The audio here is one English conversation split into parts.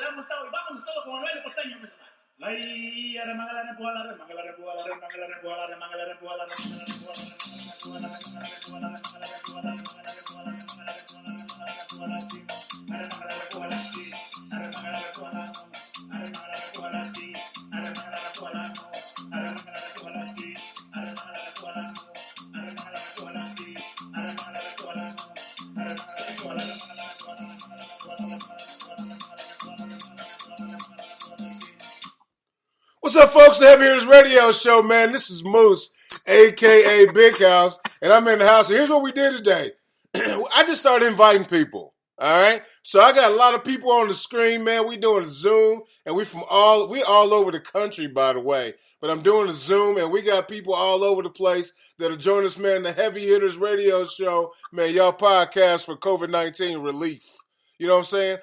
hemos estado y vamos todos con el baile costeño. Ay, arremanga la repuja, la remanga la repuja, la remanga la repuja, la remanga la repuja, la remanga la repuja, la What's up, folks? The Heavy Hitters Radio Show, man. This is Moose, a.k.a. Big House, and I'm in the house. So here's what we did today. I just started inviting people, all right? So I got a lot of people on the screen, man. We doing a Zoom, and we all over the country, by the way. But I'm doing a Zoom, and we got people all over the place that'll join us, man. The Heavy Hitters Radio Show, man, y'all podcast for COVID-19 relief. You know what I'm saying?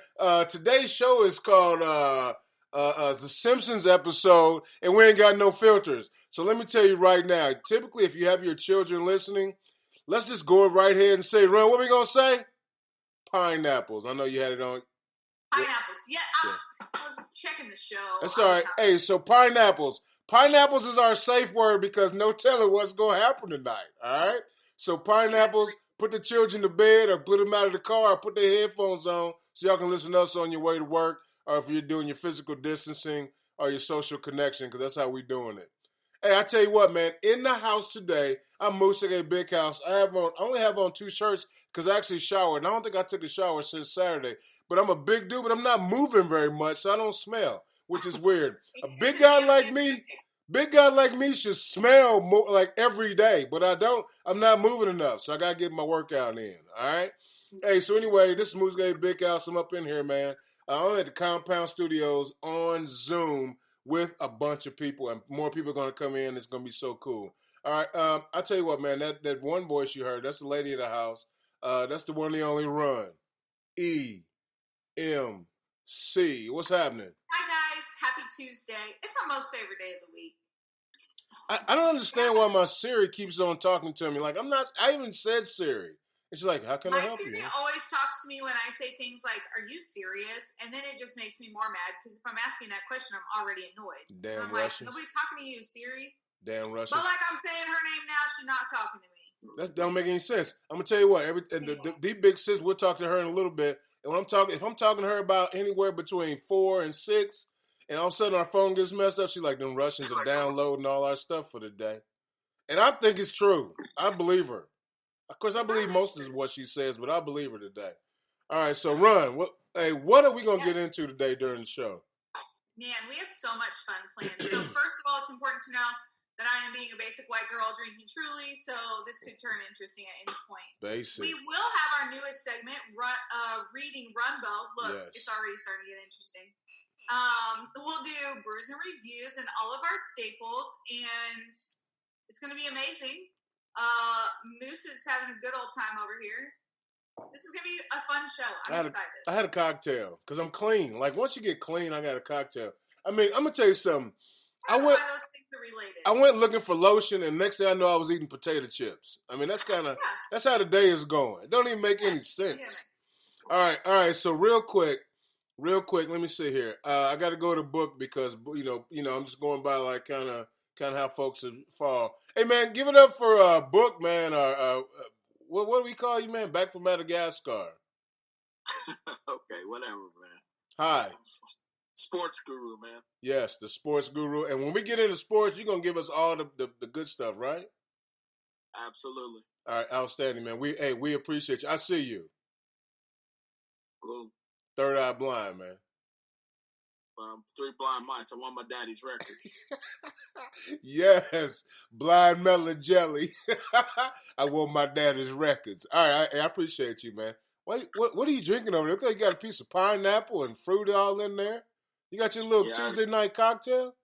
Today's show is called the Simpsons episode, and we ain't got no filters. So let me tell you right now, typically if you have your children listening, let's just go right ahead and say, Ron, what are we going to say? Pineapples. I know you had it on. Pineapples. Yeah, I was checking the show. That's all right. Hey, so pineapples. Pineapples is our safe word because no telling what's going to happen tonight, all right? So pineapples, put the children to bed or put them out of the car or put their headphones on so y'all can listen to us on your way to work, or if you're doing your physical distancing or your social connection, because that's how we doing it. Hey, I tell you what, man, in the house today, I'm Moose at a Big House. I only have on 2 shirts because I actually showered. And I don't think I took a shower since Saturday. But I'm a big dude, but I'm not moving very much, so I don't smell, which is weird. A big guy like me should smell more, like every day, but I don't. I'm not moving enough, so I got to get my workout in, all right? Hey, so anyway, this is Moose at a Big House. I'm up in here, man. I'm at the Compound Studios on Zoom with a bunch of people, and more people are going to come in. It's going to be so cool. All right, I'll tell you what, man, that one voice you heard, that's the lady of the house. That's the one, the only Run. EMC. What's happening? Hi, guys. Happy Tuesday. It's my most favorite day of the week. I don't understand why my Siri keeps on talking to me. Like, I even said Siri. It's like, how can I help you? My Siri always talks to me when I say things like, are you serious? And then it just makes me more mad because if I'm asking that question, I'm already annoyed. Damn Like, Russians. nobody's talking to you, Siri. Damn Russians. But like I'm saying her name now, she's not talking to me. That don't make any sense. I'm going to tell you what, the big sis, we'll talk to her in a little bit. And if I'm talking to her about anywhere between 4 and 6, and all of a sudden our phone gets messed up, she's like, them Russians are downloading all our stuff for the day. And I think it's true. I believe her. Of course, I believe most of what she says, but I believe her today. All right, so Ron, what are we going to get into today during the show? Man, we have so much fun planned. So first of all, it's important to know that I am being a basic white girl drinking truly, so this could turn interesting at any point. Basic. We will have our newest segment, Reading Runbo. Look, It's already starting to get interesting. We'll do brews and reviews and all of our staples, and it's going to be amazing. Moose is having a good old time over here. This is going to be a fun show. I'm excited. I had a cocktail because I'm clean. Like, once you get clean, I got a cocktail. I mean, I'm going to tell you something. I don't know why those things are related. I went looking for lotion, and next thing I know, I was eating potato chips. I mean, that's how the day is going. It don't even make any sense. All right. So real quick, let me see here. I got to go to book because, you know, I'm just going by like kind of how folks fall. Hey, man, give it up for Book, man. What do we call you, man? Back from Madagascar. Okay, whatever, man. Hi. Sports guru, man. Yes, the sports guru. And when we get into sports, you're going to give us all the good stuff, right? Absolutely. All right, outstanding, man. We appreciate you. I see you. Cool. Third Eye Blind, man. 3 Blind Mice. I want my daddy's records. Yes, Blind Melon Jelly. I want my daddy's records. All right, I appreciate you, man. What are you drinking over there? Look like you got a piece of pineapple and fruit all in there. You got your little Tuesday night cocktail?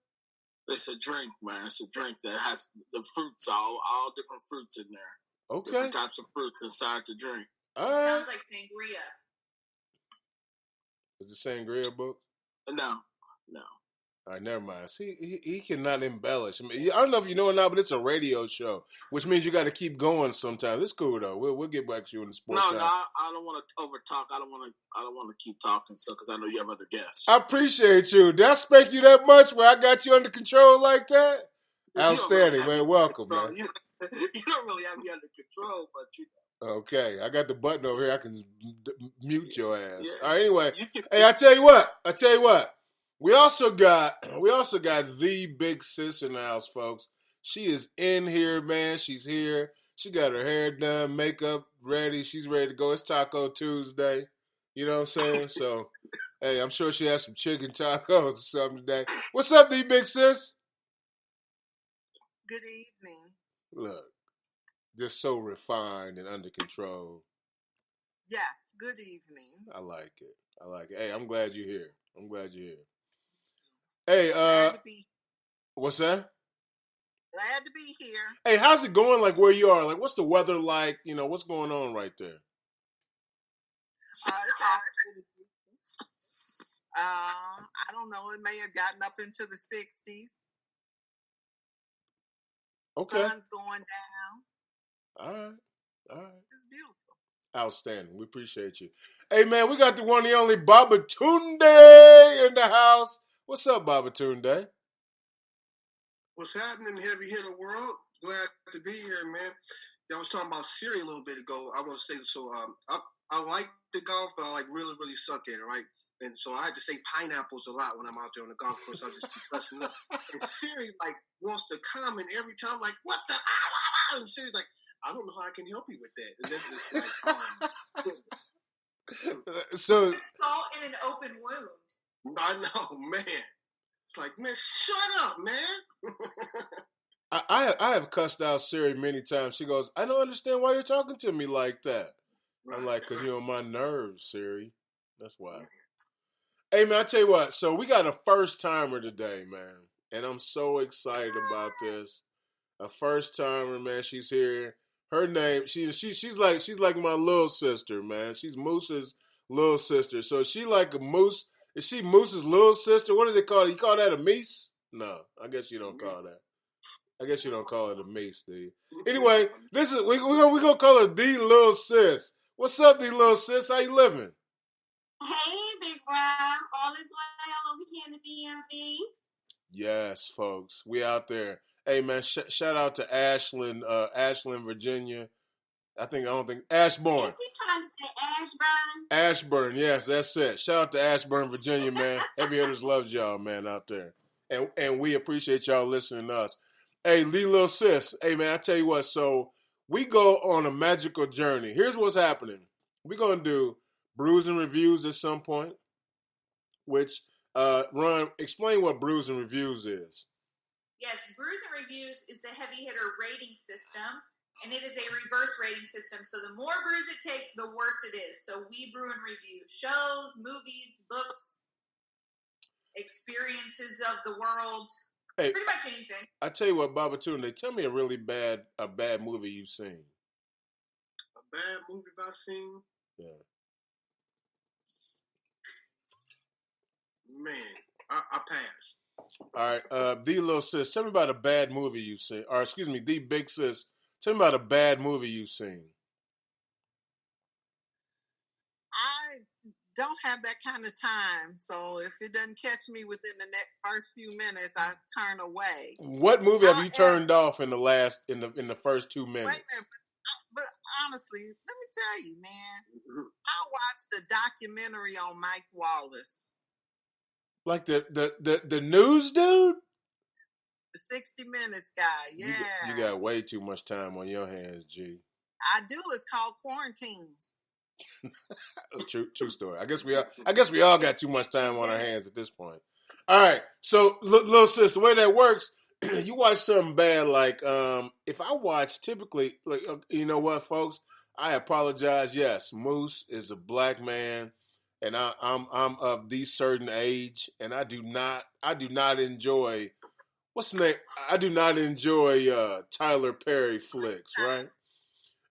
It's a drink, man. It's a drink that has the fruits, all different fruits in there. Okay. Different types of fruits inside the drink. All right. Sounds like sangria. Is the sangria book? No. All right, never mind. See, he cannot embellish. I mean, I don't know if you know or not, but it's a radio show, which means you got to keep going sometimes. It's cool though. We'll get back to you in the sports. No, I don't want to over talk. I don't want to keep talking. So, because I know you have other guests. I appreciate you. Did I spank you that much where I got you under control like that? Outstanding, really man. Welcome, man. You don't really have me under control, but you. Okay, I got the button over here. I can mute your ass. Yeah. All right. Anyway, hey, I tell you what. We also got the big sis in the house, folks. She is in here, man. She's here. She got her hair done, makeup ready. She's ready to go. It's Taco Tuesday. You know what I'm saying? So, hey, I'm sure she has some chicken tacos or something today. What's up, the big sis? Good evening. Look, just so refined and under control. Yes, good evening. I like it. Hey, I'm glad you're here. Hey, glad to be. What's that? Glad to be here. Hey, how's it going? Like where you are? Like, what's the weather like? You know, what's going on right there? It's actually, I don't know. It may have gotten up into the 60s. Okay. Sun's going down. All right. It's beautiful. Outstanding. We appreciate you. Hey, man, we got the one and only Babatunde in the house. What's up, Babatunde? What's happening, heavy hitter world? Glad to be here, man. I was talking about Siri a little bit ago. I want to say, so I like the golf, but I like really, really suck at it, right? And so I had to say pineapples a lot when I'm out there on the golf course. I'll just be cussing up. And Siri, like, wants to comment every time, like, what the? And Siri's like, I don't know how I can help you with that. And that's just like, so it's salt in an open wound. I know, man. It's like, man, shut up, man. I have cussed out Siri many times. She goes, I don't understand why you're talking to me like that. Right. I'm like, because you're on my nerves, Siri. That's why. Hey, man, I tell you what. So we got a first timer today, man. And I'm so excited about this. A first timer, man. She's here. Her name, she's like my little sister, man. She's Moose's little sister. So is she like a Moose? Is she Moose's little sister? What do they call it? You call that a Meese? No, I guess you don't call that. I guess you don't call it a Meese, do you? Anyway, this is we gonna call her the little sis. What's up, the little sis? How you living? Hey, Big Brown. All is well over here in the DMV. Yes, folks, we out there. Hey, man, shout out to Ashland, Virginia. Ashburn. Is he trying to say Ashburn? Ashburn, yes, that's it. Shout out to Ashburn, Virginia, man. Heavy hitters loves y'all, man, out there. And we appreciate y'all listening to us. Hey, Lee Little Sis. Hey, man, I tell you what. So we go on a magical journey. Here's what's happening. We're going to do brews and reviews at some point, which, Ron, explain what brews and reviews is. Yes, Brews and Reviews is the heavy hitter rating system, and it is a reverse rating system. So the more brews it takes, the worse it is. So we brew and review shows, movies, books, experiences of the world, pretty much anything. I tell you what, Babatunde, tell me a bad movie you've seen. A bad movie I've seen? Yeah. Man, I pass. All right, the little sis, tell me about a bad movie you've seen. Or excuse me, the big sis, tell me about a bad movie you've seen. I don't have that kind of time, so if it doesn't catch me within the first few minutes, I turn away. What movie have you turned off in the first 2 minutes? Wait a minute, but honestly, let me tell you, man, I watched a documentary on Mike Wallace. Like the news dude? The 60 Minutes guy, yeah. You got way too much time on your hands, G. I do. It's called Quarantine. True story. I guess we all got too much time on our hands at this point. All right. So, little sis, the way that works, you watch something bad, like if I watch typically, like you know what, folks, I apologize. Yes, Moose is a black man. And I'm of the certain age, and I do not enjoy what's the name? I do not enjoy Tyler Perry flicks, right?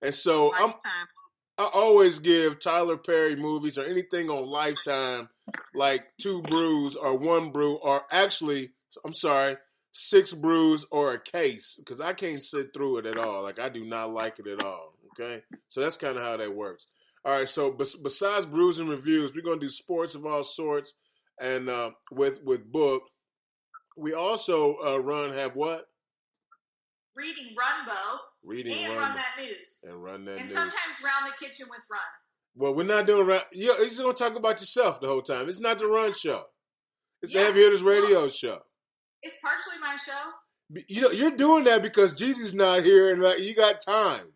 And so I always give Tyler Perry movies or anything on Lifetime like 2 brews or 1 brew, or actually, I'm sorry, 6 brews or a case, because I can't sit through it at all. Like, I do not like it at all. Okay, so that's kind of how that works. All right, so besides brews and reviews, we're gonna do sports of all sorts, and with book, we also have what? Reading Runbo. Reading and run that news. And run that and news. sometimes round the kitchen with Run. Well, we're not doing run. You're just gonna talk about yourself the whole time. It's not the Run show. It's the Heavy Hitters Radio show. It's partially my show. You know, you're doing that because Jeezy's not here and like, you got time.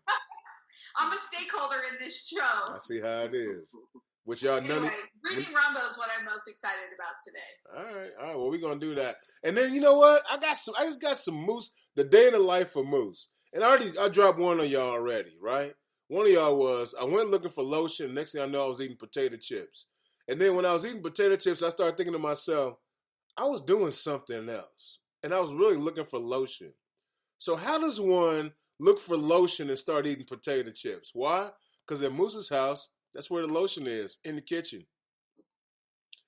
I'm a stakeholder in this show. I see how it is. Which y'all anyway, Reading Rumbo is what I'm most excited about today. All right. Well, we're gonna do that. And then you know what? I just got some Moose. The day in the life of Moose. And I dropped one on y'all already, right? One of y'all was, I went looking for lotion. Next thing I know, I was eating potato chips. And then when I was eating potato chips, I started thinking to myself, I was doing something else. And I was really looking for lotion. So how does one look for lotion and start eating potato chips? Why? Because at Moose's house, that's where the lotion is, in the kitchen.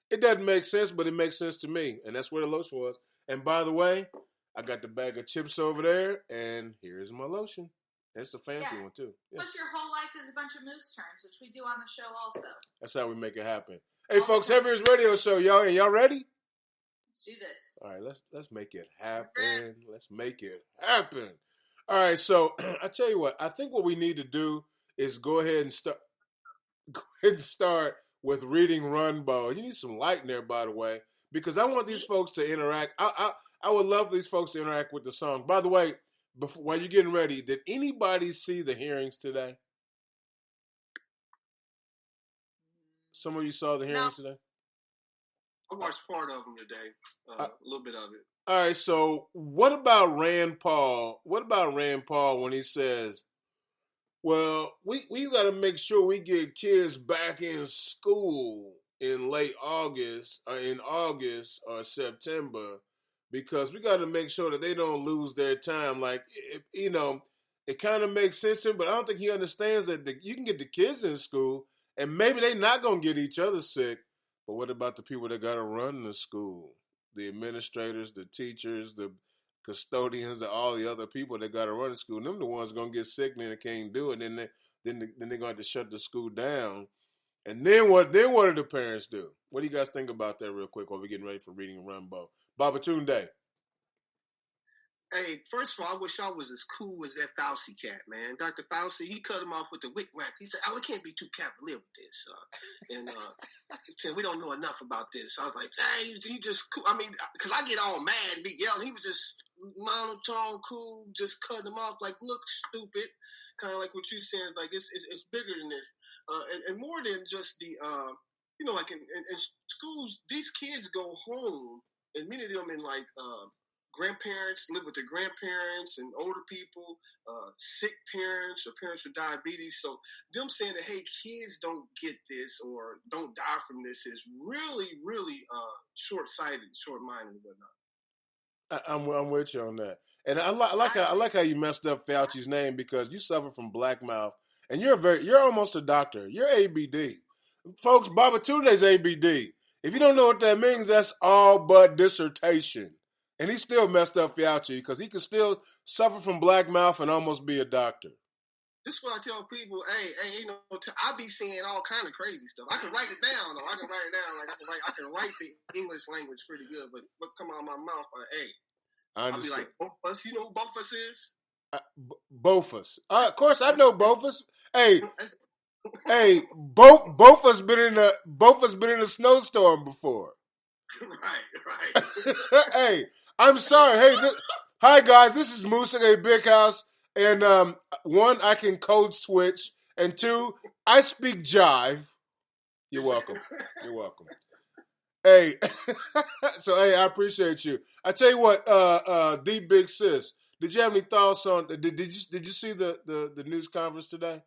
It doesn't make sense, but it makes sense to me. And that's where the lotion was. And by the way, I got the bag of chips over there, and here's my lotion. It's a fancy one, too. Yeah. Plus, your whole life is a bunch of Moose turns, which we do on the show also. That's how we make it happen. Hey, folks, Heavy Hitters Radio Show, y'all. And y'all ready? Let's do this. All right, let's make it happen. Let's make it happen. All right, so I tell you what. I think what we need to do is go ahead and start with Reading Runbo. You need some light in there, by the way, because I want these folks to interact. I would love for these folks to interact with the song. By the way, while you're getting ready, did anybody see the hearings today? Some of you saw the hearings today? I watched part of them today, a little bit of it. All right, so what about Rand Paul? What about Rand Paul when he says, well, we got to make sure we get kids back in school in late August, or in August or September, because we got to make sure that they don't lose their time. Like, it kind of makes sense to him, but I don't think he understands that you can get the kids in school, and maybe they're not going to get each other sick. But what about the people that got to run the school? The administrators, the teachers, the custodians, all the other people that got to run the school. Them the ones going to get sick and they can't do it. And then they're going to have to shut the school down. And then what do the parents do? What do you guys think about that real quick while we're getting ready for Reading Runbo? Babatunde. Hey, first of all, I wish I was as cool as that Fauci cat, man. Dr. Fauci, he cut him off with the wick whack. He said, we can't be too cavalier with this. And he said, we don't know enough about this. I was like, hey, he just cool. I mean, because I get all mad and be yelling. He was just monotone, cool, just cutting him off like, look, stupid. Kind of like what you're saying is like, it's bigger than this. And more than just the, like in schools, these kids go home, and many of them in like, grandparents live with their grandparents and older people, sick parents or parents with diabetes. So them saying that, hey, kids don't get this or don't die from this is really, really short-sighted, short-minded and whatnot. I'm with you on that. And I like how you messed up Fauci's name, because you suffer from black mouth, and you're almost a doctor. You're ABD. Folks, Babatunde's ABD. If you don't know what that means, that's all but dissertation. And he still messed up Fauci because he could still suffer from black mouth and almost be a doctor. This is what I tell people. Hey, I be saying all kind of crazy stuff. I can write it down, though. I can write it down. Like I can write the English language pretty good, but what come out of my mouth, I'll be like, Bofus. You know who Bofus is? Bofus. Of course, I know Bofus. Hey, Bofus been in a snowstorm before. Right. Hey. I'm sorry. Hey, hi guys. This is Moose at a Big House, and 1, I can code switch, and 2, I speak jive. You're welcome. You're welcome. Hey, so hey, I appreciate you. I tell you what, the big sis. Did you have any thoughts on? Did you see the news conference today?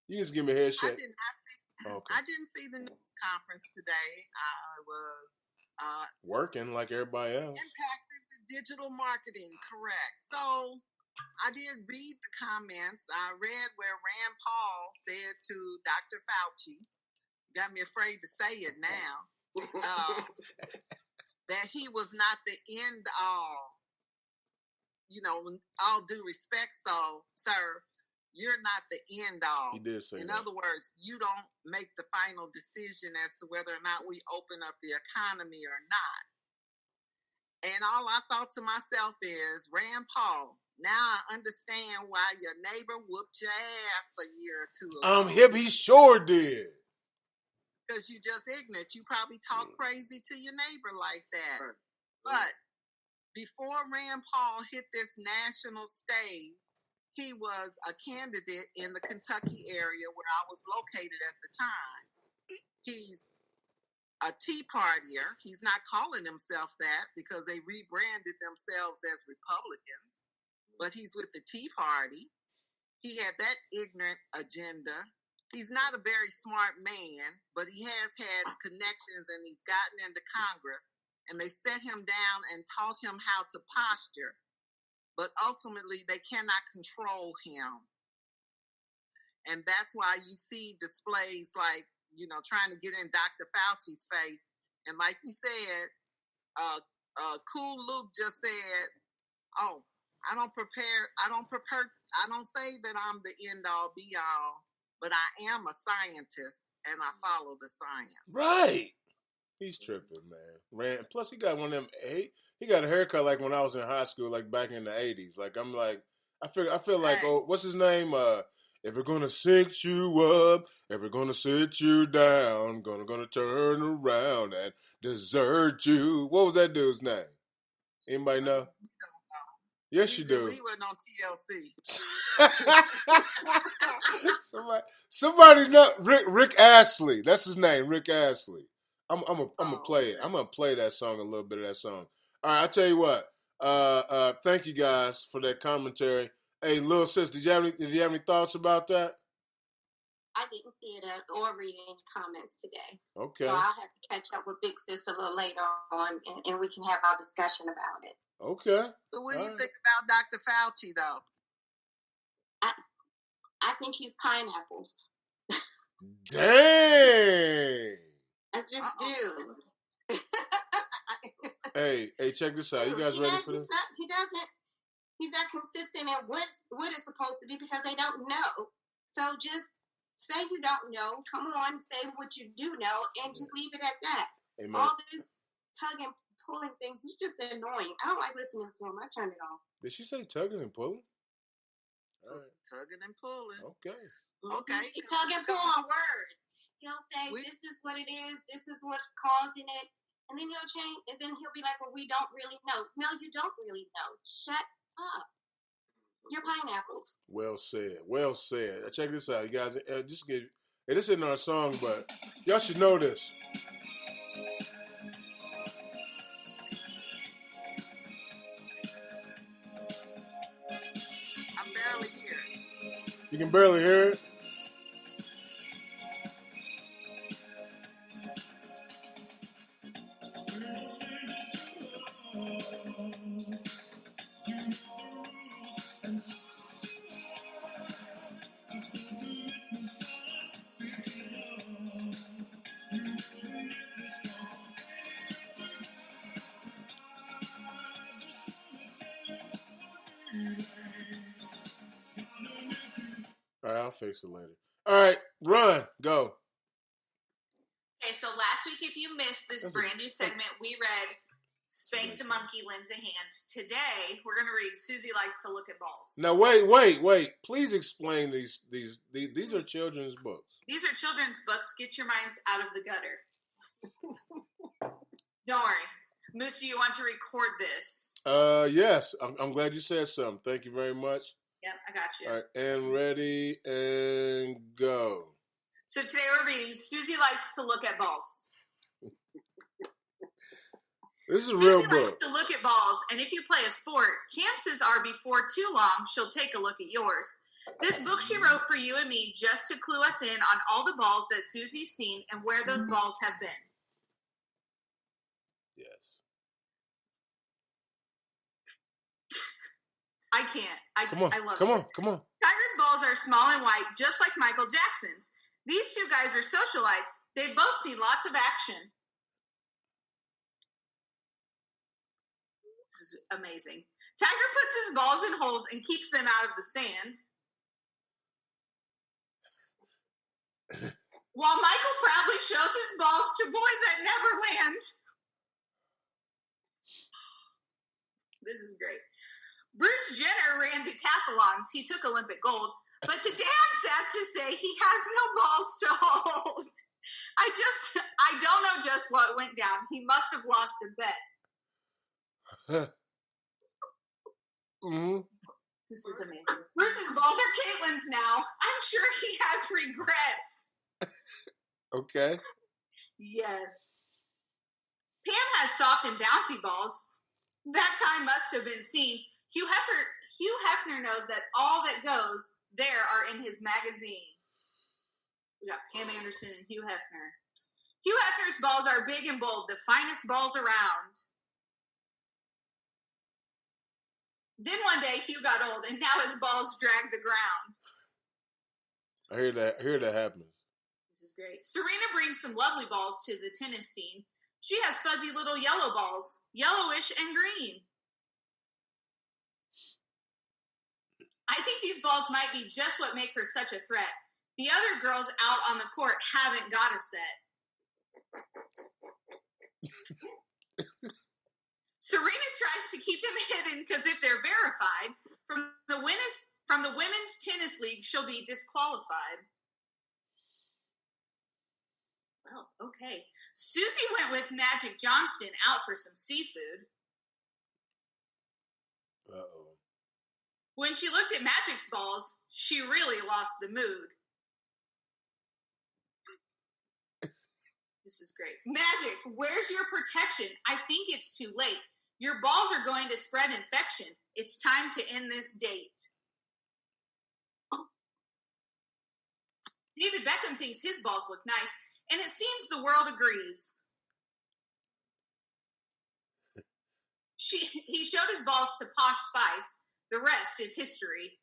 You can just give me a head shake. I did not see. Okay. I didn't see the news conference today. I was. Working like everybody else. Impacted the digital marketing, correct. So I did read the comments. I read where Rand Paul said to Dr. Fauci, got me afraid to say it now, that he was not the end all. You know, all due respect, so, sir, you're not the end all. He did say In that. other words, you don't make the final decision as to whether or not we open up the economy or not. And all I thought to myself is, Rand Paul, now I understand why your neighbor whooped your ass a year or two ago. Hip, he sure did. Because you just ignorant. You probably talk crazy to your neighbor like that. Right. But before Rand Paul hit this national stage, he was a candidate in the Kentucky area where I was located at the time. He's a Tea Partier. He's not calling himself that because they rebranded themselves as Republicans, but he's with the Tea Party. He had that ignorant agenda. He's not a very smart man, but he has had connections and he's gotten into Congress, and they set him down and taught him how to posture, but ultimately they cannot control him. And that's why you see displays like, you know, trying to get in Dr. Fauci's face. And like you said, Cool Luke just said, oh, I don't say that I'm the end all be all, but I am a scientist and I follow the science. Right. He's tripping, man. Plus, he got one of them. He got a haircut like when I was in high school, like back in the 80s. Like I'm like, I feel like, oh, what's his name? If we're gonna sit you up, if we're gonna sit you down, gonna turn around and desert you. What was that dude's name? Anybody know? Yes, you do. He wasn't on TLC. Somebody know Rick Astley. That's his name, Rick Astley. I'm gonna play it. I'm gonna play that song, a little bit of that song. All right, I tell you what. Thank you guys for that commentary. Hey, little sis, did you have any thoughts about that? I didn't see it or read any comments today. Okay. So I'll have to catch up with Big Sis a little later on, and we can have our discussion about it. Okay. So what do you think about Dr. Fauci, though? I think he's pineapples. Dang. I just do. Hey, check this out. You guys ready for this? He's not consistent in what it's supposed to be because they don't know. So just say you don't know. Come on, say what you do know, and just leave it at that. Amen. All this tugging, pulling things, it's just annoying. I don't like listening to him. I turn it off. Did she say tugging and pulling? All right. Tugging and pulling. Okay. Okay. He tug and pull on words. He'll say, this is what it is. This is what's causing it. And then he'll change. And then he'll be like, well, we don't really know. No, you don't really know. Shut up. You're pineapples. Well said. Well said. Check this out, you guys. This isn't our song, but y'all should know this. I'm barely here. You can barely hear it? All right, I'll fix it later. All right, run, go. Okay, so last week, if you missed this brand new segment, we read Spank the Monkey, Lends a Hand. Today, we're going to read Susie Likes to Look at Balls. Now, wait. Please explain these. These are children's books. These are children's books. Get your minds out of the gutter. Don't worry. Moose, do you want to record this? Yes. I'm glad you said something. Thank you very much. Yep, I got you. All right, and ready, and go. So today we're reading Susie Likes to Look at Balls. This is a real book. Susie likes to look at balls, and if you play a sport, chances are before too long, she'll take a look at yours. This book she wrote for you and me just to clue us in on all the balls that Susie's seen and where those balls have been. Yes. I can't. I love this. Come on. Tiger's balls are small and white, just like Michael Jackson's. These two guys are socialites. They've both seen lots of action. This is amazing. Tiger puts his balls in holes and keeps them out of the sand. While Michael proudly shows his balls to boys at Neverland. This is great. Bruce Jenner ran decathlons. He took Olympic gold. But today I'm sad to say he has no balls to hold. I don't know just what went down. He must have lost a bet. Mm-hmm. This is amazing. Bruce's balls are Caitlin's now. I'm sure he has regrets. Okay. Yes. Pam has soft and bouncy balls. That kind must have been seen. Hugh Hefner knows that all that goes there are in his magazine. We got Pam Anderson and Hugh Hefner. Hugh Hefner's balls are big and bold, the finest balls around. Then one day Hugh got old, and now his balls drag the ground. I hear that happens. This is great. Serena brings some lovely balls to the tennis scene. She has fuzzy little yellow balls, yellowish and green. I think these balls might be just what make her such a threat. The other girls out on the court haven't got a set. Serena tries to keep them hidden because if they're verified, from the women's tennis league, she'll be disqualified. Well, okay. Susie went with Magic Johnston out for some seafood. Uh-oh. When she looked at Magic's balls, she really lost the mood. This is great. Magic, where's your protection? I think it's too late. Your balls are going to spread infection. It's time to end this date. David Beckham thinks his balls look nice, and it seems the world agrees. He showed his balls to Posh Spice. The rest is history.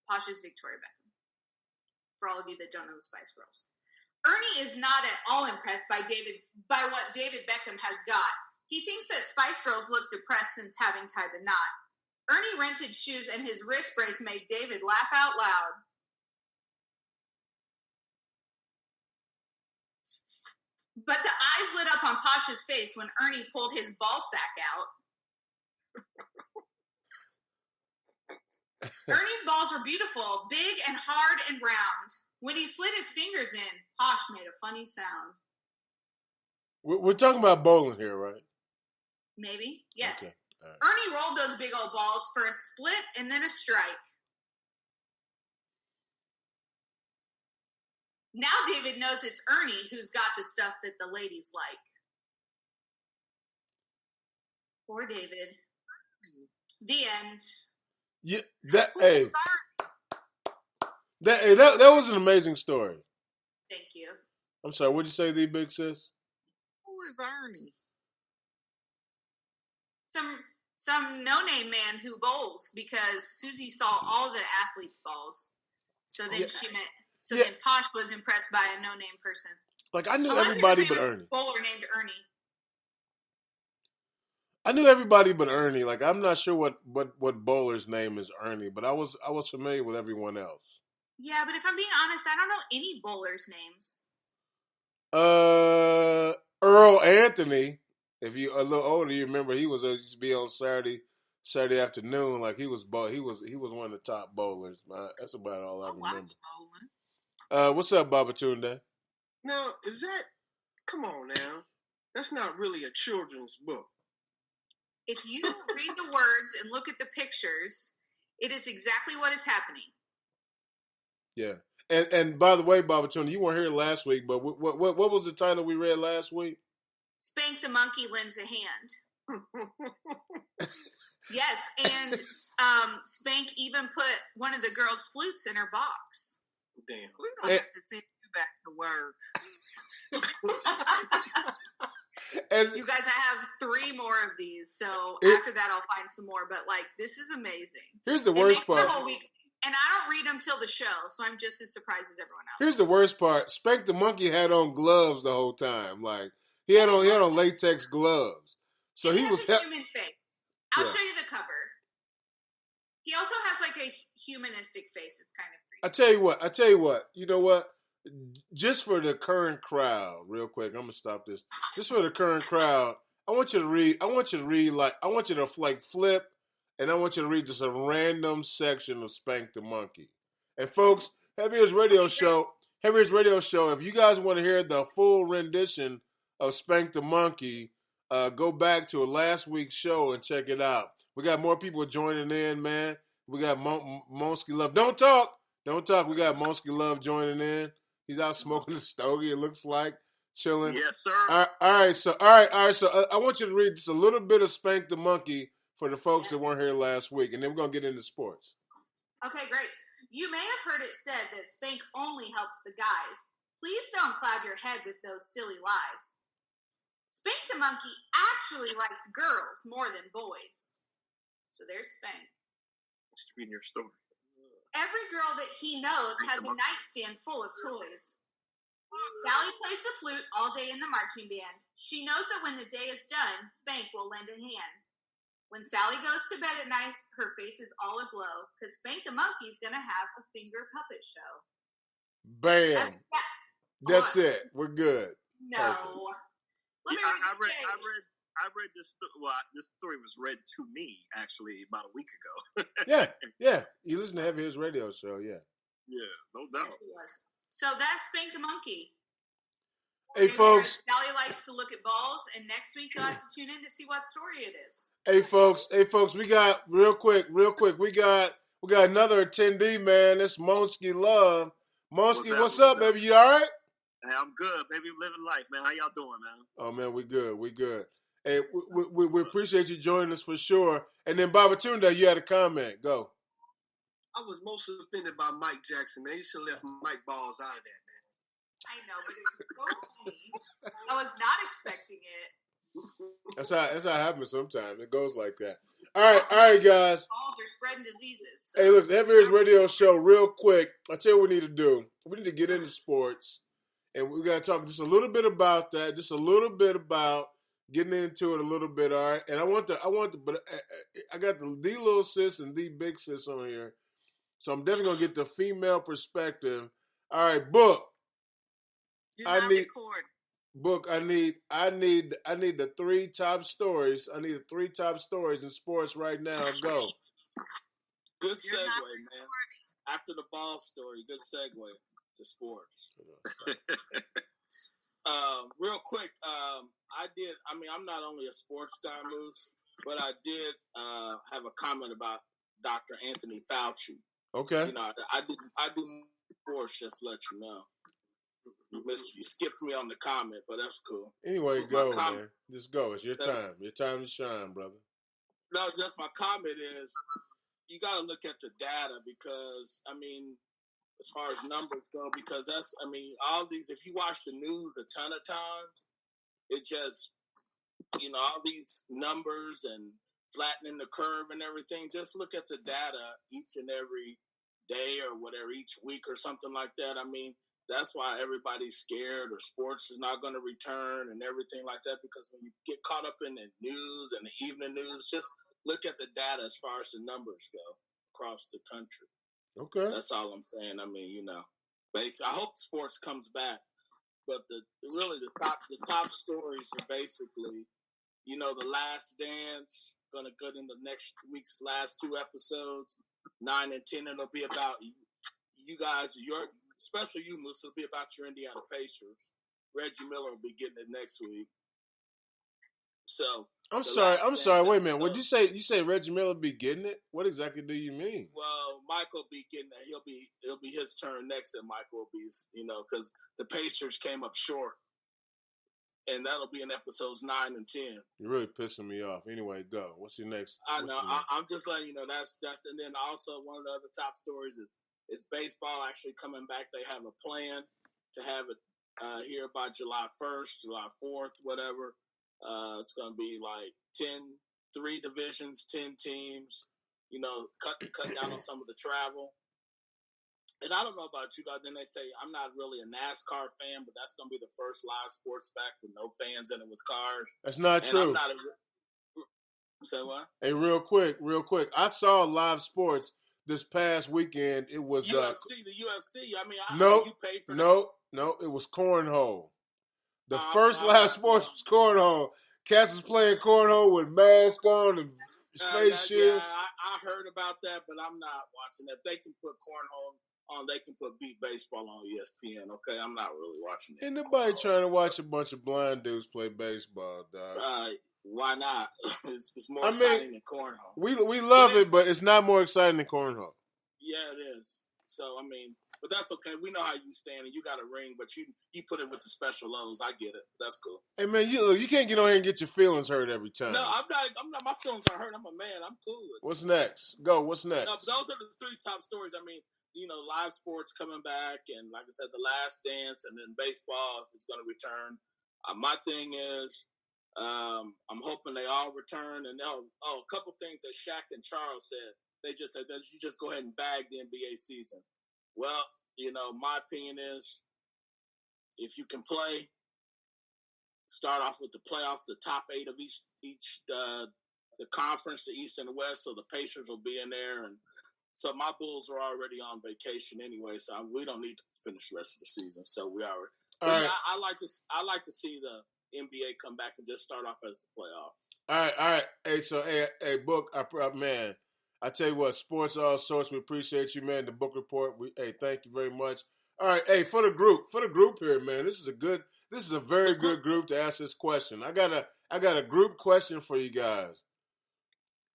Posh is Victoria Beckham. For all of you that don't know the Spice Girls. Ernie is not at all impressed by what David Beckham has got. He thinks that Spice Girls look depressed since having tied the knot. Ernie rented shoes and his wrist brace made David laugh out loud. But the eyes lit up on Posh's face when Ernie pulled his ball sack out. Ernie's balls were beautiful, big and hard and round. When he slid his fingers in, Posh made a funny sound. We're talking about bowling here, right? Maybe, yes. Okay. Right. Ernie rolled those big old balls for a split and then a strike. Now David knows it's Ernie who's got the stuff that the ladies like. Poor David. The end. Yeah, that was an amazing story. Thank you. I'm sorry, what'd you say, the big sis? Who is Ernie? Some no-name man who bowls because Susie saw all the athletes' balls. So then then Posh was impressed by a no-name person. Like I knew everybody but Ernie. A bowler named Ernie. I knew everybody but Ernie. Like I'm not sure what bowler's name is Ernie, but I was familiar with everyone else. Yeah, but if I'm being honest, I don't know any bowlers' names. Earl Anthony. If you a little older, you remember he used to be on Saturday afternoon. Like he was one of the top bowlers. That's about all I remember. Bowling. What's up, Babatunde? Now, come on now. That's not really a children's book. If you read the words and look at the pictures, it is exactly what is happening. Yeah. And by the way, Babatunde, you weren't here last week, but what was the title we read last week? Spank the Monkey Lends a Hand. Yes, and Spank even put one of the girls' flutes in her box. Damn. We're going to have to send you back to work. And you guys, I have 3 more of these. So after that, I'll find some more. But like, this is amazing. Here's the worst part. And I don't read them till the show, so I'm just as surprised as everyone else. Here's the worst part. Spank the Monkey had on gloves the whole time. Like he had on latex gloves. So he was a human face. I'll show you the cover. He also has like a humanistic face. It's kind of creepy. I tell you what. You know what? Just for the current crowd, real quick, I'm gonna stop this. Just for the current crowd, I want you to flip, and I want you to read just a random section of Spank the Monkey. And folks, Heavy Ears Radio Show. If you guys want to hear the full rendition of Spank the Monkey, go back to last week's show and check it out. We got more people joining in, man. We got Monsky Love. Don't talk. We got Monsky Love joining in. He's out smoking a stogie, it looks like, chilling. Yes, sir. All right. So I want you to read just a little bit of Spank the Monkey for the folks that weren't here last week, and then we're going to get into sports. Okay, great. You may have heard it said that spank only helps the guys. Please don't cloud your head with those silly lies. Spank the Monkey actually likes girls more than boys. So there's Spank. Just reading your story. Every girl that he knows has a nightstand full of toys. Sally plays the flute all day in the marching band. She knows that when the day is done, Spank will lend a hand. When Sally goes to bed at night, her face is all aglow, because Spank the Monkey's going to have a finger puppet show. Bam. That's it. We're good. No. I read this. Well, this story was read to me actually about a week ago. yeah. You listen to Heavy Ears Radio Show, yeah. Yeah, no doubt. Yes, so that's Spank the Monkey. Hey, folks. Sally likes to look at balls, and next week you'll have to tune in to see what story it is. Hey, folks. We got real quick. We got another attendee, man. It's Monsky Love. Monsky, what's up, baby? You all right? Hey, I'm good, baby. Living life, man. How y'all doing, man? Oh, man, we good. Hey, we appreciate you joining us for sure. And then, Babatunde, you had a comment. Go. I was most offended by Mike Jackson, man. You should have left Mike Balls out of that, man. I know, but it was so funny. I was not expecting it. That's how it happens sometimes. It goes like that. All right, guys. They're spreading diseases. So. Hey, look, the Heavy Ears Radio Show, real quick. I'll tell you what we need to do. We need to get into sports. And we got to talk just a little bit about that. Just a little bit about getting into it a little bit, all right? And but I got the little sis and the big sis on here. So I'm definitely going to get the female perspective. All right, Book. I need the 3 top stories. I need the 3 top stories in sports right now. Go. Good segue, man. After the ball story, good segue to sports. Real quick, I'm not only a sports guy, Moose, but I did have a comment about Dr. Anthony Fauci. Okay. You know, I do sports, just to let you know. You skipped me on the comment, but that's cool. Anyway, go, man. Just go. It's your time. Your time to shine, brother. No, just my comment is you got to look at the data because, as far as numbers go, because all these, if you watch the news a ton of times, it's just, all these numbers and flattening the curve and everything. Just look at the data each and every day or whatever, each week or something like that. That's why everybody's scared or sports is not going to return and everything like that, because when you get caught up in the news and the evening news, just look at the data as far as the numbers go across the country. Okay. That's all I'm saying. Basically, I hope sports comes back, but the top stories are basically, The Last Dance, going to go into next week's last 2 episodes, 9 and 10, and it'll be about you guys, especially you, Moose, it'll be about your Indiana Pacers. Reggie Miller will be getting it next week. So I'm sorry. Wait a minute. Would you say Reggie Miller be getting it? What exactly do you mean? Well, Michael be getting it. It'll be his turn next, and Michael will be, because the Pacers came up short, and that'll be in episodes 9 and 10. You're really pissing me off. Anyway, go. What's your next? I know. I'm just letting you know that's, and then also one of the other top stories is baseball actually coming back. They have a plan to have it here by July 1st, July 4th, whatever. It's going to be like 3 divisions, 10 teams. Cut down on some of the travel. And I don't know about you guys. Then they say I'm not really a NASCAR fan, but that's going to be the first live sports back with no fans in it with cars. That's not true. Say what? Hey, real quick. I saw live sports this past weekend. It was UFC. The UFC. I mean, you paid for No. It was cornhole. The first live sports was cornhole. Cass was playing cornhole with mask on and face shield. Yeah, I heard about that, but I'm not watching that. If they can put cornhole on, they can put beat baseball on ESPN. Okay, I'm not really watching it. Ain't nobody trying to watch a bunch of blind dudes play baseball, dog. Why not? It's more exciting than cornhole. We love it, but it's not more exciting than cornhole. Yeah, it is. So, but that's okay. We know how you stand, and you got a ring, but you put it with the special lows. I get it. That's cool. Hey, man, you can't get on here and get your feelings hurt every time. No, I'm not. My feelings aren't hurt. I'm a man. I'm cool with it. What's next? Go. What's next? No, those are the 3 top stories. Live sports coming back, and like I said, The Last Dance, and then baseball, if it's going to return. My thing is, I'm hoping they all return. And a couple things that Shaq and Charles said. They just said that you just go ahead and bag the NBA season. Well, my opinion is, if you can play, start off with the playoffs, the top 8 of each the conference, the East and the West, so the Pacers will be in there. And so my Bulls are already on vacation anyway, so we don't need to finish the rest of the season. So we already. Right. I like to see the NBA come back and just start off as the playoffs. All right. Hey, Book, man. I tell you what, Sports All Sorts, we appreciate you, man. The book report, thank you very much. All right, hey, for the group here, man, this is a very good group to ask this question. I got a group question for you guys.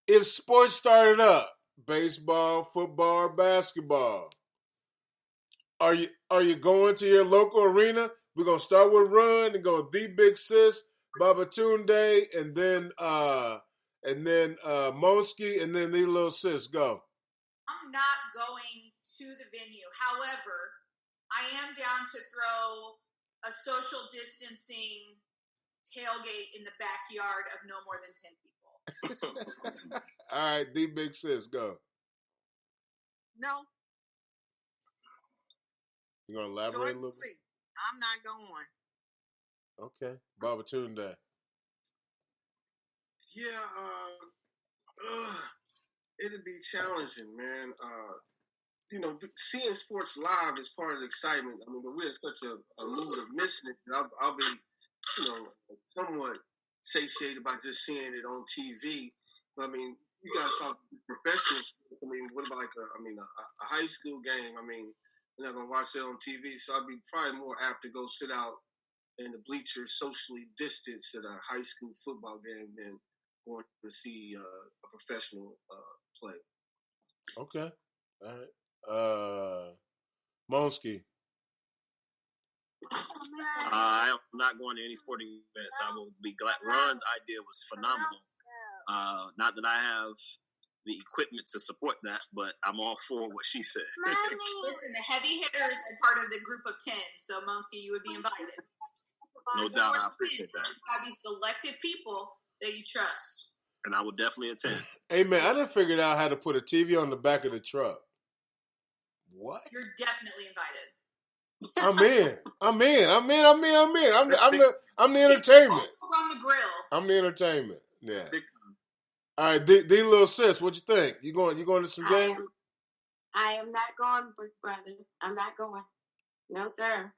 If sports started up, baseball, football, or basketball, are you going to your local arena? We're gonna start with Run and go The Big Sis, Babatunde, and then Monsky, and then the little sis. Go. I'm not going to the venue. However, I am down to throw a social distancing tailgate in the backyard of no more than 10 people. All right, The Big Sis, go. No. You gonna elaborate a little bit? I'm not going. Okay, Babatunde. Yeah, it'd be challenging, man. Seeing sports live is part of the excitement. But we're in such a mood of missing it. I'll be, somewhat satiated about just seeing it on TV. But, you guys talk professionals. What about a high school game? You're not gonna watch it on TV, so I'd be probably more apt to go sit out in the bleachers, socially distanced at a high school football game than going to see a professional play. Okay. All right. Monsky. I'm not going to any sporting events. I will be glad. Ron's idea was phenomenal. Not that I have the equipment to support that, but I'm all for what she said. Listen, the heavy hitters are part of the group of 10, so Monsky, you would be invited. No doubt, I appreciate that. You got to be selected people that you trust. And I will definitely attend. Hey, man, I done figured out how to put a TV on the back of the truck. What? You're definitely invited. I'm in. I'm the entertainment. On the grill. I'm the entertainment. Yeah. All right, the little sis, what you think? You going to some game? I am not going, brother. I'm not going. No, sir.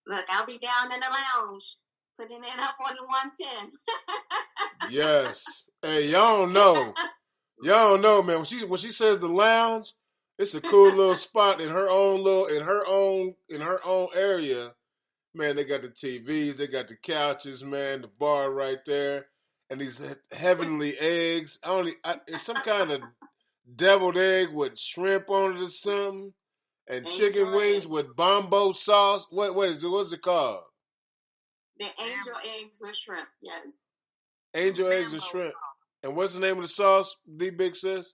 Look, I'll be down in the lounge, putting it up on the 110. Yes. Hey, y'all don't know. Y'all don't know, man. When she says the lounge, it's a cool little spot in her own area. Man, they got the TVs, they got the couches, man, the bar right there, and these heavenly eggs. It's some kind of deviled egg with shrimp on it or something, and chicken wings with bombo sauce. What is it? What's it called? The angel eggs with shrimp. Yes. Angel eggs and shrimp. And what's the name of the sauce? The Big Sis?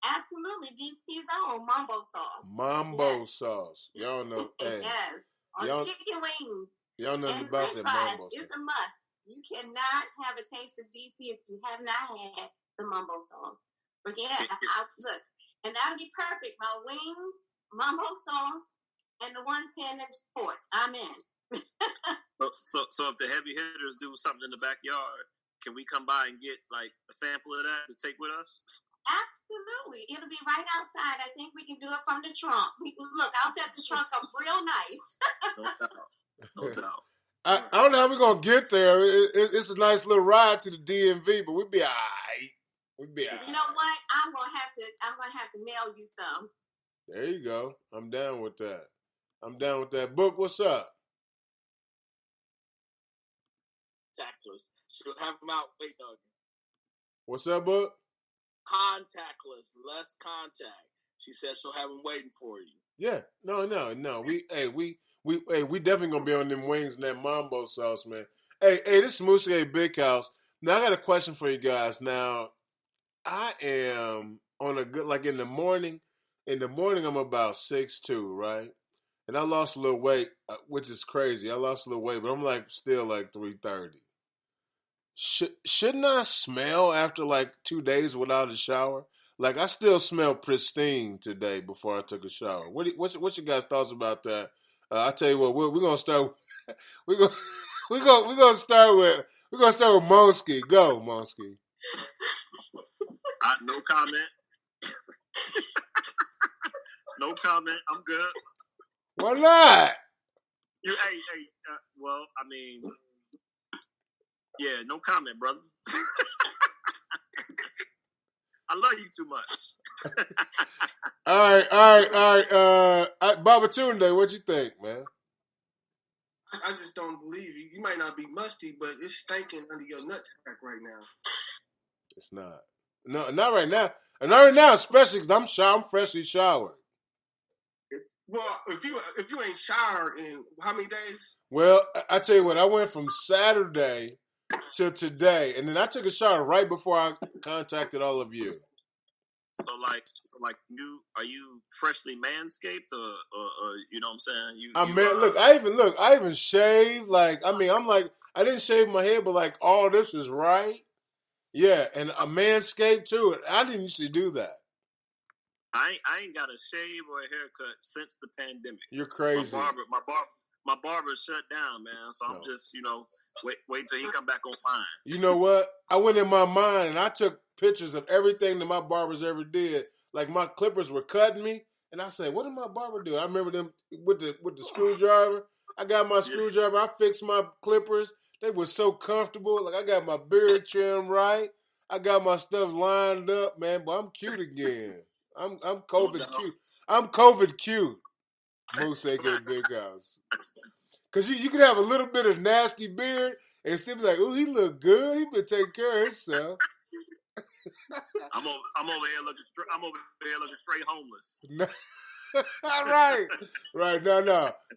Absolutely, DC's own mambo sauce. Mambo sauce. Y'all know. Hey, yes. On chicken wings. Y'all know and about that mambo sauce. It's a must. You cannot have a taste of DC if you have not had the mumbo sauce. But yeah, look, and that'll be perfect. My wings, mumbo sauce, and the 110 in sports. I'm in. So if the heavy hitters do something in the backyard, can we come by and get like a sample of that to take with us? Absolutely. It'll be right outside. I think we can do it from the trunk. Look, I'll set the trunk up real nice. No doubt. I don't know how we're going to get there. It's a nice little ride to the DMV, but we'll be all right. You know what? I'm gonna have to mail you some. There you go. I'm down with that. Book, what's up? Contactless. She'll have them out waiting on you. What's up, Book? Contactless, less contact. She said she'll have them waiting for you. Yeah. No. We definitely gonna be on them wings and that mambo sauce, man. Hey, this is Moose Big House. Now I got a question for you guys. Now I am on a good, like in the morning. In the morning, I'm about 6'2", right? And I lost a little weight, which is crazy. I lost a little weight, but I'm like still like 330. Shouldn't I smell after like 2 days without a shower? Like I still smell pristine today before I took a shower. What's your guys' thoughts about that? I tell you what, we're gonna start. We're gonna start with Monsky. Go, Monsky. No comment. No comment. I'm good. Why not? Well, I mean, yeah, no comment, brother. I love you too much. All right. Babatunde, what you think, man? I just don't believe you. You might not be musty, but it's stinking under your nutsack right now. It's not. No, not right now. And not right now, especially because I'm freshly showered. Well, if you ain't showered in how many days? Well, I tell you what, I went from Saturday to today, and then I took a shower right before I contacted all of you. So are you freshly manscaped or you know what I'm saying? I even shaved. Like, I mean, I'm like, I didn't shave my head, but like all this is right. Yeah, and a manscaped too. I didn't used to do that. I ain't got a shave or a haircut since the pandemic. You're crazy. My barber shut down, man. So I'm just, wait till he come back online. You know what? I went in my mind and I took pictures of everything that my barbers ever did. Like my clippers were cutting me, and I said, "What did my barber do?" I remember them with the screwdriver. I got my screwdriver. I fixed my clippers. They were so comfortable. Like I got my beard trimmed right. I got my stuff lined up, man. But I'm cute again. I'm COVID cute. I'm COVID cute. Moose aka Big House. Cause you can have a little bit of nasty beard and still be like, "Oh, he look good. He been taking care of himself." I'm over here looking straight homeless. Right.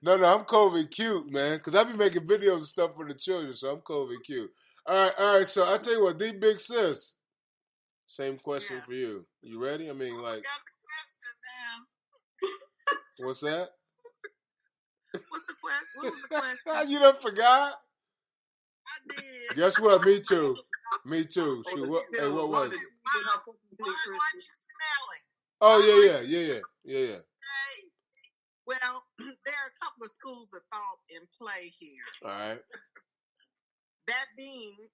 No. I'm COVID cute, man. Cause I be making videos and stuff for the children, so I'm COVID cute. All right. So I tell you what, the big sis. Same question for you. You ready? I mean, like. I got the question now. What's that? What's the question? What was the question? You done forgot? I did. Guess what? Me too. Shoot, what was it? Why aren't you smelling? Oh, yeah. Well, there are a couple of schools of thought in play here. All right. That being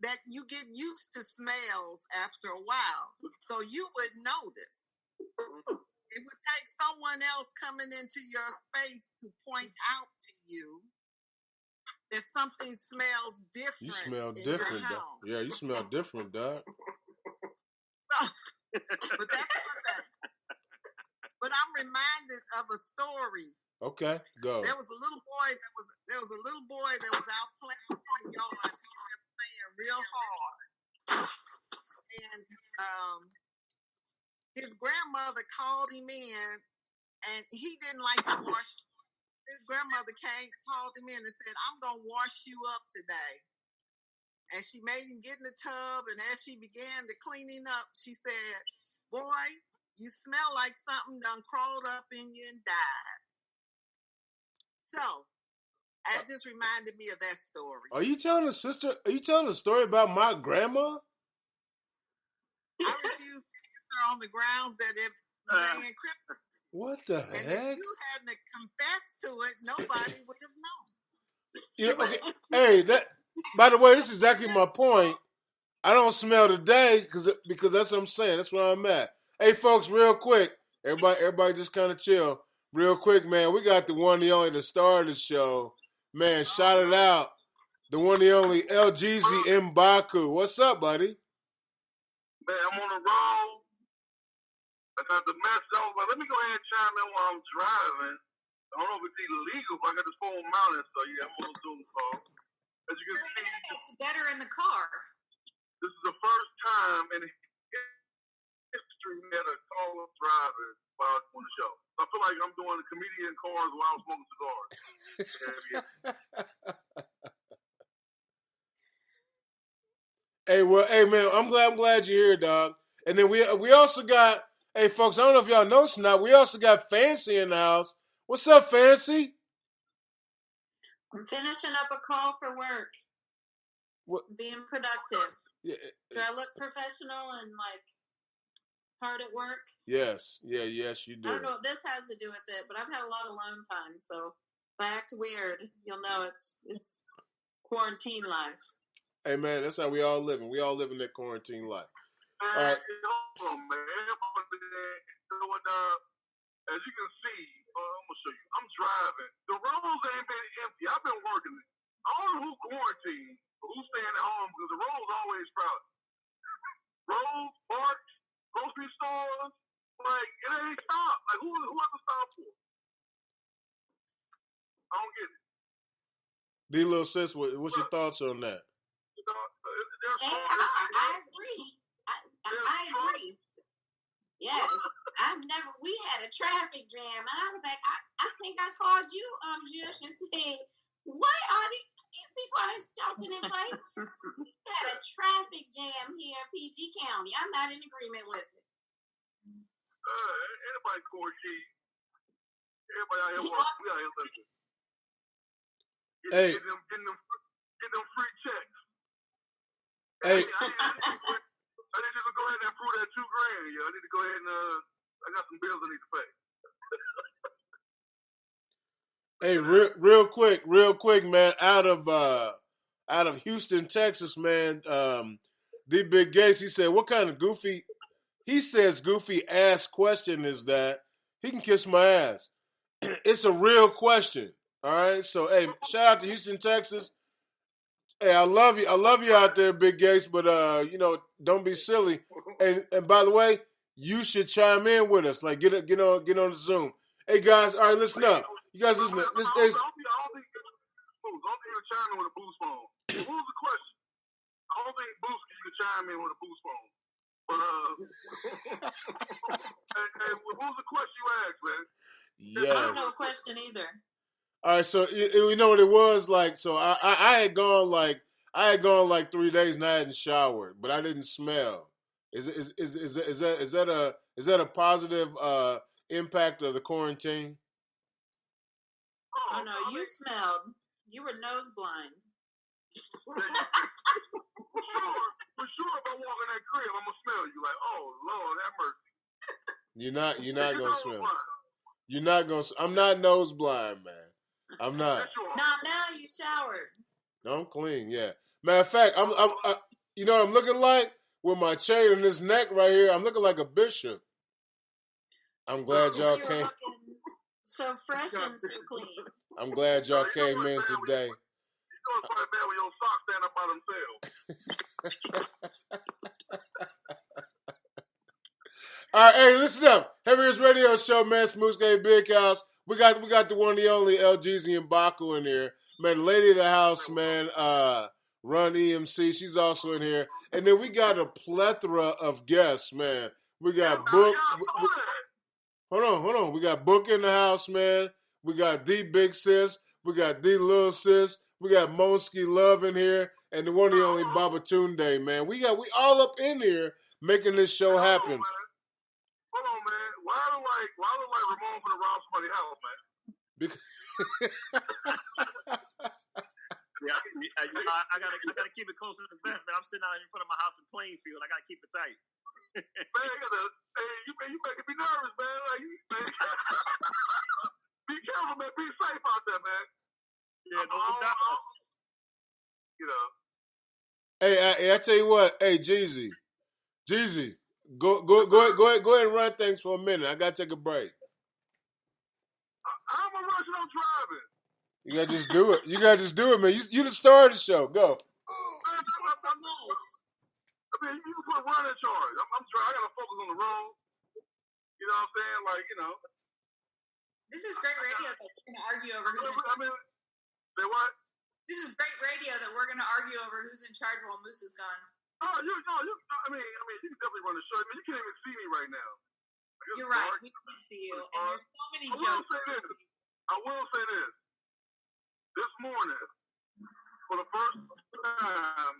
that you get used to smells after a while, so you would notice. It would take someone else coming into your space to point out to you that something smells different. You smell different, your home. Yeah, you smell different, dog. But that's not that. But I'm reminded of a story. Okay, go. There was a little boy that was out playing in the yard. He was playing real hard, and his grandmother called him in, and he didn't like to wash. His grandmother called him in and said, "I'm gonna wash you up today." And she made him get in the tub, and as she began to cleaning up, she said, "Boy, you smell like something done crawled up in you and died." So, That just reminded me of that story. Are you telling a story about my grandma? I refuse to answer on the grounds that if they encrypted. What the heck? And if you hadn't confessed to it, nobody would have known. Okay. Hey, by the way, this is exactly my point. I don't smell today because that's what I'm saying. That's where I'm at. Hey, folks, real quick. Everybody just kind of chill. Real quick, man. We got the one, the only, the star of the show. Man, shout it out. The one, the only, LGZ Mbaku. What's up, buddy? Man, I'm on the road. I got the mess over. But let me go ahead and chime in while I'm driving. I don't know if it's illegal, but I got this phone mounted, so yeah, I'm on a Zoom call. As you can see, it's better in the car. This is the first time in history we had a caller driving while on the show. I feel like I'm doing comedian cars while I'm smoking cigars. Hey, man, I'm glad you're here, dog. And then we also got, hey, folks, I don't know if y'all noticed or not, we also got Fancy in the house. What's up, Fancy? I'm finishing up a call for work. What? Being productive. Yeah. Do I look professional and hard at work? Yes. Yes, you do. I don't know what this has to do with it, but I've had a lot of alone time, so if I act weird, you'll know it's quarantine life. Hey, man, that's how we all living. We all living that quarantine life. All right. As you can see, I'm going to show you. I'm driving. The roads ain't been empty. I've been working. I don't know who quarantined, but who's staying at home because the roads always crowded. Roads, parks, grocery stores, it ain't stopped. Who has to stop for? I don't get it. D. Little Sis, what's your thoughts on that? I agree. I agree. Yes, we had a traffic jam, and I was like, I think I called you, Jush, and said, what are these people are sheltering in place? We had a traffic jam here in PG County. I'm not in agreement with it. Anybody quarantine? Everybody out here, we out here living. Hey. Get them free checks. Hey. I need to go ahead and approve that $2,000. I need to go ahead and I got some bills I need to pay. Hey, real quick, man. Out of Houston, Texas, man. D. Big Gates. He said, "What kind of goofy?" He says, "Goofy ass question is that?" He can kiss my ass. It's a real question. All right. So, hey, shout out to Houston, Texas. Hey, I love you out there, Big Gates, but don't be silly. And by the way, you should chime in with us. Get on the Zoom. Hey guys, all right, listen up. You guys listen up. I don't think you can chime in with a boost phone. What was the question? I don't think Boost you can chime in with a boost phone. But hey, what was the question you asked, man? Yeah. I don't know a question either. All right, so you know what it was like. So I had gone 3 days and I hadn't showered, but I didn't smell. Is that a positive impact of the quarantine? Oh no, you smelled. You were nose blind. For sure, if I walk in that crib, I'm gonna smell you like, oh Lord, have mercy. You're not gonna smell. You're not gonna. I'm not nose blind, man. I'm not. Now you showered. No, I'm clean. Yeah. Matter of fact, I'm you know what I'm looking like with my chain and this neck right here. I'm looking like a bishop. I'm glad y'all came. So fresh and so clean. I'm glad y'all came in today. You know it's quite bad when your socks stand up by themselves. All right, hey, listen up. Heaviest Radio Show, man. Smooth Game Big House. We got the one, the only LGZ and Baku in here. Man, the lady of the house, man, Run EMC. She's also in here. And then we got a plethora of guests, man. We got Book. Hold on. We got Book in the house, man. We got D Big Sis. We got D Little Sis. We got Monsky Love in here. And the one, the only Babatunde, man. We all up in here making this show happen. Hold on, man. Why do like Ramon for the rob somebody's house, man? Because I gotta keep it close to the vest, man. I'm sitting out in front of my house in Plainfield. I gotta keep it tight. Man, you making me nervous, man. Like, be careful, man. Be safe out there, man. Yeah, no doubt. You know. Hey, I tell you what. Hey, Jeezy, go ahead and run things for a minute. I gotta take a break. I'm a rush. I'm driving. You gotta just do it. You gotta just do it, man. You the star of the show. Go. I mean, you can put Ron in charge. I'm driving. I gotta focus on the road. You know what I'm saying? Like, you know. This is great radio that we're gonna argue over who's in charge. I mean, say what? This is great radio that we're gonna argue over who's in charge while Moose is gone. Oh, you can definitely run the show. I mean, you can't even see me right now. Like, you're right. We can't see you, and there's so many jokes. I will say this. This morning, for the first time,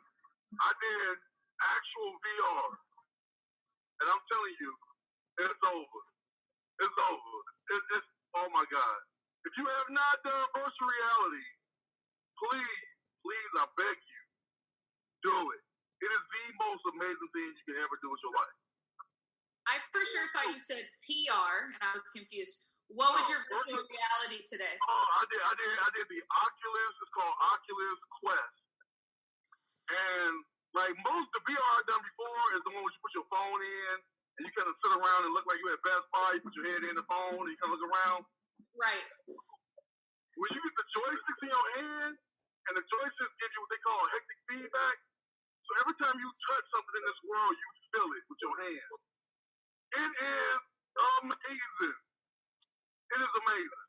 I did actual VR, and I'm telling you, it's over. It's over. It's oh my God! If you have not done virtual reality, please, I beg you, do it. It is the most amazing thing you can ever do with your life. I for sure thought you said PR, and I was confused. What was your virtual reality today? Oh, I did the Oculus. It's called Oculus Quest. And like most the VR I've done before is the one where you put your phone in and you kind of sit around and look like you at Best Buy. You put your head in the phone and you kind of look around. Right. When you get the joysticks in your hand, and the joysticks give you what they call haptic feedback. So every time you touch something in this world, you feel it with your hand. It is amazing. It is amazing.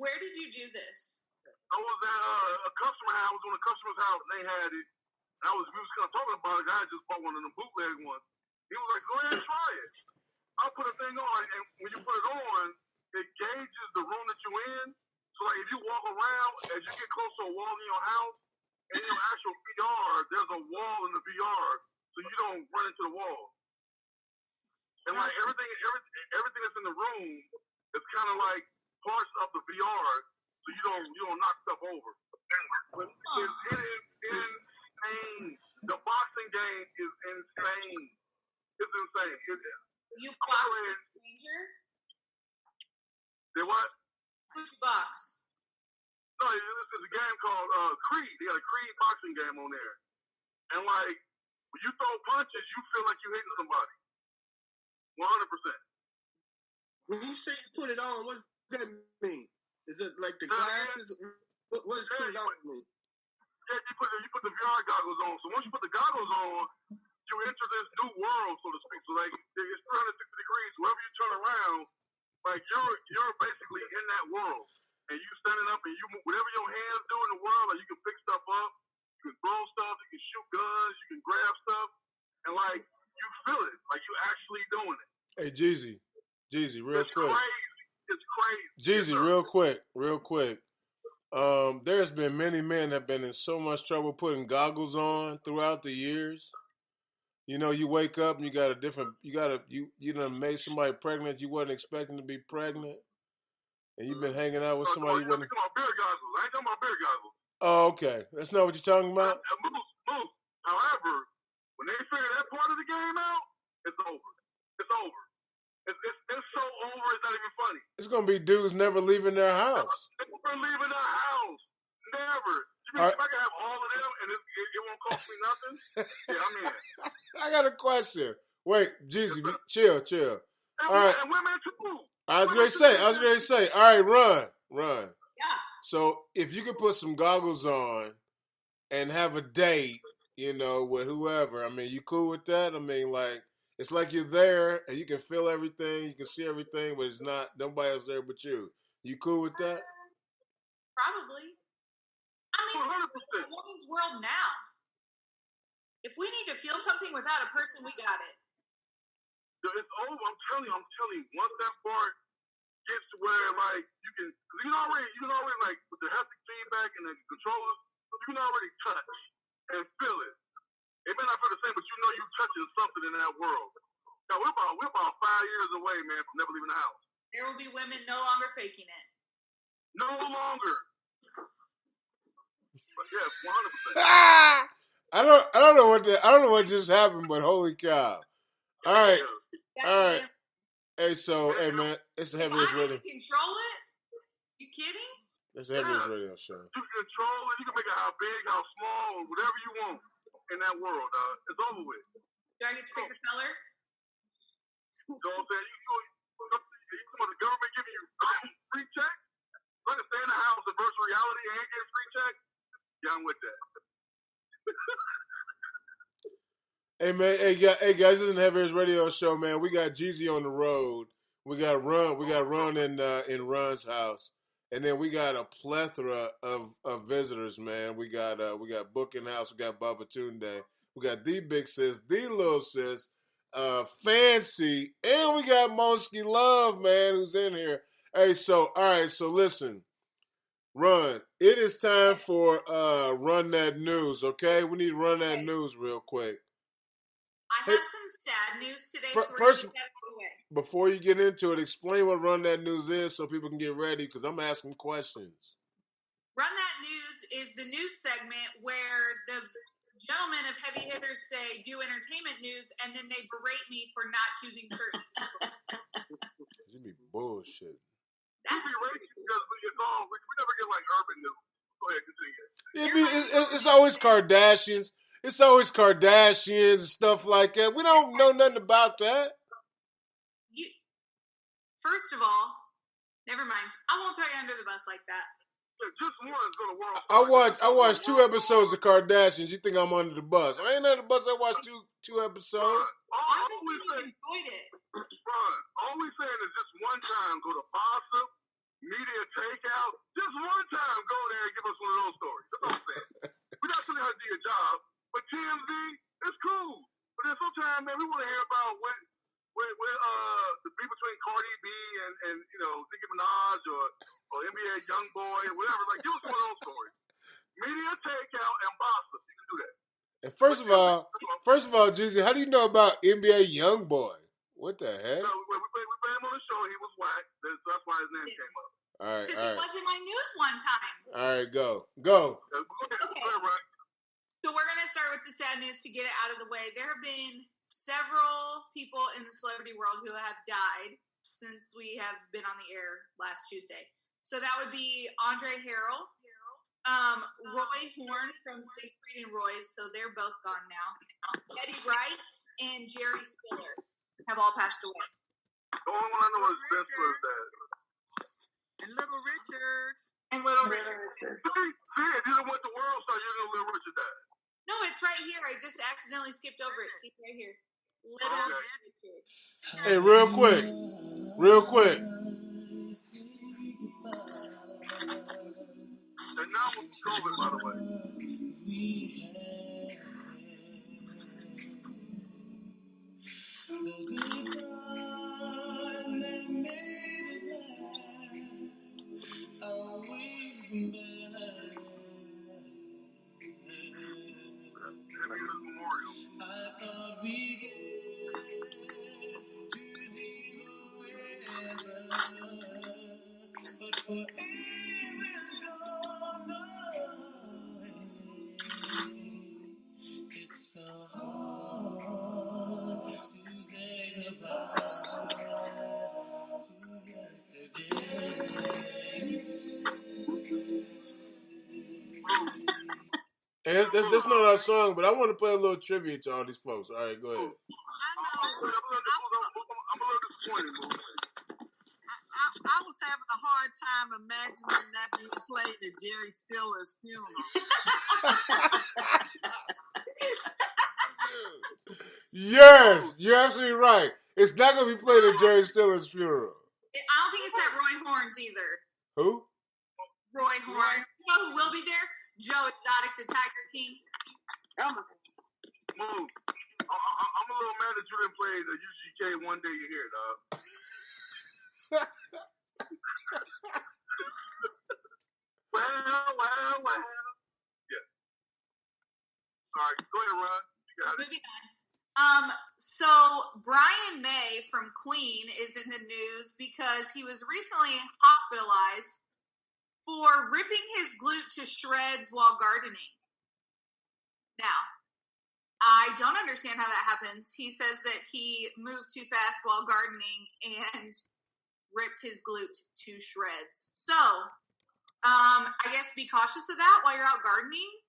Where did you do this? I was at a customer house. I was on a customer's house, and they had it. And we was kind of talking about it. I just bought one of them bootleg ones. He was like, go ahead and try it. I'll put a thing on, and when you put it on, it gauges the room that you're in. So, like, if you walk around, as you get close to a wall in your house, in your actual VR, there's a wall in the VR, so you don't run into the wall. And, like, everything that's in the room is kind of like parts of the VR, so you don't knock stuff over. But it is insane. The boxing game is insane. It's insane. You boxed a stranger? Say what? Who'd you box? No, this is a game called Creed. They got a Creed boxing game on there. And, like, when you throw punches, you feel like you're hitting somebody. 100%. When you say you put it on, what does that mean? Is it like the glasses? What does put it on mean? Yeah, you put the VR goggles on. So once you put the goggles on, you enter this new world, so to speak. So, like, it's 360 degrees. Wherever you turn around, like, you're basically in that world. And you standing up and you move, whatever your hands do in the world, like, you can pick stuff up, you can throw stuff, you can shoot guns, you can grab stuff, and, like, you feel it. Like, you actually doing it. Hey, Jeezy, real quick. It's crazy. Jeezy, real quick. There's been many men that have been in so much trouble putting goggles on throughout the years. You know, you wake up and you done made somebody pregnant you wasn't expecting to be pregnant. And you've been hanging out with somebody you wasn't. I'm talking about beer goggles. I ain't talking about beer goggles. Oh, okay. That's not what you're talking about? Moose. However, when they figure that part of the game out, it's over. It's over. It's so over, it's not even funny. It's going to be dudes never leaving their house. Never leaving their house. Never. You mean, if I can have all of them and it won't cost me nothing? Yeah, I'm in. I got a question. Wait, Jeezy, chill. All right. And women too. I was going to say, all right, run. Yeah. So if you could put some goggles on and have a date, you know, with whoever, I mean, you cool with that? I mean, like, it's like you're there and you can feel everything, you can see everything, but it's not, nobody else there but you. You cool with that? Probably. I mean, 100%. it's a woman's world now. If we need to feel something without a person, we got it. It's over. I'm telling you. Once that part gets to where, like, you can already like with the haptic feedback and the controllers, you can already touch and feel it. It may not feel the same, but you know you're touching something in that world. Now we're about 5 years away, man, from never leaving the house. There will be women no longer faking it. No longer. Yeah, 100%. I don't know what just happened, but holy cow! All right, all right. Hey, so hey man, it's the Heaviest Radio. Control it? You kidding? It's the Heaviest Radio Show. You can control it. You can make it how big, how small, or whatever you want in that world. It's over with. Do I get to pick the color? You know what I'm saying? You come on, the government giving you free check. So I can stay in the house in virtual reality and get a free check. Yeah, I'm with that. Hey man, hey guys, this is the Heaviest Radio Show, man. We got Jeezy on the road. We got Run in Run's house, and then we got a plethora of visitors, man. We got Booking House, we got Baba Tunde, we got the Big Sis, the Little Sis, Fancy, and we got Mosky Love, man, who's in here. Hey, so all right, so listen, Run. It is time for Run That News. Okay, we need to run that news real quick. I have some sad news today, so we're first, going to get that away. Before you get into it, explain what Run That News is so people can get ready, because I'm asking questions. Run That News is the news segment where the gentlemen of Heavy Hitters say, do entertainment news, and then they berate me for not choosing certain people. You be bullshit. That's because we never get like urban news. Go ahead, continue. It's always Kardashians. It's always Kardashians and stuff like that. We don't know nothing about that. First of all, never mind. I won't throw you under the bus like that. Yeah, just one is going to world. I watched 2 episodes of Kardashians. You think I'm under the bus? I ain't under the bus. I watched two episodes. I just enjoyed it. All we saying is just one time go to Pasta, Media Takeout. Just one time go there and give us one of those stories. That's all I'm saying. We're not telling you how to do your job, but TMZ, it's cool. But then sometimes, man, we want to hear about what the beef between Cardi B and Nicki Minaj or NBA YoungBoy or whatever. Like, give us one of those stories. Media Takeout and Pasta. You can do that. And first of all, Jeezy, how do you know about NBA YoungBoy? What the heck? No, we played him on the show. He was whack. That's why his name came up. All right. Because he was in my news one time. All right, go. Okay. So we're going to start with the sad news to get it out of the way. There have been several people in the celebrity world who have died since we have been on the air last Tuesday. So that would be Andre Harrell, Roy Horn from Siegfried and Roy's, so they're both gone now. Eddie Wright and Jerry Stiller have all passed away. The only one I know is best was that. And Little Richard. And Little Richard. Yeah, you didn't want the world star, you know Little Richard died. No, it's right here. I just accidentally skipped over it. See, right here. Little Richard. Hey, real quick. And now with COVID, by the way. And that's not our song, but I want to play a little tribute to all these folks. All right, go ahead. I'm a little disappointed. I was having a hard time imagining that being played at Jerry Stiller's funeral. Yes, you're absolutely right. It's not going to be played at Jerry Stiller's funeral. I don't think it's at Roy Horn's either. Who? Roy Horn. You know who will be there? Joe Exotic, the Tiger King. Oh my God. Move. I'm a little mad that you didn't play the UGK One Day You Hear, dog. Well. Yeah. Sorry. Go ahead, Ron. You got it. Moving on. So Brian May from Queen is in the news because he was recently hospitalized for ripping his glute to shreds while gardening. Now, I don't understand how that happens. He says that he moved too fast while gardening and ripped his glute to shreds. So, I guess be cautious of that while you're out gardening.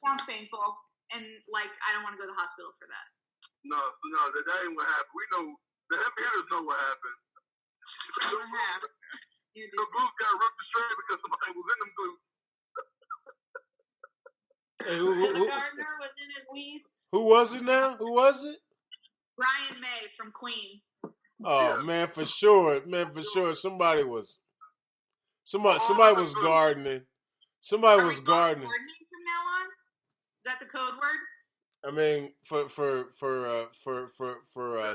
Sounds painful. And, I don't want to go to the hospital for that. No, that ain't what happened. We know, the heavy hitters know what happened. What happened? The glute got ripped to shreds because somebody was in them glutes. Hey, the gardener was in his weeds. Who was it now? Who was it? Brian May from Queen. Oh, yeah. Man, for sure. Somebody was gardening. Somebody was gardening. Gardening from now on? Is that the code word? I mean, for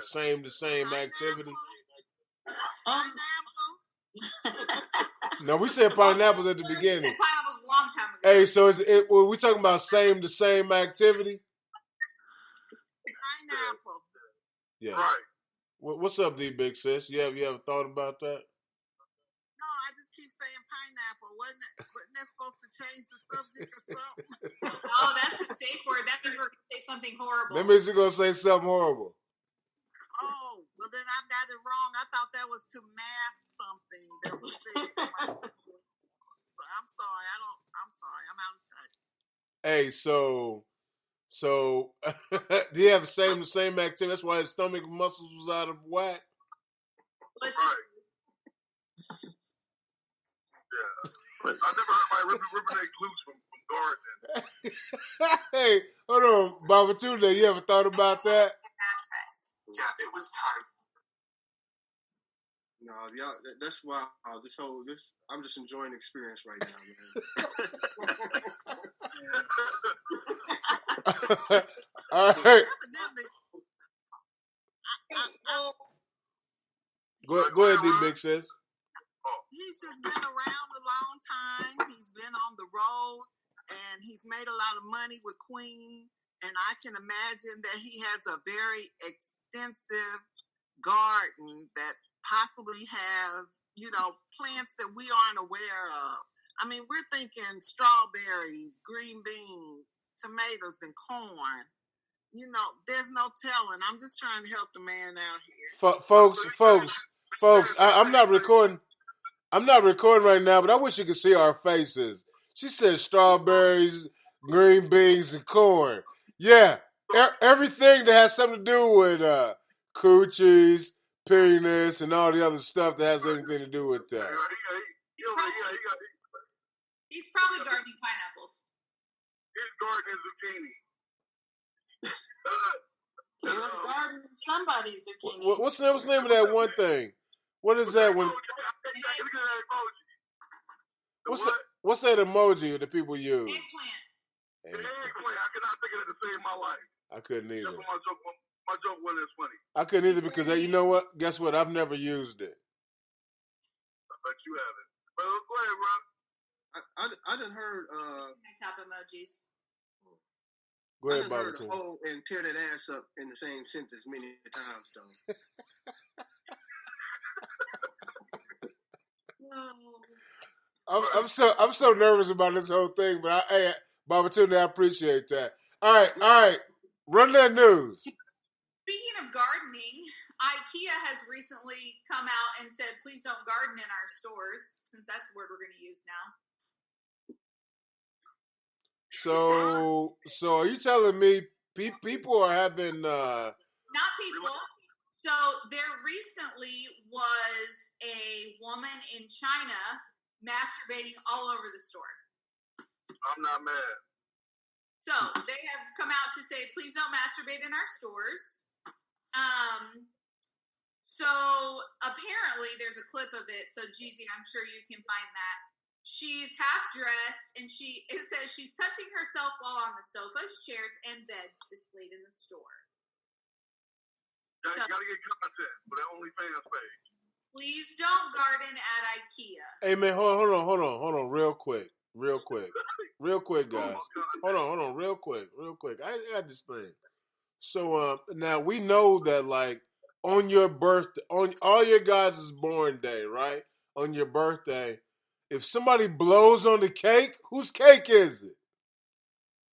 same to same activity. No, we said pineapples at the beginning. Pineapples a long time ago. Hey, so were we talking about same to same activity? Pineapple. Yeah. Right. What's up, D Big Sis? You ever thought about that? No, I just keep saying pineapple. Wasn't that supposed to change the subject or something? Oh, that's a safe word. That means we're going to say something horrible. That means you're going to say something horrible. Oh, well then I got it wrong. I thought that was to mask something that was said. I'm sorry. I'm sorry. I'm out of touch. Hey, so do you have the same activity? That's why his stomach muscles was out of whack. Right. Yeah. I never heard my ripping their glutes from gardening. Hey, hold on, Baba Tunde, you ever thought about that? Yeah, it was time. No, y'all. That's why I'm just enjoying the experience right now, man. All right. Go ahead, D Big Sis. He's just been around a long time. He's been on the road, and he's made a lot of money with Queen. And I can imagine that he has a very extensive garden that possibly has, plants that we aren't aware of. I mean, we're thinking strawberries, green beans, tomatoes, and corn. There's no telling. I'm just trying to help the man out here. Folks, I'm not recording. I'm not recording right now, but I wish you could see our faces. She said strawberries, green beans, and corn. Yeah, everything that has something to do with coochies, penis, and all the other stuff that has anything to do with that. He's probably gardening pineapples. He's gardening zucchini. He was gardening somebody's zucchini. What's the name of that one thing? What is that when? What's that emoji that people use? Eggplant. I cannot think of it to save my life. I couldn't either. That's my joke wasn't as funny. I couldn't either because you know what? Guess what? I've never used it. I bet you haven't. But go ahead, Ron. I done heard top emojis. Go ahead, I done heard a hoe and tear that ass up in the same sentence many times though. I'm so nervous about this whole thing, but hey, Baba Tunde, I appreciate that. All right, run that news. Speaking of gardening, IKEA has recently come out and said, please don't garden in our stores, since that's the word we're going to use now. So are you telling me people are having... Not people. So there recently was a woman in China masturbating all over the store. I'm not mad. So they have come out to say, please don't masturbate in our stores. So apparently there's a clip of it. So Jeezy, I'm sure you can find that. She's half dressed, and it says she's touching herself while on the sofas, chairs, and beds displayed in the store. You gotta get content for the OnlyFans page. Please don't garden at IKEA. Hey man, hold on, real quick, guys. Hold on, real quick. I got this thing. So now we know that like on your birthday, on all your guys' born day, right? On your birthday, if somebody blows on the cake, whose cake is it?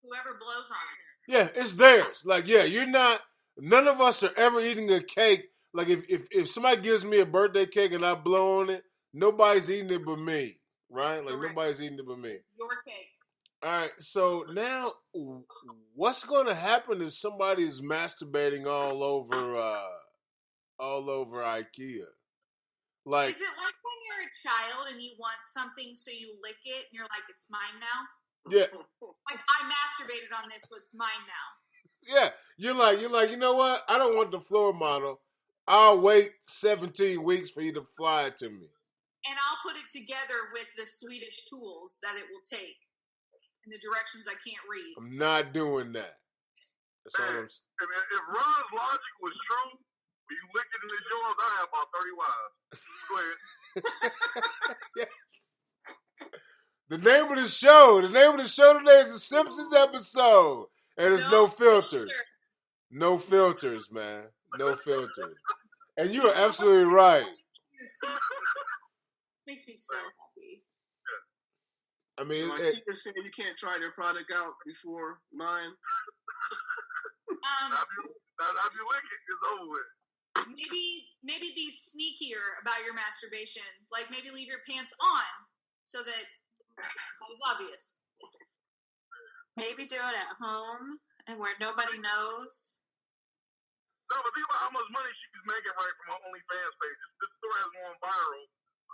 Whoever blows on it. Yeah, it's theirs. Like, yeah, you're not. None of us are ever eating a cake. Like, if somebody gives me a birthday cake and I blow on it, nobody's eating it but me, right? Like, Correct. nobody's eating it but me. Your cake. All right, so now, what's going to happen if somebody's masturbating all over IKEA? Like, is it like when you're a child and you want something, so you lick it and you're like, "It's mine now"? Yeah. Like, I masturbated on this, but it's mine now. Yeah, you're like, you know what? I don't want the floor model. I'll wait 17 weeks for you to fly it to me. And I'll put it together with the Swedish tools that it will take in the directions I can't read. I'm not doing that. That's all I'm saying. If Ron's logic was true, when you lick it in his yours, I have about 30 wives. Go ahead. Yes. The name of the show today is the Simpsons episode. And there's no filters. No filters, man. No filters. And you are absolutely right. This makes me so happy. I mean, so you're saying you can't try their product out before mine? Now if you lick it, it's over with. Maybe be sneakier about your masturbation. Like, maybe leave your pants on so that is obvious. Maybe do it at home and where nobody knows. No, but think about how much money she's making right from her OnlyFans page. This story has gone viral.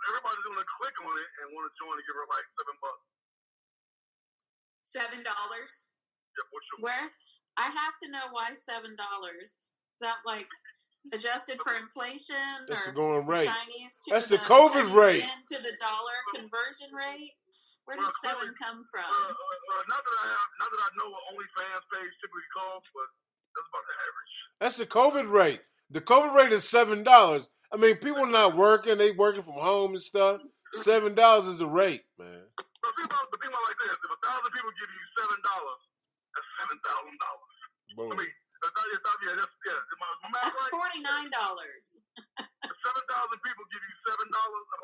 Everybody's going to click on it and want to join and give her like $7. $7? Yeah, where? I have to know why $7. Is that like adjusted for inflation? That's or the going rate. Chinese to That's the COVID rate. To the dollar conversion rate? Where does 7 come from? Not that I know what OnlyFans page typically costs, but that's about the average. That's the COVID rate. The COVID rate is $7. I mean, people not working; they working from home and stuff. $7 is the rate, man. So think about like this: if 1,000 people give you $7, that's $7,000. Boom. I mean, that's $49. If 7,000 people give you $7, if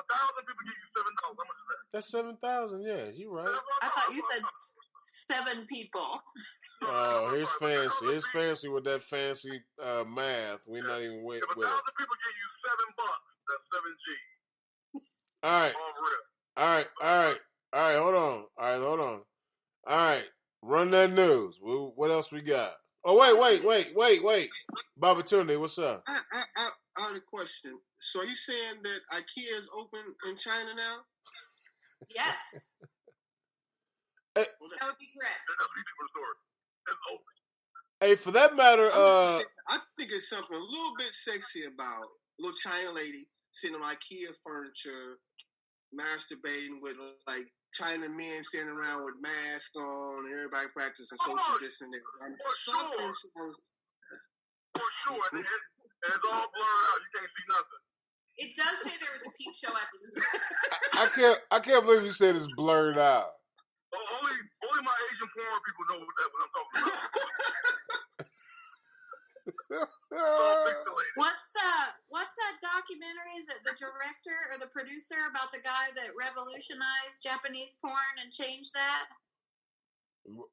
1,000 people give you $7, how much is that? That's 7,000. Yeah, you right. I thought you said 7 people. Oh, here's fancy. Here's fancy with that fancy math. We're not even with. If 1,000 people give you $7, that's 7G. All right. Hold on. All right. Run that news. What else we got? Oh, wait. Babatunde, what's up? I have a question. So are you saying that IKEA is open in China now? Yes. That would be correct. It's open. Hey, for that matter, I think it's something a little bit sexy about a little China lady sitting on IKEA furniture, masturbating with like China men standing around with masks on and everybody practicing social distancing. Something sounds. For sure. And it's all blurred out. You can't see nothing. It does say there was a peep show at the store. I can't believe you said it's blurred out. Only my Asian porn people know what I'm talking about. What's that documentary? Is it the director or the producer about the guy that revolutionized Japanese porn and changed that? What,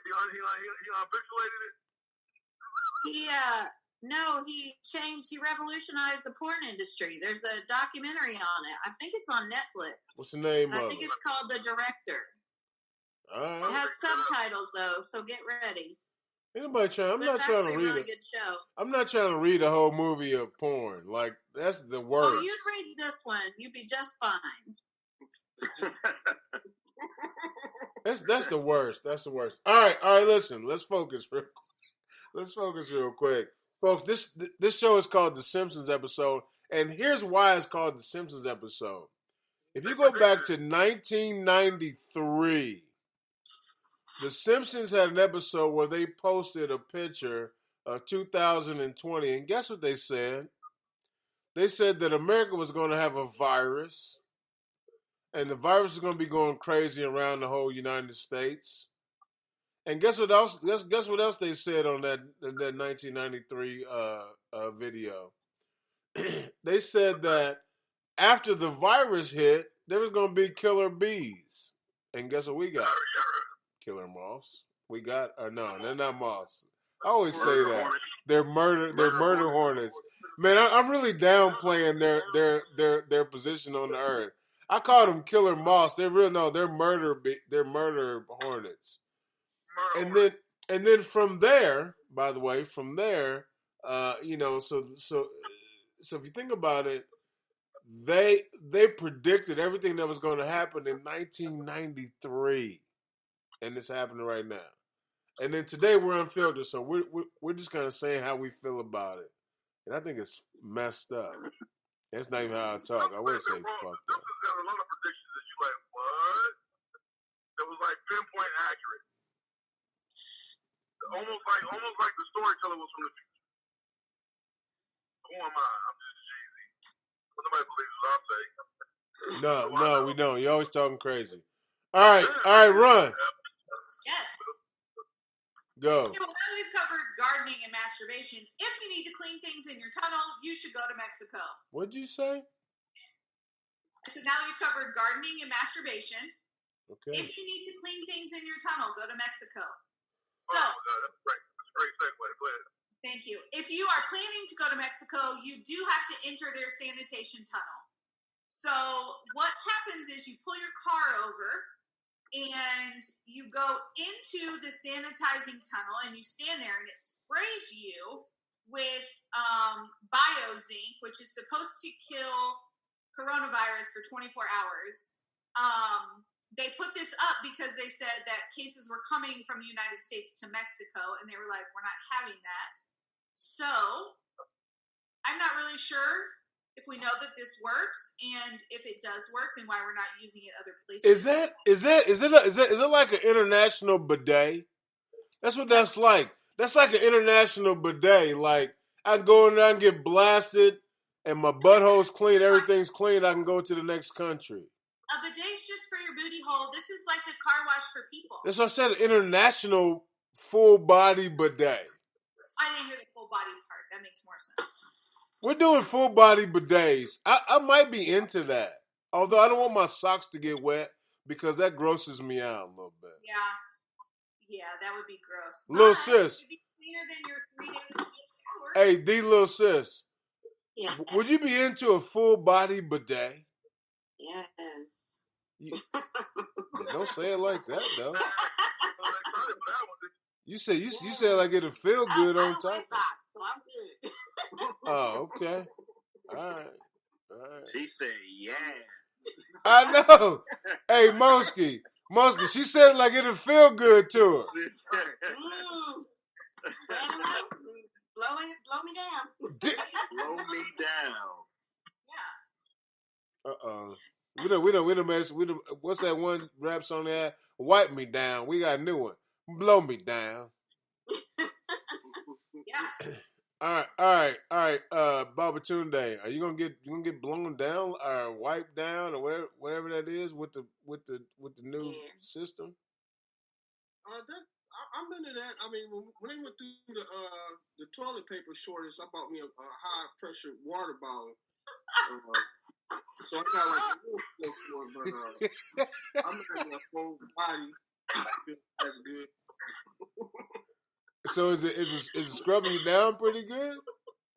he unpixelated it? He revolutionized the porn industry. There's a documentary on it. I think it's on Netflix. What's the name of it? I think it's called The Director. All right. It has subtitles though, so get ready. I'm not trying to read a really good show. I'm not trying to read a whole movie of porn. Like, that's the worst. Oh, you'd read this one. You'd be just fine. That's the worst. That's the worst. All right. Listen, let's focus real quick, folks. This show is called The Simpsons episode, and here's why it's called The Simpsons episode. If you go back to 1993, The Simpsons had an episode where they posted a picture of 2020, and guess what they said? They said that America was going to have a virus, and the virus is going to be going crazy around the whole United States. And guess what else? Guess what else they said on that 1993 video? They said that after the virus hit, there was gonna be killer bees, and guess what we got? Killer moths. We got no, they're not moths. I always say that they're murder hornets. Man, I'm really downplaying their position on the earth. I call them killer moths. They're murder hornets. And then from there, by the way, so if you think about it, they predicted everything that was going to happen in 1993, and it's happening right now. And then today we're unfiltered, so we're just kind of saying how we feel about it, and I think it's messed up. That's not even how I talk. I wouldn't say fuck that. There were a lot of predictions that you like, what? That was like pinpoint accurate. Almost like the storyteller was from the future. Who am I? I'm just Jay-Z. Nobody believes what I'm saying. No, we don't. You're always talking crazy. All right, run. Yes. Go. So now we've covered gardening and masturbation. If you need to clean things in your tunnel, you should go to Mexico. What'd you say? So now we've covered gardening and masturbation. Okay. If you need to clean things in your tunnel, go to Mexico. So, that's great. That's a great segue. Go ahead. Thank you. If you are planning to go to Mexico, you do have to enter their sanitation tunnel. So what happens is you pull your car over and you go into the sanitizing tunnel and you stand there and it sprays you with BioZinc, which is supposed to kill coronavirus for 24 hours. They put this up because they said that cases were coming from the United States to Mexico, and they were like, we're not having that. So I'm not really sure if we know that this works, and if it does work, then why we're not using it other places. Is it like an international bidet? That's what that's like. That's like an international bidet. Like, I go in there and get blasted, and my butthole's clean, everything's clean, I can go to the next country. A bidet's just for your booty hole. This is like a car wash for people. That's what I said, an international full-body bidet. I didn't hear the full body part. That makes more sense. We're doing full-body bidets. I might be into that. Although I don't want my socks to get wet because that grosses me out a little bit. Yeah, that would be gross. Little sis. It'd be cleaner than your 3 days shower. Hey, D, little sis. Yeah. Would you be into a full-body bidet? Yes. Don't say it like that, though. You said like it'll feel good on top. I don't wear socks, so I'm good. Oh, okay. All right. She said, "Yeah." I know. Hey, Mosky, she said it like it'll feel good to her. Blow me down. Blow me down. Uh-oh. We don't mess. What's that one rap song they had? Wipe me down. We got a new one. Blow me down. Yeah. All right. Baba Tunde, are you gonna get blown down or wiped down or whatever that is with the new system? I'm into that. I mean, when they went through the toilet paper shortage, I bought me a high pressure water bottle. So I got like a little stuff for it, but I'm in a whole body. That's good. So is it scrubbing you down pretty good?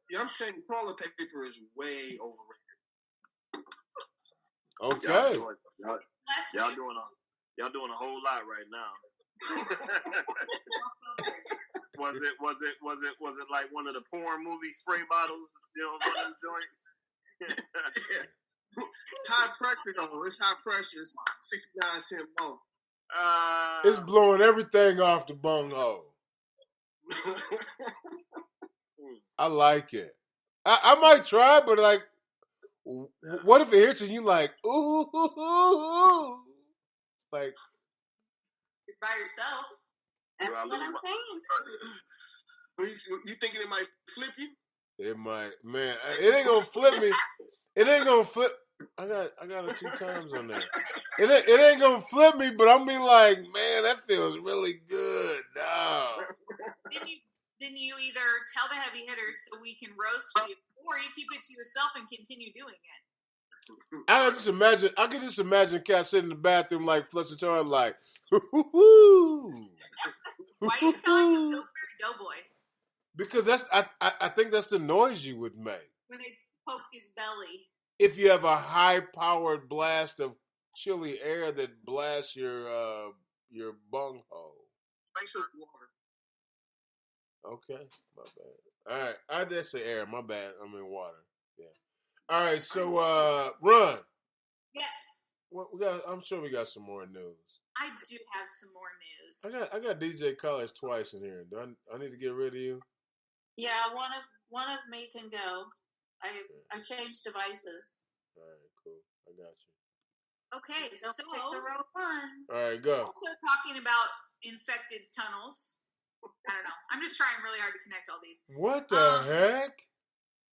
Yeah, I'm saying toilet paper is way overrated. Okay. Y'all doing a whole lot right now. Was it like one of the porn movie spray bottles? You know, one of the joints. Yeah. It's high pressure though. It's high pressure. It's 69-cent bone. It's blowing everything off the bunghole. I like it. I might try, but like, what if it hits and you like, ooh, like you're by yourself. That's what I'm saying. You thinking it might flip you? It might, man. It ain't gonna flip me. It ain't gonna flip. I got it 2 times on that. It ain't gonna flip me, but I'm be like, man, that feels really good. No. Then you either tell the heavy hitters so we can roast you, or you keep it to yourself and continue doing it. I can just imagine Cat sitting in the bathroom like flushing toilet like, hoo-hoo-hoo. Why are you sounding like a Pillsbury Doughboy? Because I think that's the noise you would make. When they poke his belly. If you have a high-powered blast of chilly air that blasts your bunghole. Make sure water. Okay, my bad. All right, I did say air. My bad. I mean water. Yeah. All right, so Run. Yes. Well, I'm sure we got some more news. I do have some more news. I got DJ College twice in here. Do I need to get rid of you? Yeah, one of me can go. I changed devices. All right, cool. I got you. Okay, Don't pick the wrong one. All right, go. Also talking about infected tunnels. I don't know. I'm just trying really hard to connect all these. What the heck?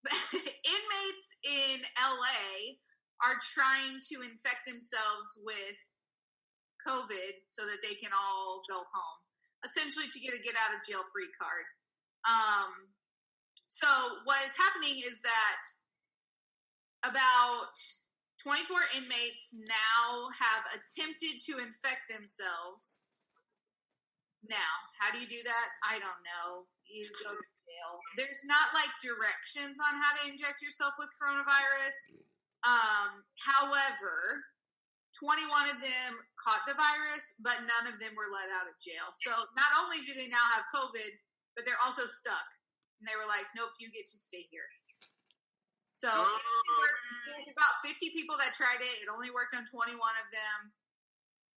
Inmates in LA are trying to infect themselves with COVID so that they can all go home, essentially to get a get out of jail free card. So what is happening is that about 24 inmates now have attempted to infect themselves. Now, how do you do that? I don't know. You go to jail. There's not like directions on how to inject yourself with coronavirus. However, 21 of them caught the virus, but none of them were let out of jail. So not only do they now have COVID, but they're also stuck. And they were like, nope, you get to stay here. So there's about 50 people that tried it. It only worked on 21 of them.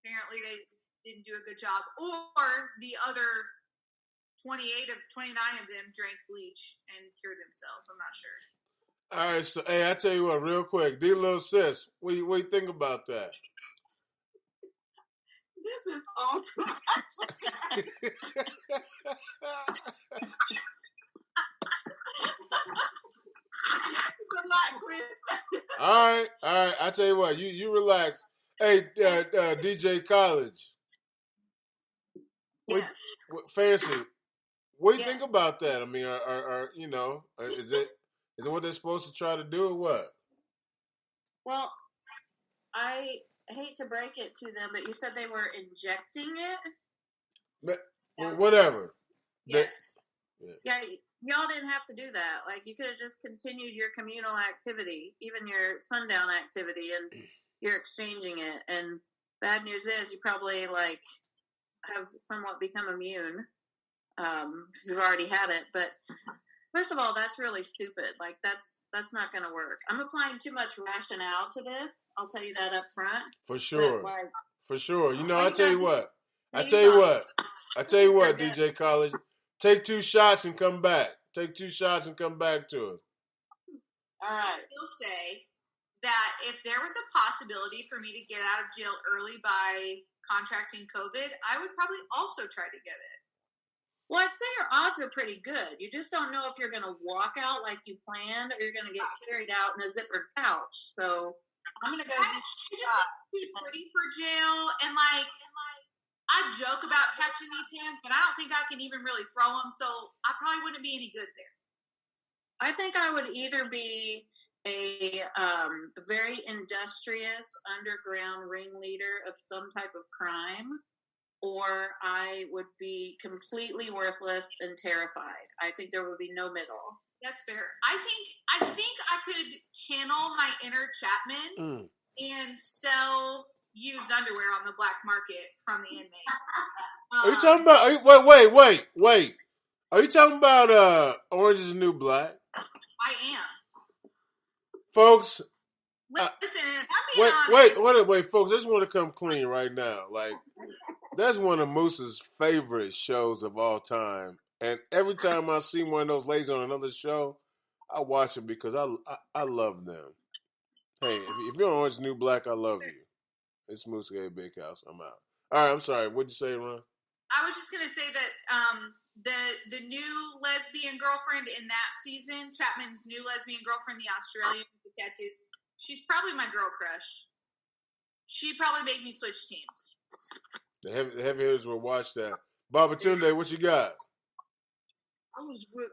Apparently they didn't do a good job. Or the other 29 of them drank bleach and cured themselves. I'm not sure. All right, so hey, I tell you what, real quick, D little sis, what do you think about that? This is all too much. All right. I tell you what, you relax. Hey, DJ College. Yes. Fancy. What do you think about that? I mean, is it what they're supposed to try to do or what? Well, I hate to break it to them, but you said they were injecting it? Well, whatever. Yes. Yeah, y'all didn't have to do that. Like, you could have just continued your communal activity, even your sundown activity, and you're exchanging it. And bad news is you probably, have somewhat become immune. You've already had it. But first of all, that's really stupid. Like, that's not going to work. I'm applying too much rationale to this. I'll tell you that up front. For sure. But, for sure. I tell you what. DJ College. Take 2 shots and come back. Take 2 shots and come back to it. All right. I will say that if there was a possibility for me to get out of jail early by contracting COVID, I would probably also try to get it. Well, I'd say your odds are pretty good. You just don't know if you're going to walk out like you planned or you're going to get carried out in a zippered pouch. So I'm going to go do too pretty for jail. And I joke about catching these hands, but I don't think I can even really throw them. So I probably wouldn't be any good there. I think I would either be a very industrious underground ringleader of some type of crime, or I would be completely worthless and terrified. I think there would be no middle. That's fair. I think I could channel my inner Chapman and sell used underwear on the black market from the inmates. Are you talking about? Wait. Are you talking about Orange is the New Black? I am, folks. Listen, wait, folks. I just want to come clean right now. Like, that's one of Moose's favorite shows of all time, and every time I see one of those ladies on another show, I watch them because I love them. Hey, if you're on Orange is the New Black, I love you. It's Moose Gay Big House. I'm out. All right, I'm sorry. What'd you say, Ron? I was just gonna say that the new lesbian girlfriend in that season, Chapman's new lesbian girlfriend, the Australian with the tattoos, she's probably my girl crush. She probably made me switch teams. The heavy hitters will watch that. Baba Tunde, what you got? I was with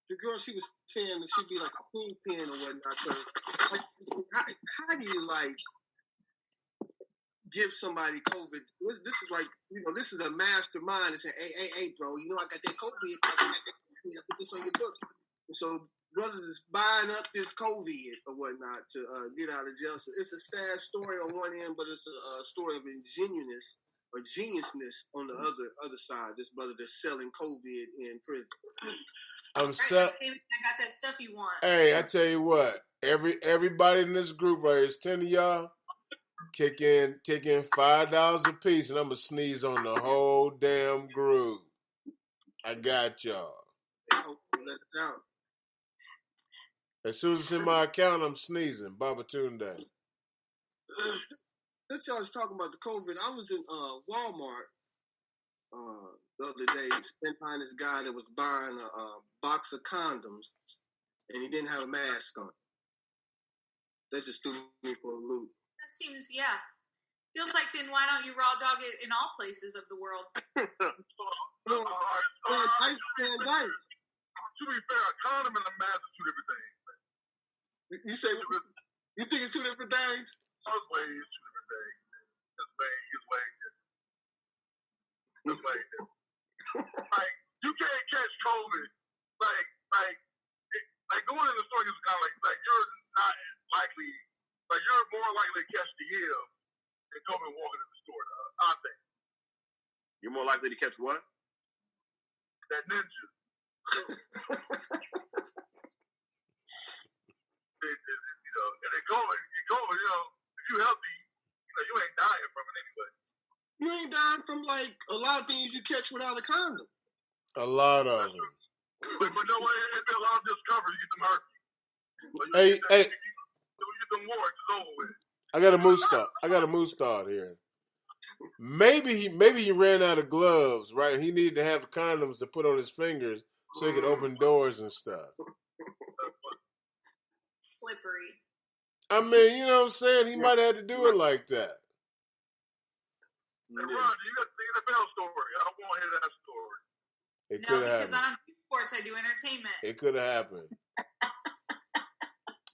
the girl. She was saying that she'd be like a kingpin or whatnot. So, how how do you like give somebody COVID? This is like, this is a mastermind and saying, hey, bro, I got that COVID. Put this on your book. And so brothers is buying up this COVID or whatnot to get out of jail. So it's a sad story on one end, but it's a story of ingenuousness or geniusness on the other side. This brother that's selling COVID in prison. I got that stuff you want. Hey, I tell you what, everybody in this group right here, it's 10 of y'all. Kick in $5 a piece, and I'm gonna sneeze on the whole damn group. I got y'all. Let it out. As soon as it's in my account, I'm sneezing. Baba Tunde. Since y'all was talking about the COVID, I was in Walmart the other day, spent behind this guy that was buying a box of condoms, and he didn't have a mask on. That just threw me for a loop. That seems, feels like then why don't you raw dog it in all places of the world? Dice. To be fair, a condom and a mask are two different things. You say you think it's two different things? It's two different things. It's way different. Like, you can't catch COVID. Like going in the store is kind of like you're not likely, like you're more likely to catch the HIV than COVID walking in the store. I think you're more likely to catch what? That ninja. And then COVID, if you healthy, you ain't dying from it anyway. You ain't dying from like a lot of things you catch without a condom. A lot of them. But no way, it's a lot of discovery. You get them herpes. Hey. You get them warts, it's over with. I got a moose thought here. Maybe he ran out of gloves, right? He needed to have condoms to put on his fingers so he could open doors and stuff. Slippery. I mean, you know what I'm saying? He might have had to do it like that. Hey, Roger, you got the NFL story. I don't want to hear that story. It could have happened. Because I don't do sports, I do entertainment. It could have happened.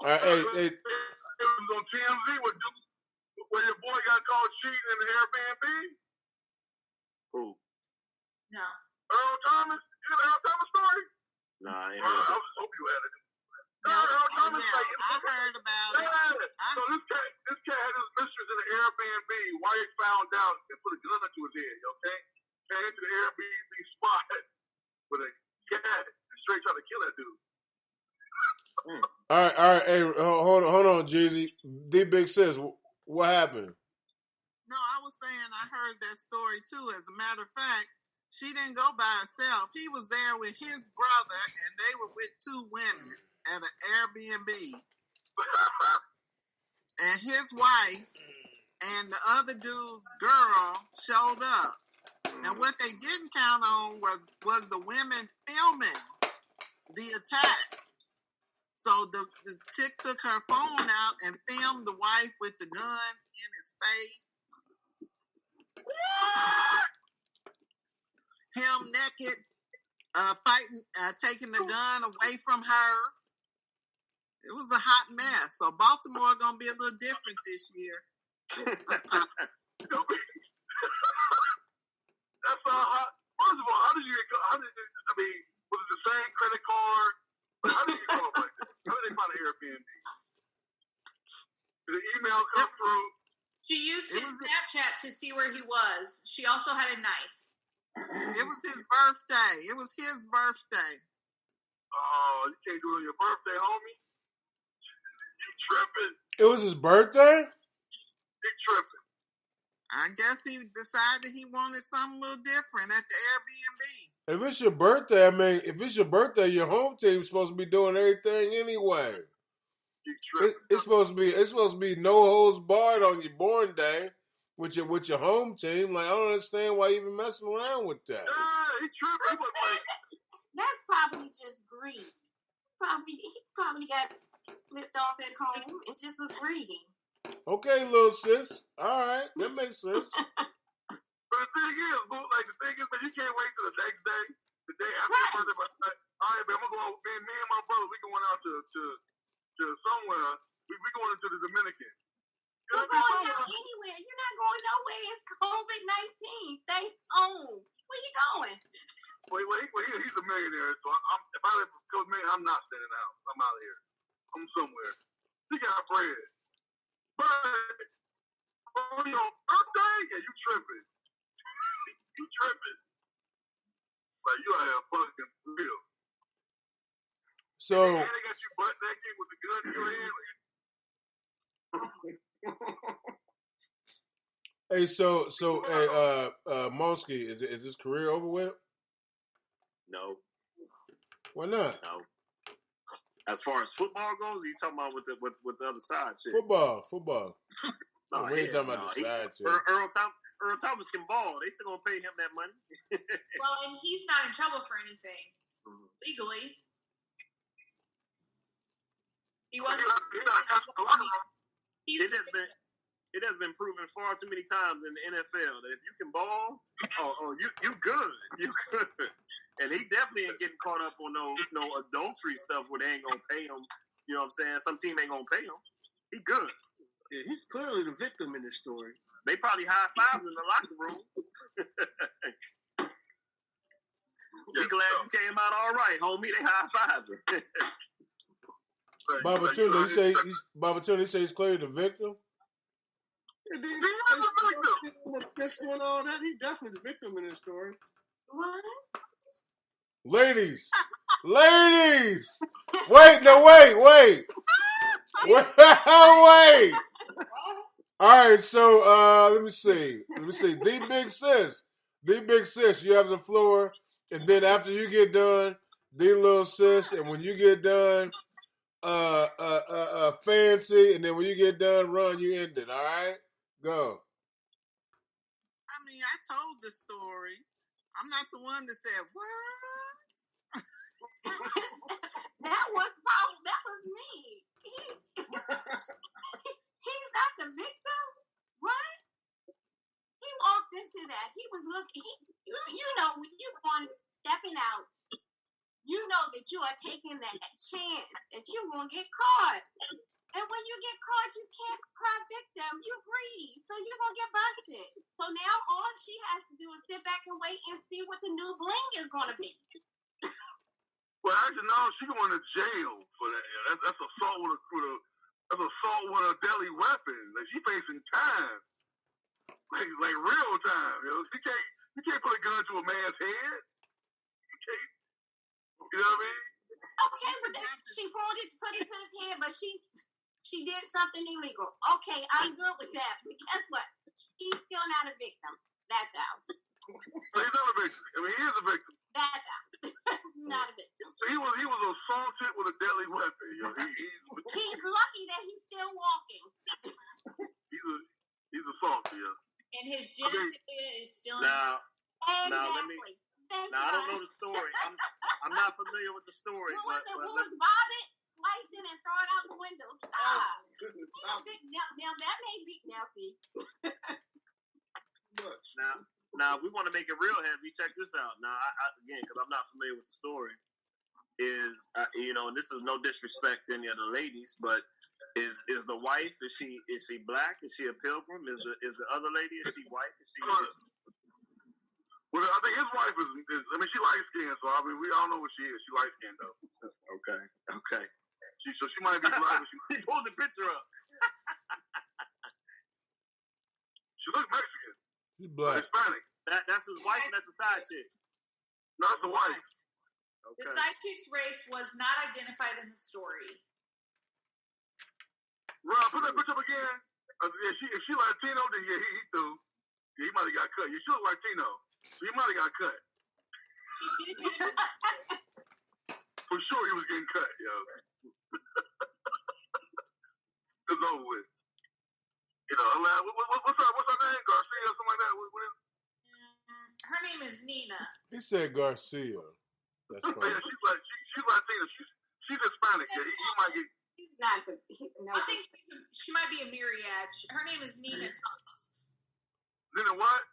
All right, hey. It was on TMZ where your boy got caught cheating in the Airbnb. Who? No. Earl Thomas? You got the Earl Thomas story? Nah, I ain't I heard just hope you had it. No, Earl Thomas. I heard about it. So this cat had his mistress in the Airbnb. Wife found out and put a gun to his head, okay? Came to the Airbnb spot with a cat and straight trying to kill that dude. All right. Hey, hold on, Jeezy. D Big Sis, what happened? No, I was saying I heard that story too. As a matter of fact, she didn't go by herself. He was there with his brother, and they were with two women at an Airbnb. And his wife and the other dude's girl showed up. Now, what they didn't count on was the women filming the attack. So the chick took her phone out and filmed the wife with the gun in his face. Him naked, fighting, taking the gun away from her. It was a hot mess. So Baltimore gonna be a little different this year. That's hot. First of all, how did was it the same credit card? How did you come up like that? How did they find an Airbnb? Did the email come through? She used his Snapchat to see where he was. She also had a knife. It was his birthday. Oh, you can't do it on your birthday, homie. You tripping. It was his birthday? He tripping. I guess he decided he wanted something a little different at the Airbnb. If it's your birthday, your home team's supposed to be doing everything anyway. It's supposed to be no holds barred on your born day with your home team. Like, I don't understand why you even messing around with that. He tripping. That's probably just greed. He probably got flipped off at home and just was greedy. Okay, little sis. All right, that makes sense. But the thing is, man, you can't wait till the next day, the day after the birthday. All right, man, I'm gonna go. Me and my brother, we going out to somewhere, We going into the Dominican. We're going out anywhere. You're not going nowhere. It's COVID-19. Stay home. Where you going? Well, he's a millionaire, so if I live for $1 million, I'm not staying in the house. I'm out of here. I'm somewhere. He got bread. But on your birthday, yeah, you tripping. You tripping. Like, you out here fucking real. So. And they got you butt naked with the gun in your hand. Hey, so, Monsky, is his career over with? No. Why not? No. As far as football goes, are you talking about with the other side chicks? Football. No, we ain't talking about the side chicks. Earl Thomas can ball. They still gonna pay him that money. Well, and he's not in trouble for anything legally. He wasn't. It has been proven far too many times in the NFL that if you can ball, you good. You good. And he definitely ain't getting caught up on no adultery stuff where they ain't gonna pay him. You know what I'm saying? Some team ain't gonna pay him. He good. Yeah, he's clearly the victim in this story. They probably high-fived in the locker room. We glad you came out all right, homie. They high-fived. Baba Tuna say he's clearly the victim? Pistol and all that, he's definitely the victim in this story. What? Ladies! Wait! All right, so let me see. The big sis, you have the floor, and then after you get done, the little sis, and when you get done, fancy, and then when you get done, run, you end it. All right, go. I mean, I told the story. I'm not the one that said what. That was me. He's not the victim. What? He walked into that. He was looking. You know, when you're stepping out, you know that you are taking that chance that you're going to get caught. And when you get caught, you can't cry victim. You greedy. So you're going to get busted. So now all she has to do is sit back and wait and see what the new bling is going to be. Well, actually, no, she's going to jail for that. That's assault with a deadly weapon. Like, she facing time. Like real time. You know? You can't put a gun to a man's head. You can't. You know what I mean? Okay, but she pulled it to put it to his head, but she did something illegal. Okay, I'm good with that. But guess what? He's still not a victim. That's out. He's not a victim. I mean, he is a victim. That's out. He's not a victim. So he was assaulted with a deadly weapon. You know, he's lucky that he's still walking. He's assaulted, yeah. And his genitalia is still intact. Exactly. I don't know the story. I'm not familiar with the story. Who was Bob it? Slice it and throw it out the window. Stop. Now that may be see. Now we want to make it real heavy. Check this out. Now, again, because I'm not familiar with the story, is and this is no disrespect to any of the ladies, but is the wife? Is she black? Is she a pilgrim? Is the other lady? Is she white? Is she? Well, I think his wife is I mean, she light skinned, so I mean, we all know what she is. She light skinned though. Okay. She might be black. She pulled the picture up. She looks Mexican. She's black. Hispanic. That's his wife, and that's the side chick. No, that's the wife. Okay. The side chick's race was not identified in the story. Rob, put that picture up again. If she Latino, then yeah, he threw. Yeah, he might have got cut. You should Latino. So he might have got cut. He did. For sure he was getting cut, yo. It's over with. You know, what's her name? Garcia or something like that? What is? Her name is Nina. He said Garcia. That's funny. Yeah, she's Latina. She's Hispanic. Yeah, he might get. He's not the. I think she might be a myriad. Her name is Nina Thomas. Nina what?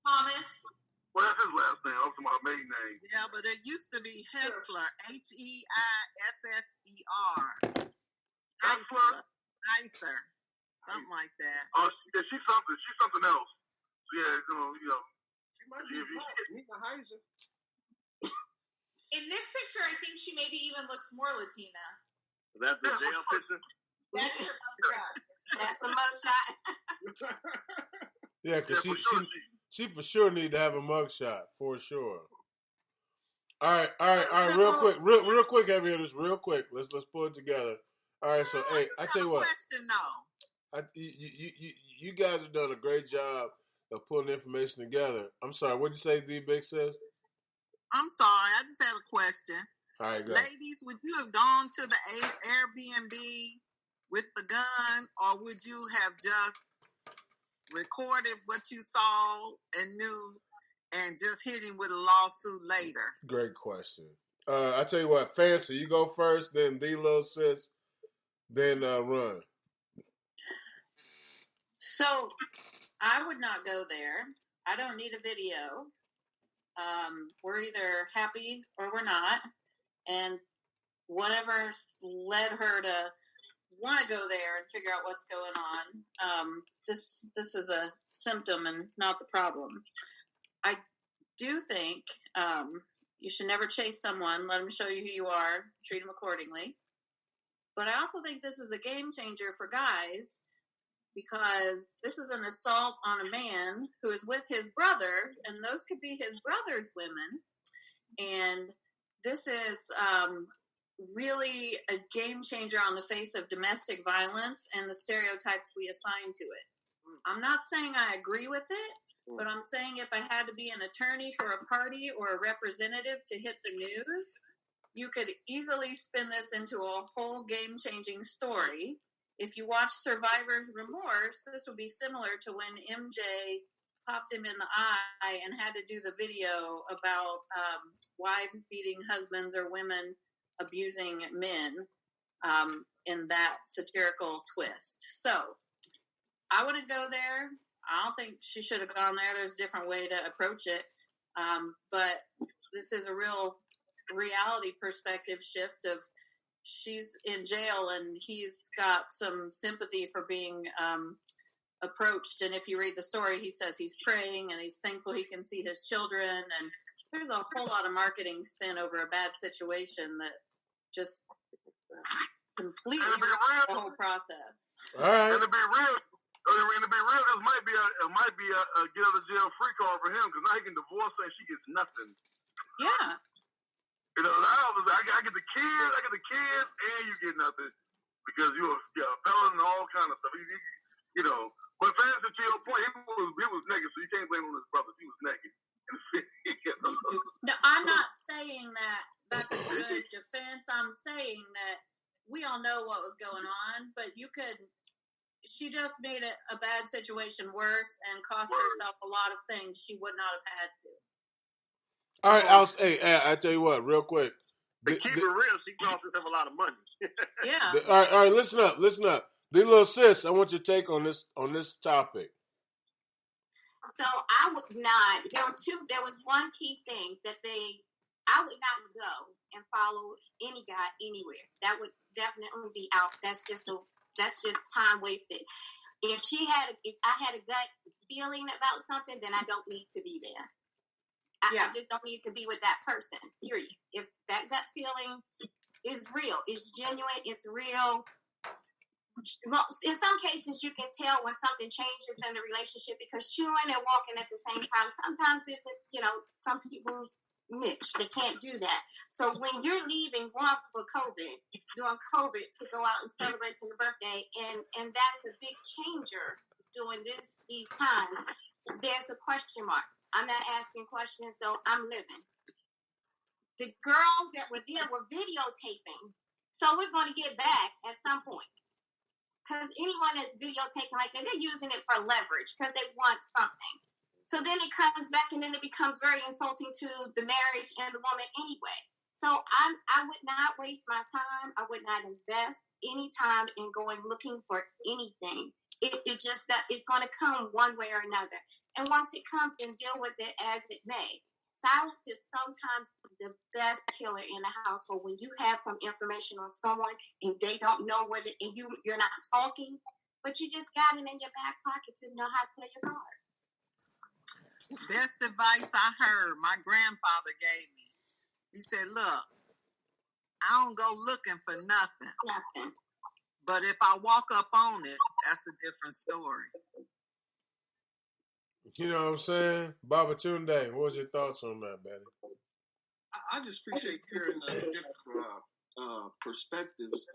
Thomas. Well, that's his last name. I was talking about her maiden name. Yeah, but it used to be Hessler. Heisser. Hessler? Nicer. Something like that. Oh, yeah, she's something. She's something else. Yeah, She might be Heiser. In this picture, I think she maybe even looks more Latina. Is that the jail picture? That's her mugshot. That's the mugshot. Yeah, because she for sure need to have a mugshot for sure. All right. Real quick, heavy hitters. Real quick. Let's pull it together. All right. So, hey, I tell you what. Question, though. You guys have done a great job of pulling information together. I'm sorry. What'd you say, D Big says? I'm sorry. I just had a question. All right, go. Ladies, would you have gone to the Airbnb with the gun, or would you have just recorded what you saw and knew and just hit him with a lawsuit later? Great question. I tell you what, Fancy, you go first, then D Little Sis, then Run. So, I would not go there. I don't need a video. We're either happy or we're not. And whatever led her to want to go there and figure out what's going on, this is a symptom and not the problem. I do think you should never chase someone. Let them show you who you are. Treat them accordingly. But I also think this is a game changer for guys, because this is an assault on a man who is with his brother, and those could be his brother's women. And this is really a game changer on the face of domestic violence and the stereotypes we assign to it. I'm not saying I agree with it, but I'm saying if I had to be an attorney for a party or a representative to hit the news, you could easily spin this into a whole game-changing story. If you watch Survivor's Remorse, this would be similar to when MJ popped him in the eye and had to do the video about wives beating husbands or women abusing men in that satirical twist. So I wouldn't go there. I don't think she should have gone there. There's a different way to approach it. But this is a real reality perspective shift of she's in jail and he's got some sympathy for being approached. And if you read the story, he says he's praying and he's thankful he can see his children. And there's a whole lot of marketing spin over a bad situation that just completely ruined the whole process. All right. And to be real, this might be a get out of jail free card for him, because now he can divorce her and she gets nothing. Yeah. You know, I get the kids, and you get nothing because you're a felon and all kind of stuff. You know, but Fancy, to your point, he was naked, so you can't blame him on his brother. He was naked. No, I'm not saying that that's a good defense. I'm saying that we all know what was going on, but she just made it a bad situation worse and cost herself a lot of things she would not have had to. All right, I tell you what, real quick. To keep it real, she cost herself a lot of money. Yeah. All right, listen up. The little sis, I want your take on this topic. So I would not. There was one key thing that I would not go and follow any guy anywhere. That would definitely be out. That's just time wasted. If I had a gut feeling about something, then I don't need to be there. I just don't need to be with that person, period. If that gut feeling is real, it's genuine, it's real. Well, in some cases, you can tell when something changes in the relationship because chewing and walking at the same time sometimes isn't, some people's niche. They can't do that. So when you're leaving one for during COVID to go out and celebrate your birthday, and that's a big changer during these times, there's a question mark. I'm not asking questions, though. I'm living. The girls that were there were videotaping, so it's going to get back at some point. Because anyone that's videotaping like that, they're using it for leverage because they want something. So then it comes back, and then it becomes very insulting to the marriage and the woman anyway. So I would not waste my time. I would not invest any time in going looking for anything. It's going to come one way or another. And once it comes, then deal with it as it may. silence is sometimes the best killer in a household. When you have some information on someone and they don't know what it, and you're not talking, but you just got it in your back pocket to know how to play your card. Best advice I heard my grandfather gave me. He said, look, I don't go looking for nothing. But if I walk up on it, that's a different story. You know what I'm saying? Baba Tunde, what was your thoughts on that, Betty? I just appreciate hearing the different perspectives.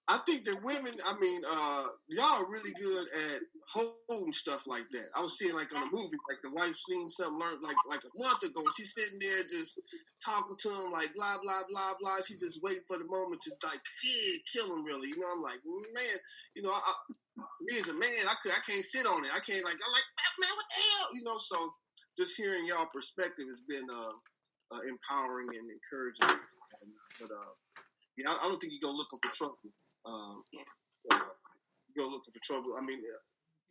I think that women, y'all are really good at holding stuff like that. I was seeing like on a movie, like the wife seen something learned like a month ago. She's sitting there just talking to him like blah, blah, blah, blah. She just waiting for the moment to like kill him really. You know, I'm like, man, you know, me as a man, I can't sit on it. I'm like, man, what the hell? You know, so just hearing y'all perspective has been empowering and encouraging. But yeah, I don't think you go looking for trouble. Go looking for trouble. I mean,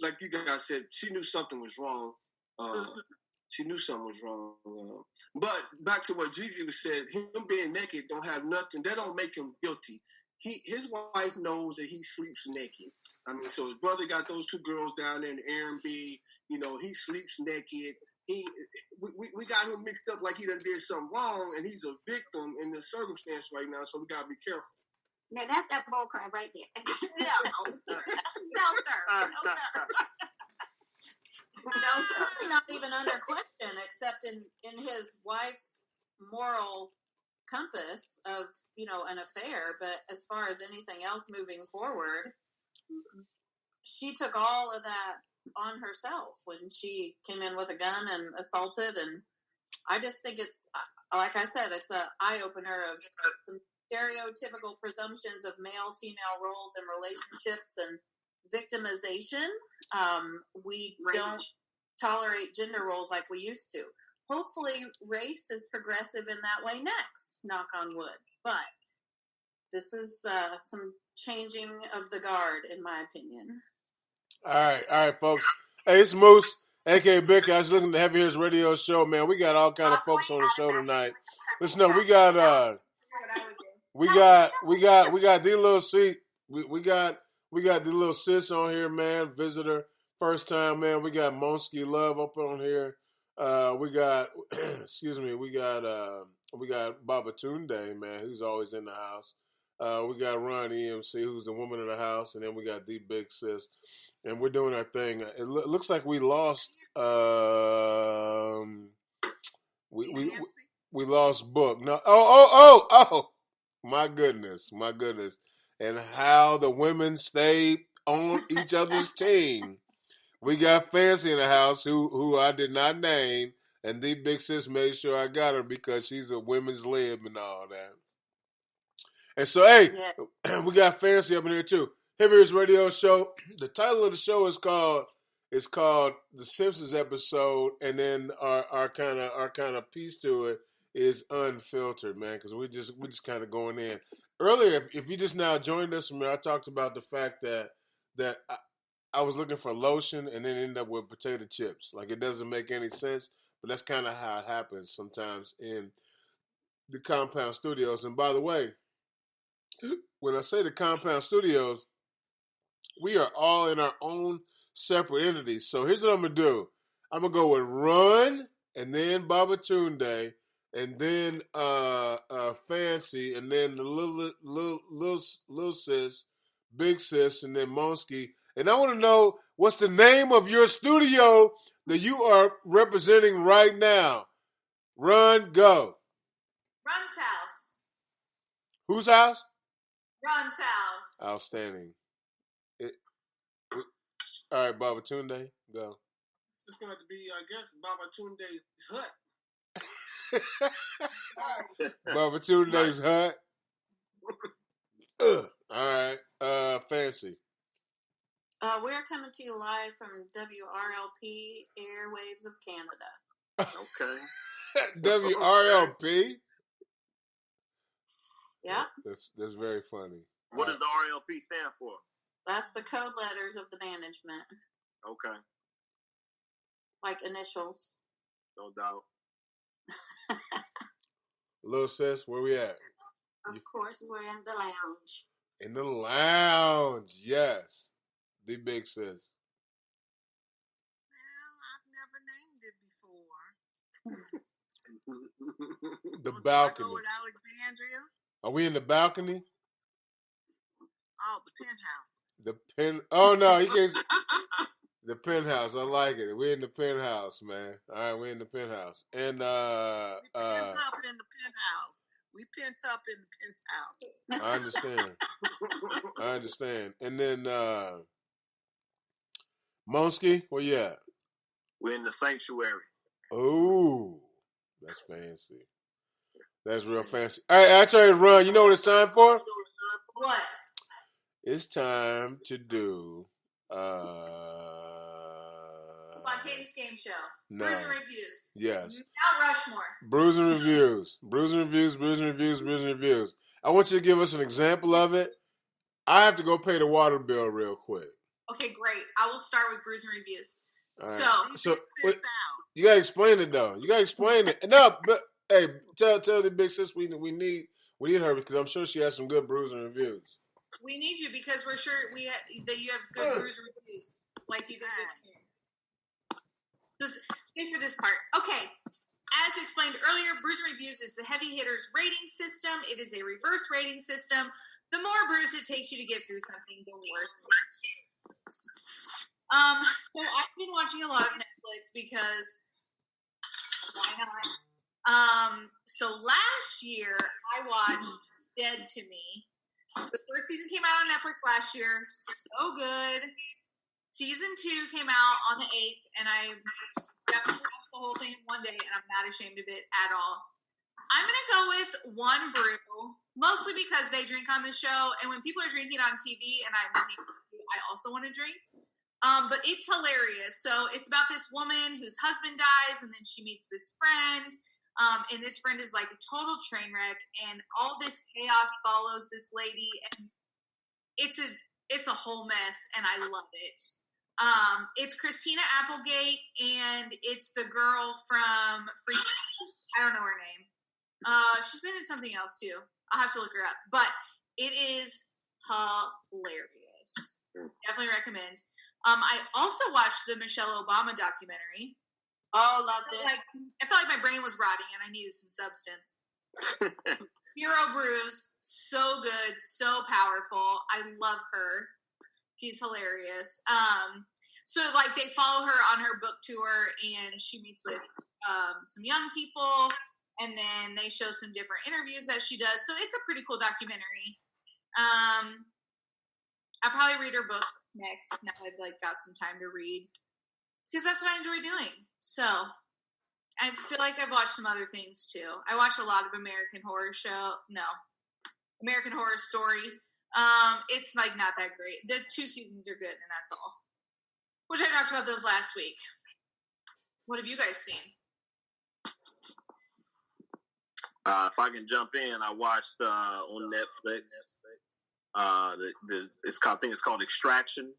like you guys said, she knew something was wrong. She knew something was wrong. But back to what Jeezy was said, him being naked don't have nothing. That don't make him guilty. His wife knows that he sleeps naked. I mean, so his brother got those two girls down there in the Airbnb. You know, he sleeps naked. We got him mixed up like he done did something wrong, and he's a victim in the circumstance right now. So we gotta be careful. Now that's that bull crap right there. No, sir. Not even under question, except in his wife's moral compass of, you know, an affair. But as far as anything else moving forward, she took all of that on herself when she came in with a gun and assaulted. And I just think it's, like I said, it's an eye-opener of some stereotypical presumptions of male-female roles in relationships and victimization. We don't tolerate gender roles like we used to. Hopefully race is progressive in that way next, knock on wood. But this is some changing of the guard, in my opinion. All right, folks. Hey, it's Moose, a.k.a. Bick. I was looking at the Heavy Hitters Radio Show, man. We got all kind of folks on the show tonight. Listen, we got the little seat. We got the little sis on here, man. Visitor, first time, man. We got Monsky Love up on here. We got we got Baba Tunde, man, who's always in the house. We got Ron EMC, who's the woman of the house, and then we got the big sis. And we're doing our thing. It looks like we lost. We lost Book. No. Oh! My goodness! And how the women stayed on each other's team. We got Fancy in the house, who I did not name, and the big sis made sure I got her because she's a women's lib and all that. And so, hey, we got Fancy up in here too. Heavy Hitters Radio Show. The title of the show is called The Simpsons Episode, and then our kind of piece to it is Unfiltered, man, because we just kind of going in. Earlier, if you just now joined us, I talked about the fact that I was looking for lotion and then ended up with potato chips. Like, it doesn't make any sense, but that's kind of how it happens sometimes in the Compound Studios. And by the way, when I say the Compound Studios, we are all in our own separate entities. So here's what I'm going to do. I'm going to go with Run, and then Baba Tunde, and then Fancy, and then the little sis, big sis, and then Monsky. And I want to know, what's the name of your studio that you are representing right now? Run, go. Run's house. Whose house? Run's house. Outstanding. All right, Baba Tunde, go. This is going to be, I guess, Baba Tunde's hut. Baba Tunde's hut. All right, Fancy. We're coming to you live from WRLP Airwaves of Canada. Okay. WRLP? Yeah. That's very funny. What does the RLP stand for? That's the code letters of the management. Okay. Like initials. No doubt. Little sis, where we at? Of course, we're in the lounge. In the lounge, yes. The big sis. Well, I've never named it before. The balcony. Go with Alexandria. Are we in the balcony? Oh, the penthouse. Oh no, you can't. The penthouse. I like it. We're in the penthouse, man. All right, we're in the penthouse, and we pent up in the penthouse. We pent up in the penthouse. I understand. And then Monsky, where you at? We're in the sanctuary. Oh, that's fancy. That's real fancy. All right, I tell you to run. You know what it's time for? What? It's time to do Spontaneous game show. No. Bruising reviews. Yes. Mount Rushmore. Bruising reviews. I want you to give us an example of it. I have to go pay the water bill real quick. Okay, great. I will start with bruising reviews. All right. So wait, you gotta explain it though. You gotta explain it. No, but hey, tell the big sis we need her because I'm sure she has some good bruising reviews. We need you because we're sure that you have good bruising reviews, like you did. Just stay for this part. Okay. As explained earlier, Bruising Reviews is the Heavy Hitters rating system. It is a reverse rating system. The more bruise it takes you to get through something, the worse. So I've been watching a lot of Netflix because why not? So last year I watched Dead to Me. The first season came out on Netflix last year. So good. Season 2 came out on the 8th, and I definitely watched the whole thing in one day, and I'm not ashamed of it at all. I'm going to go with one brew, mostly because they drink on the show, and when people are drinking on TV, and I also want to drink. But it's hilarious. So it's about this woman whose husband dies, and then she meets this friend, and this friend is like a total train wreck, and all this chaos follows this lady, and it's a whole mess, and I love it. It's Christina Applegate, and it's the girl from I don't know her name. She's been in something else too. I'll have to look her up. But it is hilarious. Definitely recommend. I also watched the Michelle Obama documentary. Oh, loved it. I felt like my brain was rotting, and I needed some substance. Hero Bruise, so good, so powerful. I love her. She's hilarious. So like they follow her on her book tour, and she meets with some young people, and then they show some different interviews that she does. So it's a pretty cool documentary. I'll probably read her book next. Now I've got some time to read because that's what I enjoy doing. So I feel like I've watched some other things too. I watch a lot of American Horror Story. It's not that great. The 2 seasons are good, and that's all. Which I talked about those last week. What have you guys seen? If I can jump in, I watched on Netflix. I think it's called Extraction.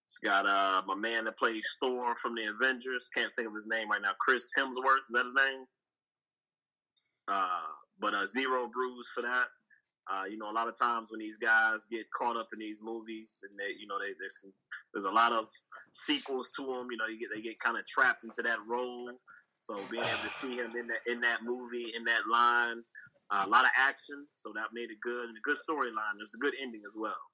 It's got my man that plays Thor from the Avengers. Can't think of his name right now. Chris Hemsworth, is that his name? But Zero Bruise for that. A lot of times when these guys get caught up in these movies, and there's a lot of sequels to them. They get kind of trapped into that role. So being able to see him in that movie, in that line, a lot of action. So that made it good, and a good storyline. There's a good ending as well.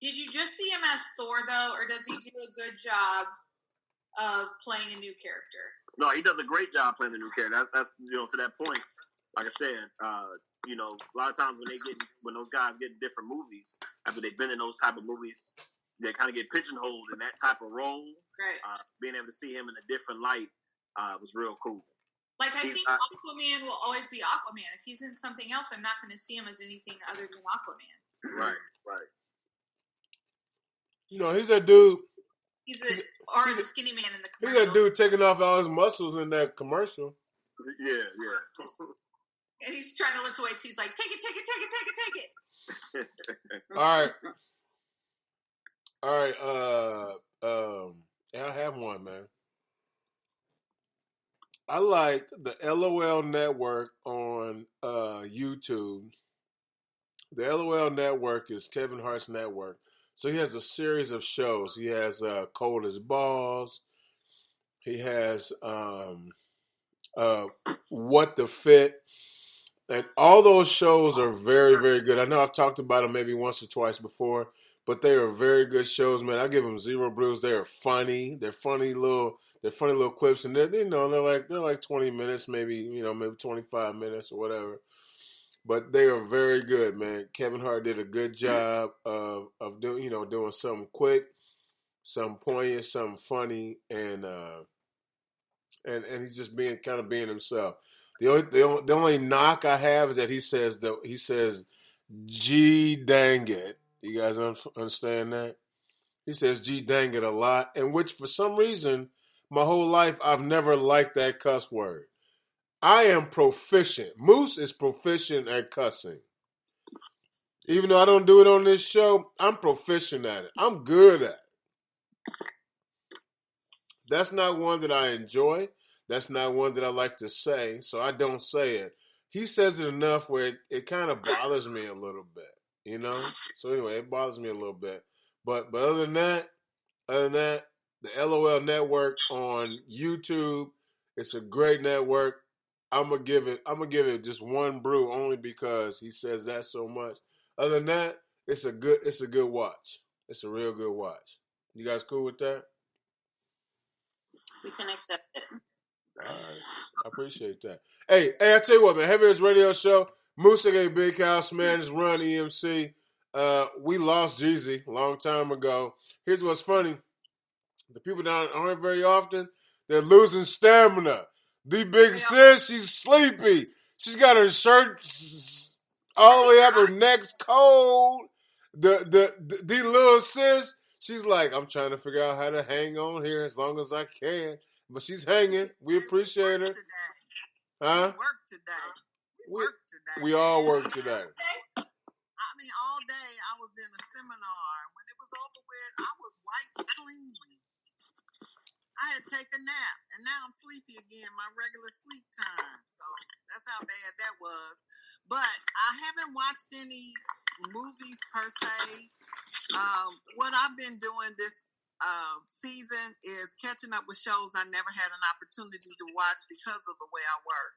Did you just see him as Thor though, or does he do a good job of playing a new character? No, he does a great job playing the new character. That's to that point. Like I said, a lot of times when those guys get in different movies, after they've been in those type of movies, they kind of get pigeonholed in that type of role. Right. Being able to see him in a different light was real cool. I think Aquaman will always be Aquaman. If he's in something else, I'm not going to see him as anything other than Aquaman. Right. He's that dude. He's the skinny man in the commercial. He's that dude taking off all his muscles in that commercial. Yeah. And he's trying to lift weights. He's like, take it. All right. All right. I have one, man. I like the LOL Network on YouTube. The LOL Network is Kevin Hart's network. So he has a series of shows. He has Cold as Balls. He has What the Fit. And all those shows are very, very good. I know I've talked about them maybe once or twice before, but they are very good shows, man. I give them 0 brews. They are funny. They're funny little quips, and they're like 20 minutes, maybe 25 minutes or whatever. But they are very good, man. Kevin Hart did a good job of doing something quick, something poignant, something funny, and he's just being himself. The only knock I have is that he says "Gee dang it." You guys understand that? He says "Gee dang it" a lot, and which for some reason my whole life I've never liked that cuss word. I am proficient. Moose is proficient at cussing. Even though I don't do it on this show, I'm proficient at it. I'm good at it. That's not one that I enjoy. That's not one that I like to say, so I don't say it. He says it enough where it kind of bothers me a little bit, So anyway, it bothers me a little bit. But other than that, the LOL Network on YouTube, it's a great network. I'm gonna give it just 1 brew only because he says that so much. Other than that, it's a good watch. It's a real good watch. You guys cool with that? We can accept it. All right. I appreciate that. Hey, I tell you what, man. Heaviest Radio Show. Moose A Big House, man. It's Run EMC. We lost Jeezy a long time ago. Here's what's funny. The people down aren't very often. They're losing stamina. The big sis, she's sleepy. She's got her shirt all the way up her neck's cold. The little sis, she's like, I'm trying to figure out how to hang on here as long as I can. But she's hanging. We appreciate her. Huh? We work today. We all work today. I mean, all day I was in a seminar. When it was over with, I was wiped clean. I had to take a nap, and now I'm sleepy again, my regular sleep time. So that's how bad that was. But I haven't watched any movies per se. What I've been doing this season is catching up with shows I never had an opportunity to watch because of the way I work.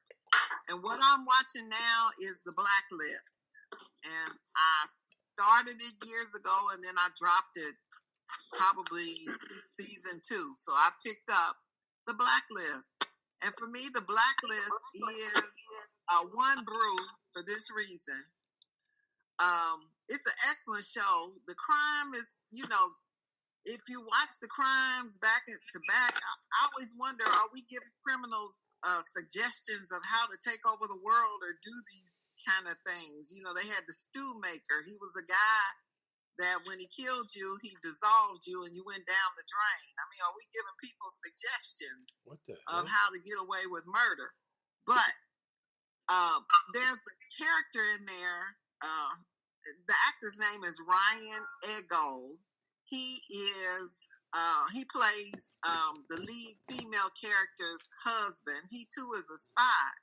And what I'm watching now is The Blacklist. And I started it years ago, and then I dropped it probably season 2. So I picked up The Blacklist. And for me, The Blacklist is 1 brew for this reason. It's an excellent show. The crime is, if you watch the crimes back to back, I always wonder, are we giving criminals suggestions of how to take over the world or do these kind of things? They had the stew maker. He was a guy that when he killed you, he dissolved you and you went down the drain. I mean, are we giving people suggestions of how to get away with murder? But there's a character in there. The actor's name is Ryan Eggold. He plays the lead female character's husband. He too is a spy.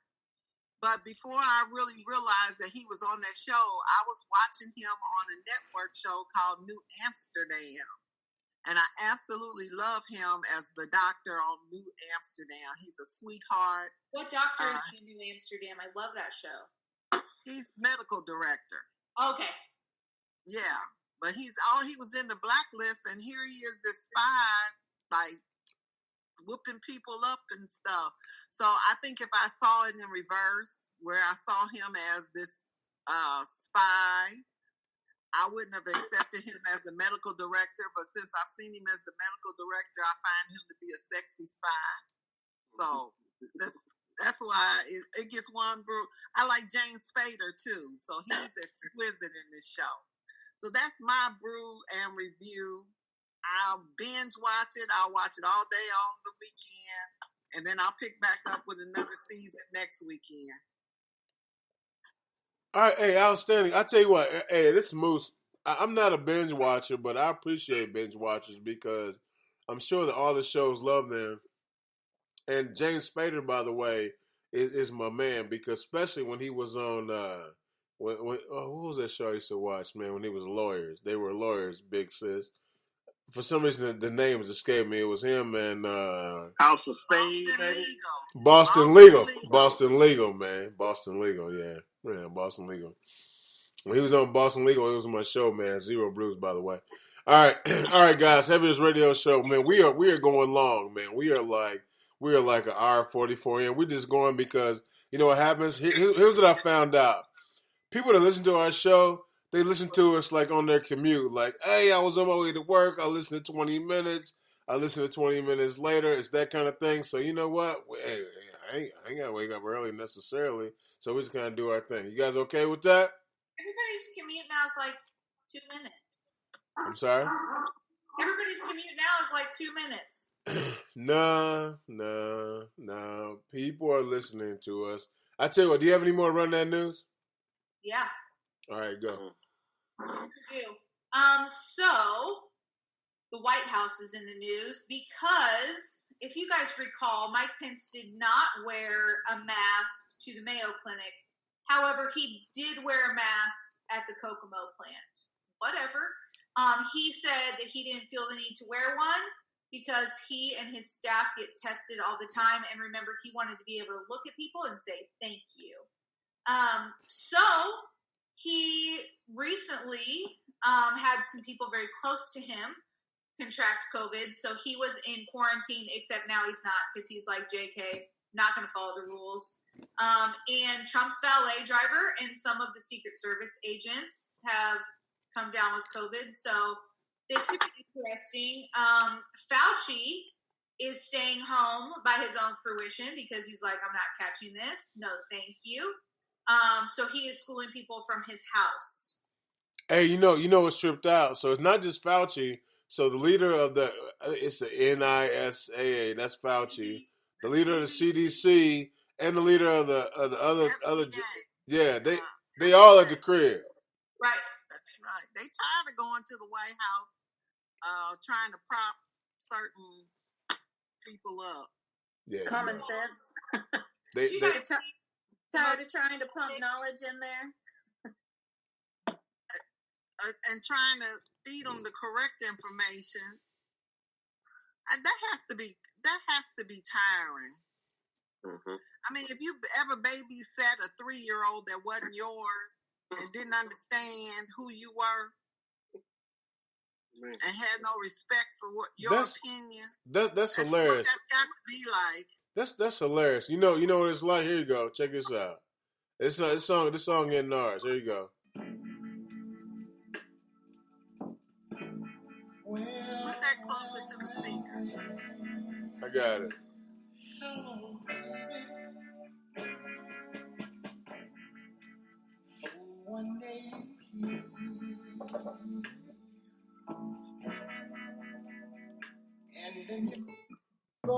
But before I really realized that he was on that show, I was watching him on a network show called New Amsterdam. And I absolutely love him as the doctor on New Amsterdam. He's a sweetheart. What doctor is in New Amsterdam? I love that show. He's medical director. Okay. Yeah. But he was in The Blacklist, and here he is, this spy, like, whooping people up and stuff. So I think if I saw it in reverse, where I saw him as this spy, I wouldn't have accepted him as the medical director. But since I've seen him as the medical director, I find him to be a sexy spy. So that's why it gets 1 brew. I like James Spader too, so he's exquisite in this show. So that's my brew and review. I'll binge watch it. I'll watch it all day on the weekend. And then I'll pick back up with another season next weekend. All right, hey, outstanding. I tell you what, hey, this Moose, I'm not a binge watcher, but I appreciate binge watchers because I'm sure that all the shows love them. And James Spader, by the way, is my man because especially when he was on what was that show I used to watch, man? When he was lawyers, they were lawyers, big sis. For some reason, the names escaped me. It was him and House of Spain, Boston Legal, man. Boston Legal, yeah, Boston Legal. When he was on Boston Legal, it was my show, man. Zero Brews, by the way. All right, guys. Heaviest radio show, man. We are going long, man. We are like an hour 44 in. We're just going because you know what happens. Here's what I found out. People that listen to our show, they listen to us like on their commute. Like, hey, I was on my way to work. I listened to 20 minutes. I listened to 20 minutes later. It's that kind of thing. So you know what? Hey, I ain't got to wake up early necessarily. So we just kind of do our thing. You guys okay with that? Everybody's commute now is like 2 minutes. I'm sorry? Everybody's commute now is like 2 minutes. No. People are listening to us. I tell you what, do you have any more Run That News? Yeah. All right, go. I do. So the White House is in the news because if you guys recall, Mike Pence did not wear a mask to the Mayo Clinic. However, he did wear a mask at the Kokomo plant. Whatever. He said that he didn't feel the need to wear one because he and his staff get tested all the time. And remember, he wanted to be able to look at people and say, thank you. So he recently had some people very close to him contract COVID. So he was in quarantine, except now he's not because he's like, JK, not going to follow the rules. And Trump's valet driver and some of the Secret Service agents have come down with COVID. So this could be interesting. Fauci is staying home by his own fruition because he's like, I'm not catching this. No, thank you. So he is schooling people from his house. Hey, you know what's tripped out? So it's not just Fauci. So the leader of it's the NISAA. That's Fauci. The leader of the CDC and the leader of the other yeah, they all at the crib. Right. That's right. They tired of going to the White House, trying to prop certain people up. Yeah, common sense. They tired of trying to pump knowledge in there, and trying to feed them the correct information. That has to be tiring. Mm-hmm. I mean, if you ever babysat a 3-year-old that wasn't yours and didn't understand who you were and had no respect for what your opinion, that's hilarious. What that's got to be like. That's hilarious. You know what it's like. Here you go. Check this out. This song getting ours. Here you go. Put that closer to the speaker. I got it. Hello, baby. For one day here. And then you go.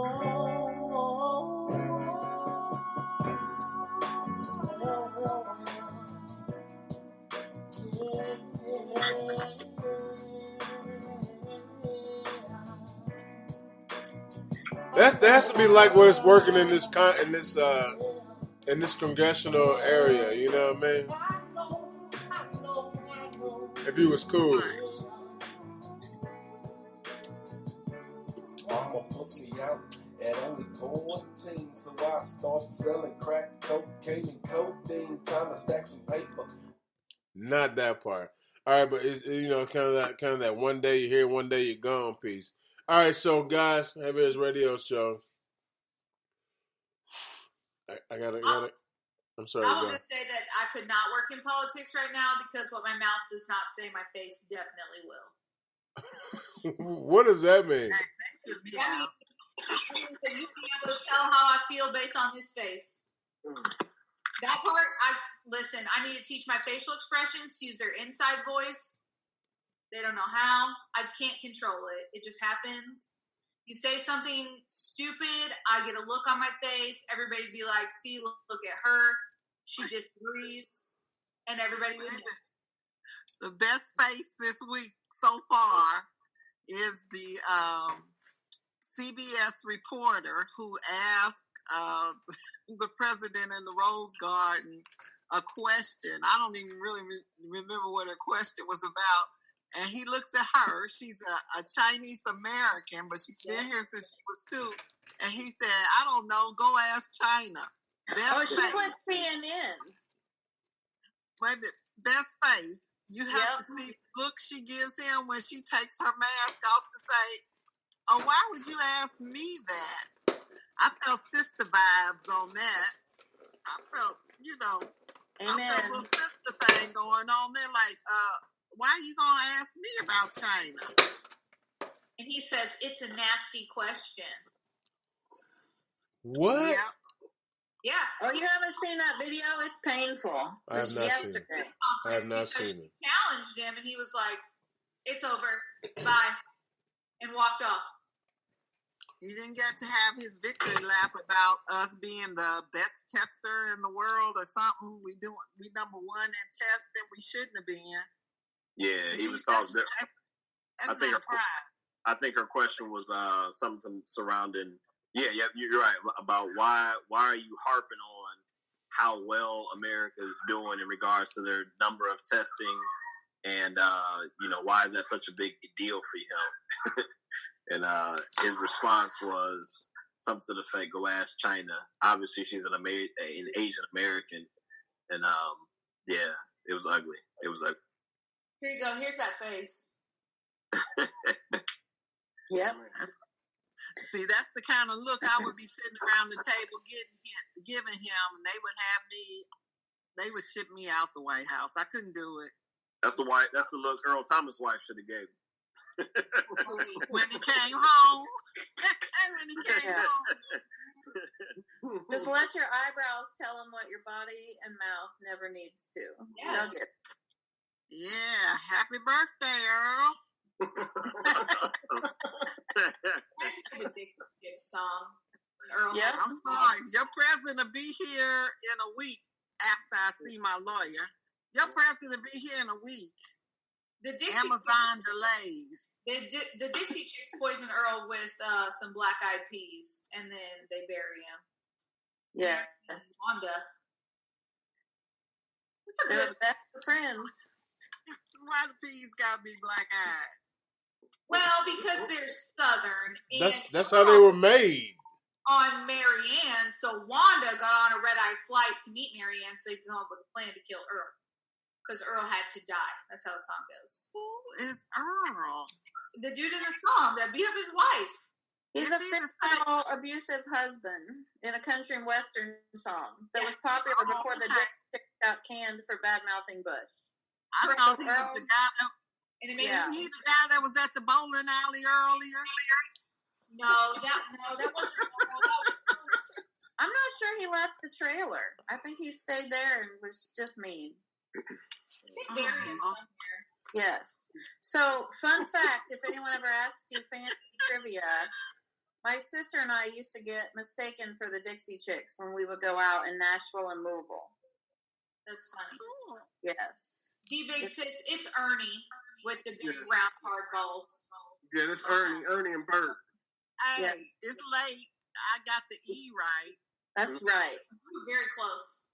That has to be like what it's working in this congressional area. You know what I mean? If he was cool. Mama put me out at only 14, so I started selling crack, cocaine, and codeine. Time to stack some paper. Not that part. All right, but it's, kind of that one day you're here, one day you're gone piece. All right, so guys, Heavy's radio show. I gotta. I'm sorry. I was going to say that I could not work in politics right now because what my mouth does not say, my face definitely will. What does that mean? That means that you be able to tell how I feel based on his face. That part, I need to teach my facial expressions to use their inside voice. They don't know how. I can't control it. It just happens. You say something stupid, I get a look on my face. Everybody be like, see, look at her. She disagrees. And everybody would know. The best face this week so far is the CBS reporter who asked the president in the Rose Garden a question. I don't even really remember what her question was about. And he looks at her. She's a Chinese American, but she's been here since she was 2. And he said, I don't know, go ask China. She was CNN. Wait a minute, best face. You have to see the look she gives him when she takes her mask off to say, oh, why would you ask me that? I felt sister vibes on that. I felt, Amen. I felt a little sister thing going on there. Like, why are you going to ask me about China? And he says, it's a nasty question. What? Yep. Yeah. Oh, you haven't seen that video? It's painful. I have not seen it. I have not seen it. She challenged him, and he was like, it's over. Bye. And walked off. He didn't get to have his victory lap about us being the best tester in the world or something. We number 1 in testing. We shouldn't have been. Yeah, he was talking. I think her question was something surrounding. Yeah, you're right about why are you harping on how well America is doing in regards to their number of testing, and why is that such a big deal for him? And his response was something to the effect, "Go ask China." Obviously, she's an Asian American, and it was ugly. It was ugly. Here you go. Here's that face. Yep. See, that's the kind of look I would be sitting around the table giving him, and they would ship me out the White House. I couldn't do it. That's the look Earl Thomas' wife should have gave him. When he came home. Just let your eyebrows tell them what your body and mouth never needs to. Yes. Yeah, happy birthday, Earl. That's a good Dixie song. Earl. Yeah. I'm sorry. Your president will be here in a week after I see my lawyer. Your president will be here in a week. The Dixie Amazon delays. The Dixie Chicks poison Earl with some black-eyed peas, and then they bury him. Yeah. Wanda. They're the best of friends. Why the peas gotta be black-eyed? Well, because they're Southern. And that's how they were made. On Marianne, so Wanda got on a red-eye flight to meet Marianne so they could come up with a plan to kill Earl. Because Earl had to die. That's how the song goes. Who is Earl? The dude in the song that beat up his wife. He's a fictional, abusive husband in a country and western song that was popular before the Dixie got canned for bad-mouthing Bush. I thought he was the guy that... And Isn't he the guy that was at the bowling alley earlier? No, that wasn't Earl. I'm not sure he left the trailer. I think he stayed there and was just mean. I think Marion somewhere. Yes. So, fun fact, if anyone ever asks you fancy trivia, my sister and I used to get mistaken for the Dixie Chicks when we would go out in Nashville and Louisville. That's funny. Cool. Yes. D-Big says it's Ernie with the big round hard balls. Yeah, that's Ernie and Bert. Hey, Yes. it's late. I got the E right. That's right. Very close.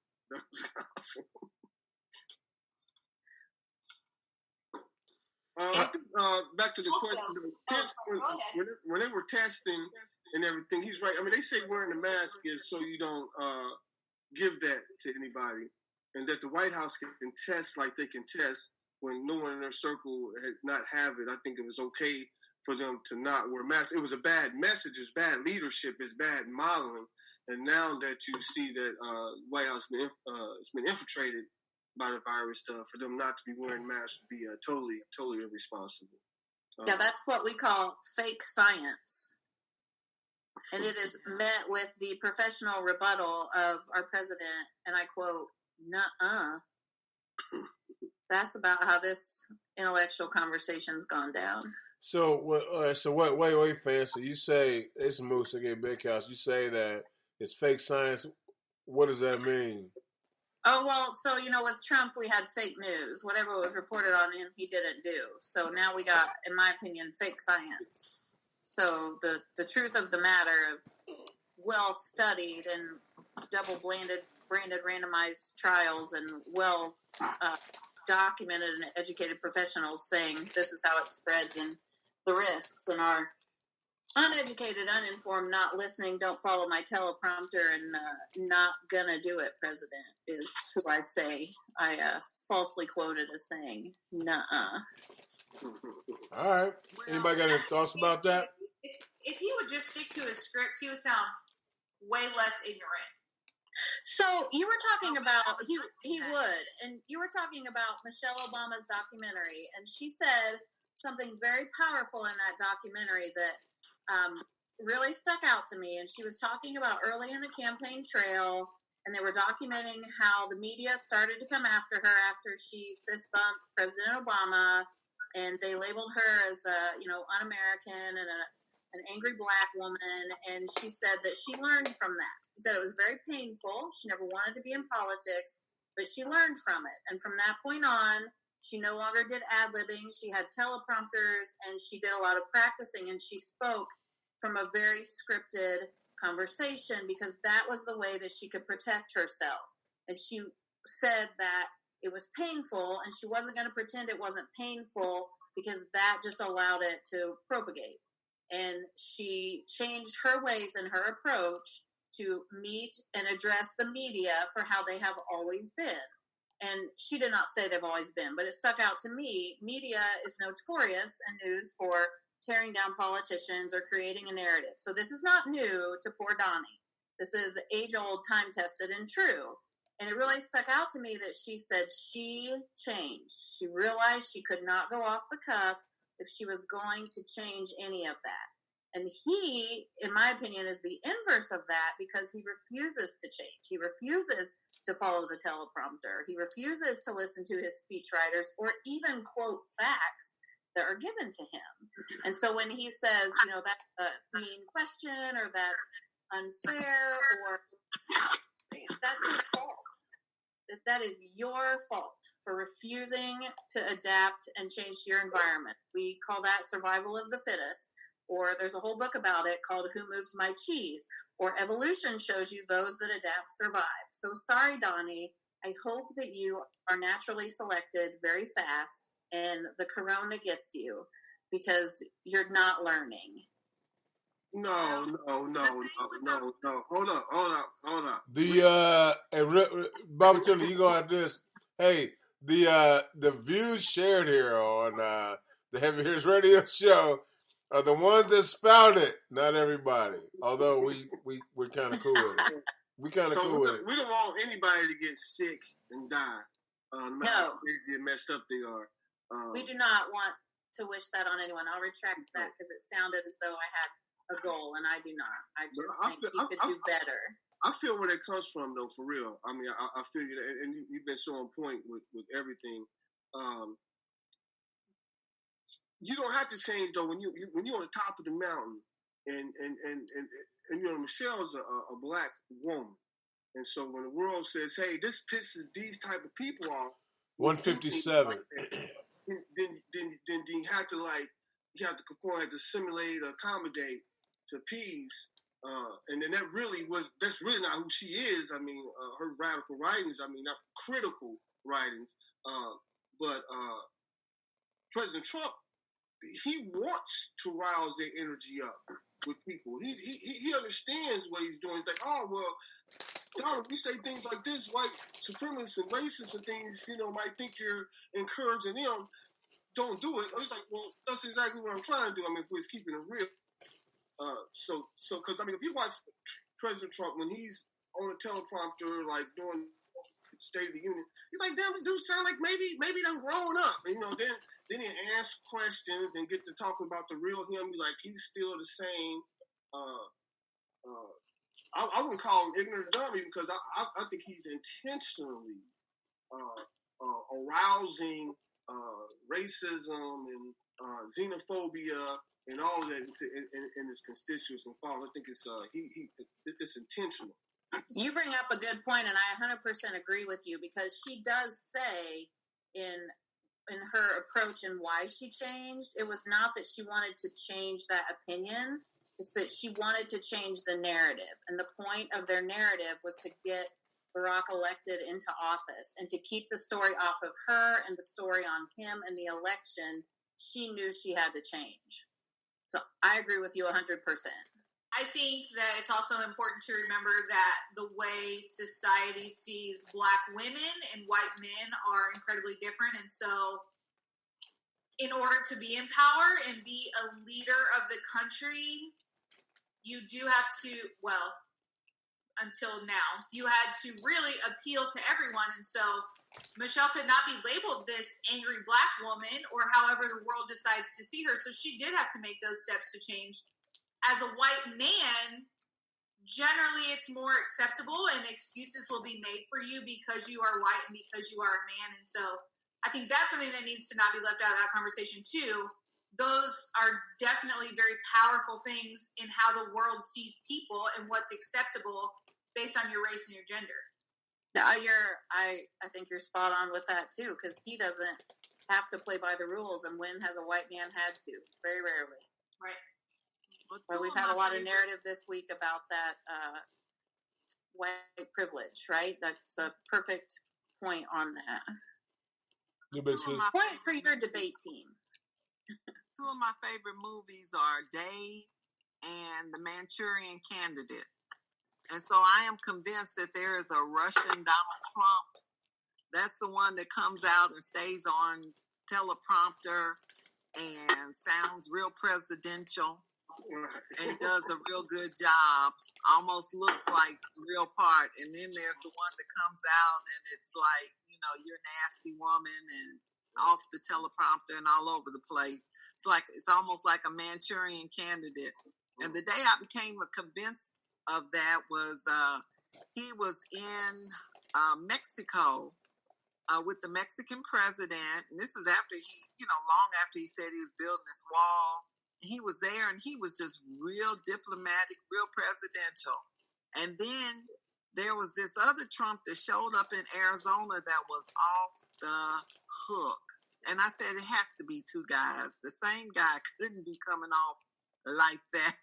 Back to the question. When they were testing and everything, he's right. I mean, they say wearing a mask is so you don't give that to anybody, and that the White House can test like they can test when no one in their circle had not have it. I think it was okay for them to not wear masks. It was a bad message. It's bad leadership. It's bad modeling. And now that you see that White House has been infiltrated by the virus stuff, for them not to be wearing masks would be totally irresponsible. Yeah, that's what we call fake science. And it is met with the professional rebuttal of our president, and I quote, "Nuh-uh." That's about how this intellectual conversation's gone down. So wait, fans. So you say it's Moose again, Big House. You say that it's fake science. What does that mean? Oh, well, so, with Trump, we had fake news. Whatever was reported on him, he didn't do. So now we got, in my opinion, fake science. So the truth of the matter of well-studied and double-branded randomized trials and documented and educated professionals saying this is how it spreads and the risks, and our uneducated, uninformed, not listening, don't follow my teleprompter, and not gonna do it president is who I say I falsely quoted as saying, nuh-uh. All right. Anybody got any thoughts about that? If he would just stick to his script, he would sound way less ignorant. So you were talking about, he would, and you were talking about Michelle Obama's documentary, and she said something very powerful in that documentary that really stuck out to me. And she was talking about early in the campaign trail, and they were documenting how the media started to come after her after she fist bumped President Obama, and they labeled her as un-American and an angry black woman. And she said that she learned from that. She said it was very painful. She never wanted to be in politics, but she learned from it. And from that point on, she no longer did ad-libbing. She had teleprompters, and she did a lot of practicing, and she spoke from a very scripted conversation because that was the way that she could protect herself. And she said that it was painful, and she wasn't going to pretend it wasn't painful because that just allowed it to propagate. And she changed her ways and her approach to meet and address the media for how they have always been. And she did not say they've always been, but it stuck out to me. Media is notorious in news for tearing down politicians or creating a narrative. So this is not new to poor Donnie. This is age-old, time-tested, and true. And it really stuck out to me that she said she changed. She realized she could not go off the cuff if she was going to change any of that. And he, in my opinion, is the inverse of that because he refuses to change. He refuses to follow the teleprompter. He refuses to listen to his speechwriters or even quote facts that are given to him. And so when he says, that's a mean question or that's unfair or that's his fault. That is your fault for refusing to adapt and change your environment. We call that survival of the fittest. Or there's a whole book about it called Who Moved My Cheese? Or Evolution shows you those that adapt survive. So sorry, Donnie. I hope that you are naturally selected very fast and the corona gets you because you're not learning. No. Hold on. Bobby Tilly, you gonna have this. Hey, the views shared here on the Heavy Hitters Radio Show are the ones that spout it, not everybody. Although we're kind of cool with it. We don't want anybody to get sick and die. No matter how crazy and messed up they are. We do not want to wish that on anyone. I'll retract that because it sounded as though I had a goal, and I do not. I just think you could do better. I feel where that comes from, though, for real. I mean, I feel you, and you've been so on point with everything. You don't have to change though when you're on the top of the mountain, and Michelle's a black woman, and so when the world says, "Hey, this pisses these type of people off," 157, like then you have to conform, have to simulate, accommodate, to appease, and then that's really not who she is. I mean, her radical writings, not critical writings, but President Trump. He wants to rouse their energy up with people. He understands what he's doing. He's like, oh, well, Donald, you say things like this, white supremacists and racists and things, might think you're encouraging them. Don't do it. He's like, well, that's exactly what I'm trying to do. If we're keeping it real. Because, if you watch President Trump when he's on a teleprompter, like doing State of the Union, you're like, damn, this dude sound like maybe done grown up. Then he ask questions and get to talking about the real him. You're like, he's still the same. I wouldn't call him ignorant dummy because I think he's intentionally arousing racism and xenophobia and all of that in his constituents and followers. I think it's it's intentional. You bring up a good point, and I 100% agree with you, because she does say in her approach and why she changed, it was not that she wanted to change that opinion. It's that she wanted to change the narrative. And the point of their narrative was to get Barack elected into office and to keep the story off of her and the story on him and the election. She knew she had to change. So I agree with you 100%. I think that it's also important to remember that the way society sees Black women and white men are incredibly different. And so in order to be in power and be a leader of the country, you do have to, well, until now, you had to really appeal to everyone. And so Michelle could not be labeled this angry Black woman or however the world decides to see her. So she did have to make those steps to change. As a white man, generally it's more acceptable and excuses will be made for you because you are white and because you are a man. And so I think that's something that needs to not be left out of that conversation too. Those are definitely very powerful things in how the world sees people and what's acceptable based on your race and your gender. I think you're spot on with that too, because he doesn't have to play by the rules, and when has a white man had to? Very rarely. Right. So we've had a lot of narrative this week about that white privilege, right? That's a perfect point on that. Point for your debate team. Two of my favorite movies are Dave and The Manchurian Candidate. And so I am convinced that there is a Russian Donald Trump. That's the one that comes out and stays on teleprompter and sounds real presidential and does a real good job. Almost looks like the real part. And then there's the one that comes out and it's like, you're a nasty woman and off the teleprompter and all over the place. It's almost like a Manchurian Candidate. And the day I became convinced of that was he was in Mexico with the Mexican president. And this is after long after he said he was building this wall. He was there and he was just real diplomatic, real presidential. And then there was this other Trump that showed up in Arizona that was off the hook. And I said, it has to be two guys. The same guy couldn't be coming off like that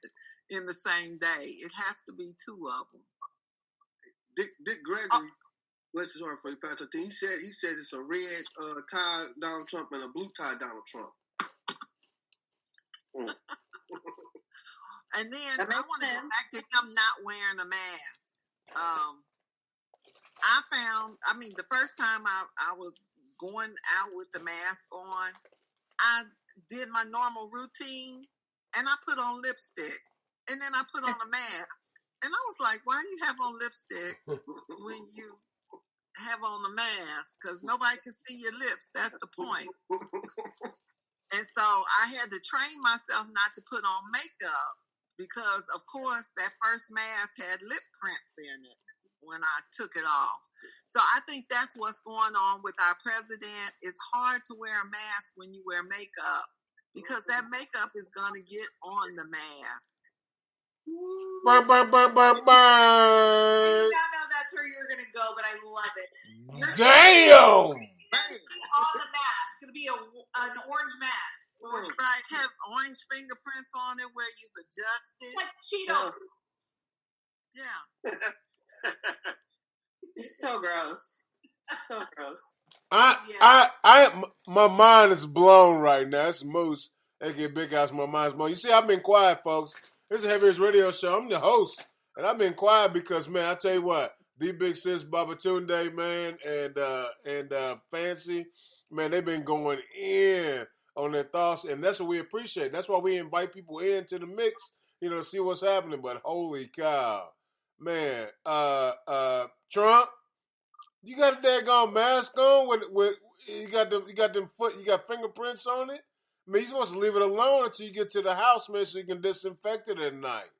in the same day. It has to be two of them. Dick Gregory, bless his heart for you, Pastor. He said it's a red tie Donald Trump and a blue tie Donald Trump. And then I want to go back to him not wearing a mask. The first time I was going out with the mask on, I did my normal routine and I put on lipstick and then I put on a mask. And I was like, why do you have on lipstick when you have on a mask? Because nobody can see your lips. That's the point. And so I had to train myself not to put on makeup because, of course, that first mask had lip prints in it when I took it off. So I think that's what's going on with our president. It's hard to wear a mask when you wear makeup because that makeup is going to get on the mask. Burn, burn, burn, burn, burn. I did not know that's where you were going to go, but I love it. Damn! On the mask. It's going to be an orange mask. Right, have orange fingerprints on it where you adjust it. Like Cheeto. Yeah. It's so gross. So gross. My mind is blown right now. It's Moose, aka Big House. My mind's blown. You see, I've been quiet, folks. This is Heavyest Radio Show. I'm the host, and I've been quiet because, man, I tell you what, the Big Sis, Babatunde, man, and Fancy, man, they've been going in on their thoughts, and that's what we appreciate. That's why we invite people into the mix, to see what's happening. But holy cow. Man, Trump, you got a daggone mask on with you got fingerprints on it. I mean, you're supposed to leave it alone until you get to the house, man, so you can disinfect it at night.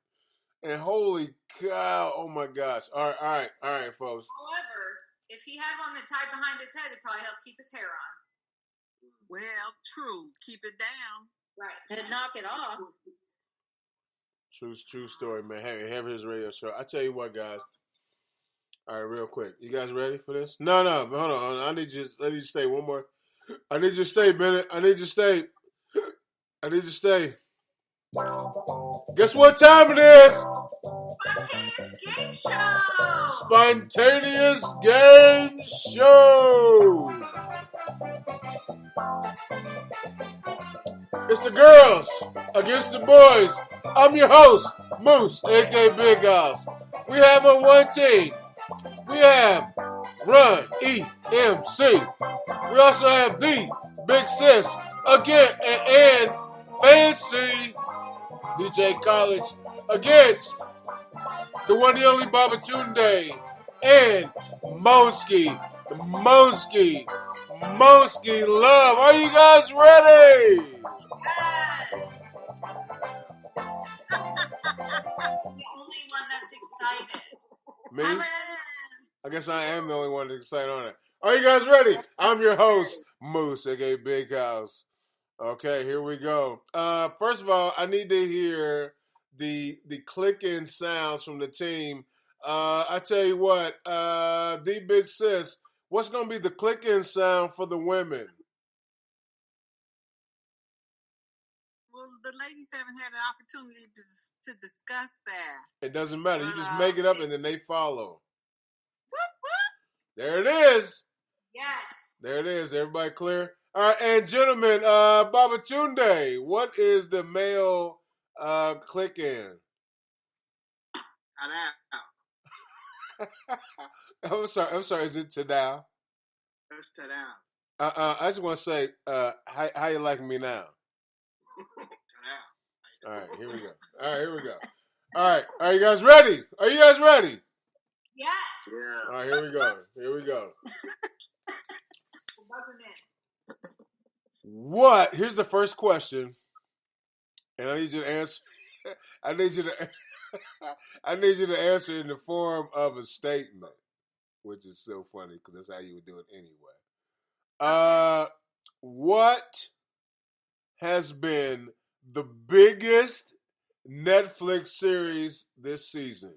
And holy cow, oh my gosh! All right, folks. However, if he had one that tied behind his head, it'd probably help keep his hair on. Well, true. Keep it down. Right. And knock it off. True story, man. Heavyest Radio Show. I tell you what, guys. All right, real quick. You guys ready for this? No, hold on. I need you to stay one more. I need you to stay, Bennett. I need you to stay. Guess what time it is? Spontaneous Game Show! Spontaneous Game Show! It's the girls against the boys. I'm your host, Moose, a.k.a. Big House. We have on one team. We have Run, EMC. We also have the Big Sis again and Fancy DJ College against the one and only Babatunde and Monski Love. Are you guys ready? Yes! The only one that's excited. Me? I guess I am the only one that's excited on it. Are you guys ready? I'm your host, Moose, aka Big House. Okay, here we go. First of all, I need to hear the clicking sounds from the team. I tell you what, the Big Sis, what's going to be the clicking sound for the women? Well, the ladies haven't had an opportunity to discuss that. It doesn't matter. But, You just make it up and then they follow. There it is. Yes. There it is. Everybody clear? All right, and gentlemen, Babatunde, what is the male click-in? I'm sorry. Is it Tadao? That's Tadao. I just want to say, how you liking me now? Tadao. All right, here we go. All right, you guys ready? Are you guys ready? Yes. Yeah. All right, here we go. What? Here's the first question, and I need you to answer. I need you to answer in the form of a statement, which is so funny because that's how you would do it anyway. What has been the biggest Netflix series this season?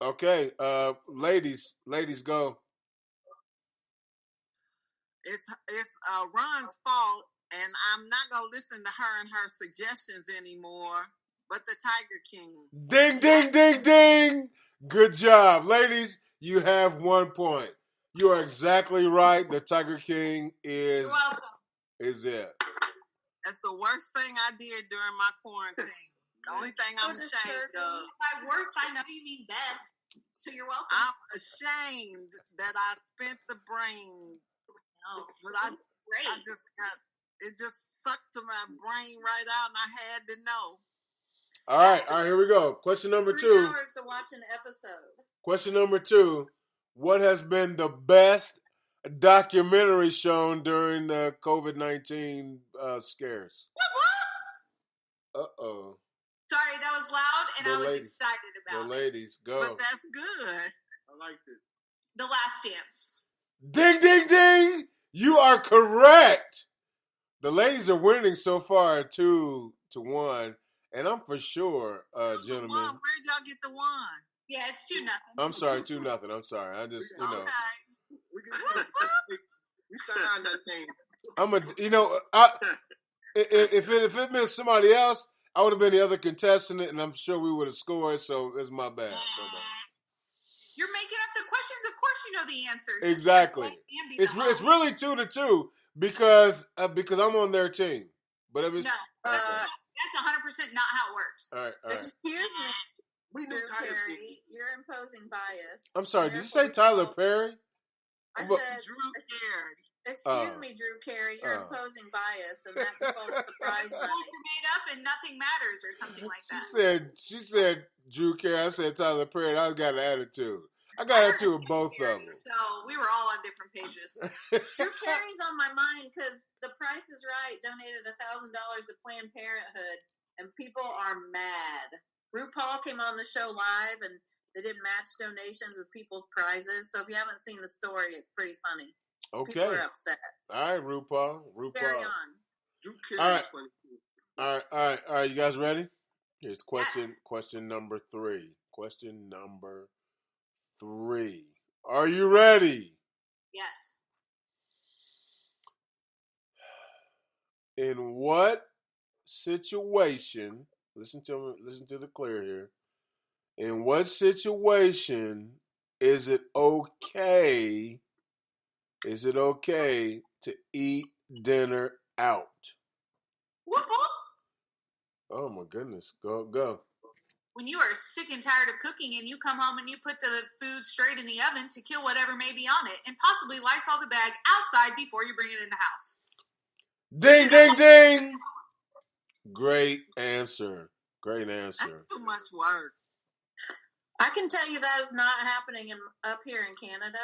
Okay, ladies, go. It's Ron's fault, and I'm not gonna listen to her and her suggestions anymore. But the Tiger King. Ding, ding, ding, ding. Good job, ladies. You have 1 point. You are exactly right. The Tiger King is it. That's the worst thing I did during my quarantine. The only thing I'm ashamed of. By worst, I know you mean best. So you're welcome. I'm ashamed that I spent the brain. No, but I just sucked to my brain right out, and I had to know. All right, here we go. Question number 2. 3 hours to watch an episode. Question number 2. What has been the best documentary shown during the COVID-19 scares? Uh-oh. Sorry, that was loud, and I was excited about it. The ladies, go. But that's good. I liked it. The Last Dance. Ding, ding, ding! You are correct. The ladies are winning so far 2-1, and I'm for sure, gentlemen. Where'd y'all get the 1? Yeah, it's 2-0. I'm sorry, 2-0. I'm sorry. I just, Okay. We signed that thing. If it meant somebody else, I would have been the other contestant, and I'm sure we would have scored. So it's my bad. You're making up the questions. Of course, you know the answers. Exactly. It's really 2-2 because I'm on their team. But it was that's 100% not how it works. All right. Excuse me. We Drew knew Tyler Perry, you're imposing bias. I'm sorry, did you say Tyler Perry? I said Drew Carey. Excuse me, Drew Carey, you're imposing bias, and that defaults the prize money. You're made up and nothing matters, or something like that. She said Drew Carey. I said Tyler Perry. I got an attitude. I got an attitude with both of them. So we were all on different pages. Drew Carey's on my mind because The Price is Right donated $1,000 to Planned Parenthood, and people are mad. RuPaul came on the show live, and they did match donations with people's prizes. So if you haven't seen the story, it's pretty funny. Okay. People are upset. All right, RuPaul. Carry on. Drew Carey is funny. All right. You guys ready? Here's question number 3. Question number 3. Are you ready? Yes. In what situation, listen to the clear here. In what situation is it okay to eat dinner out? Whoop, whoop. Oh my goodness. Go. When you are sick and tired of cooking and you come home and you put the food straight in the oven to kill whatever may be on it and possibly Lysol the bag outside before you bring it in the house. Ding, ding, ding. Great answer. That's too much work. I can tell you that is not happening up here in Canada.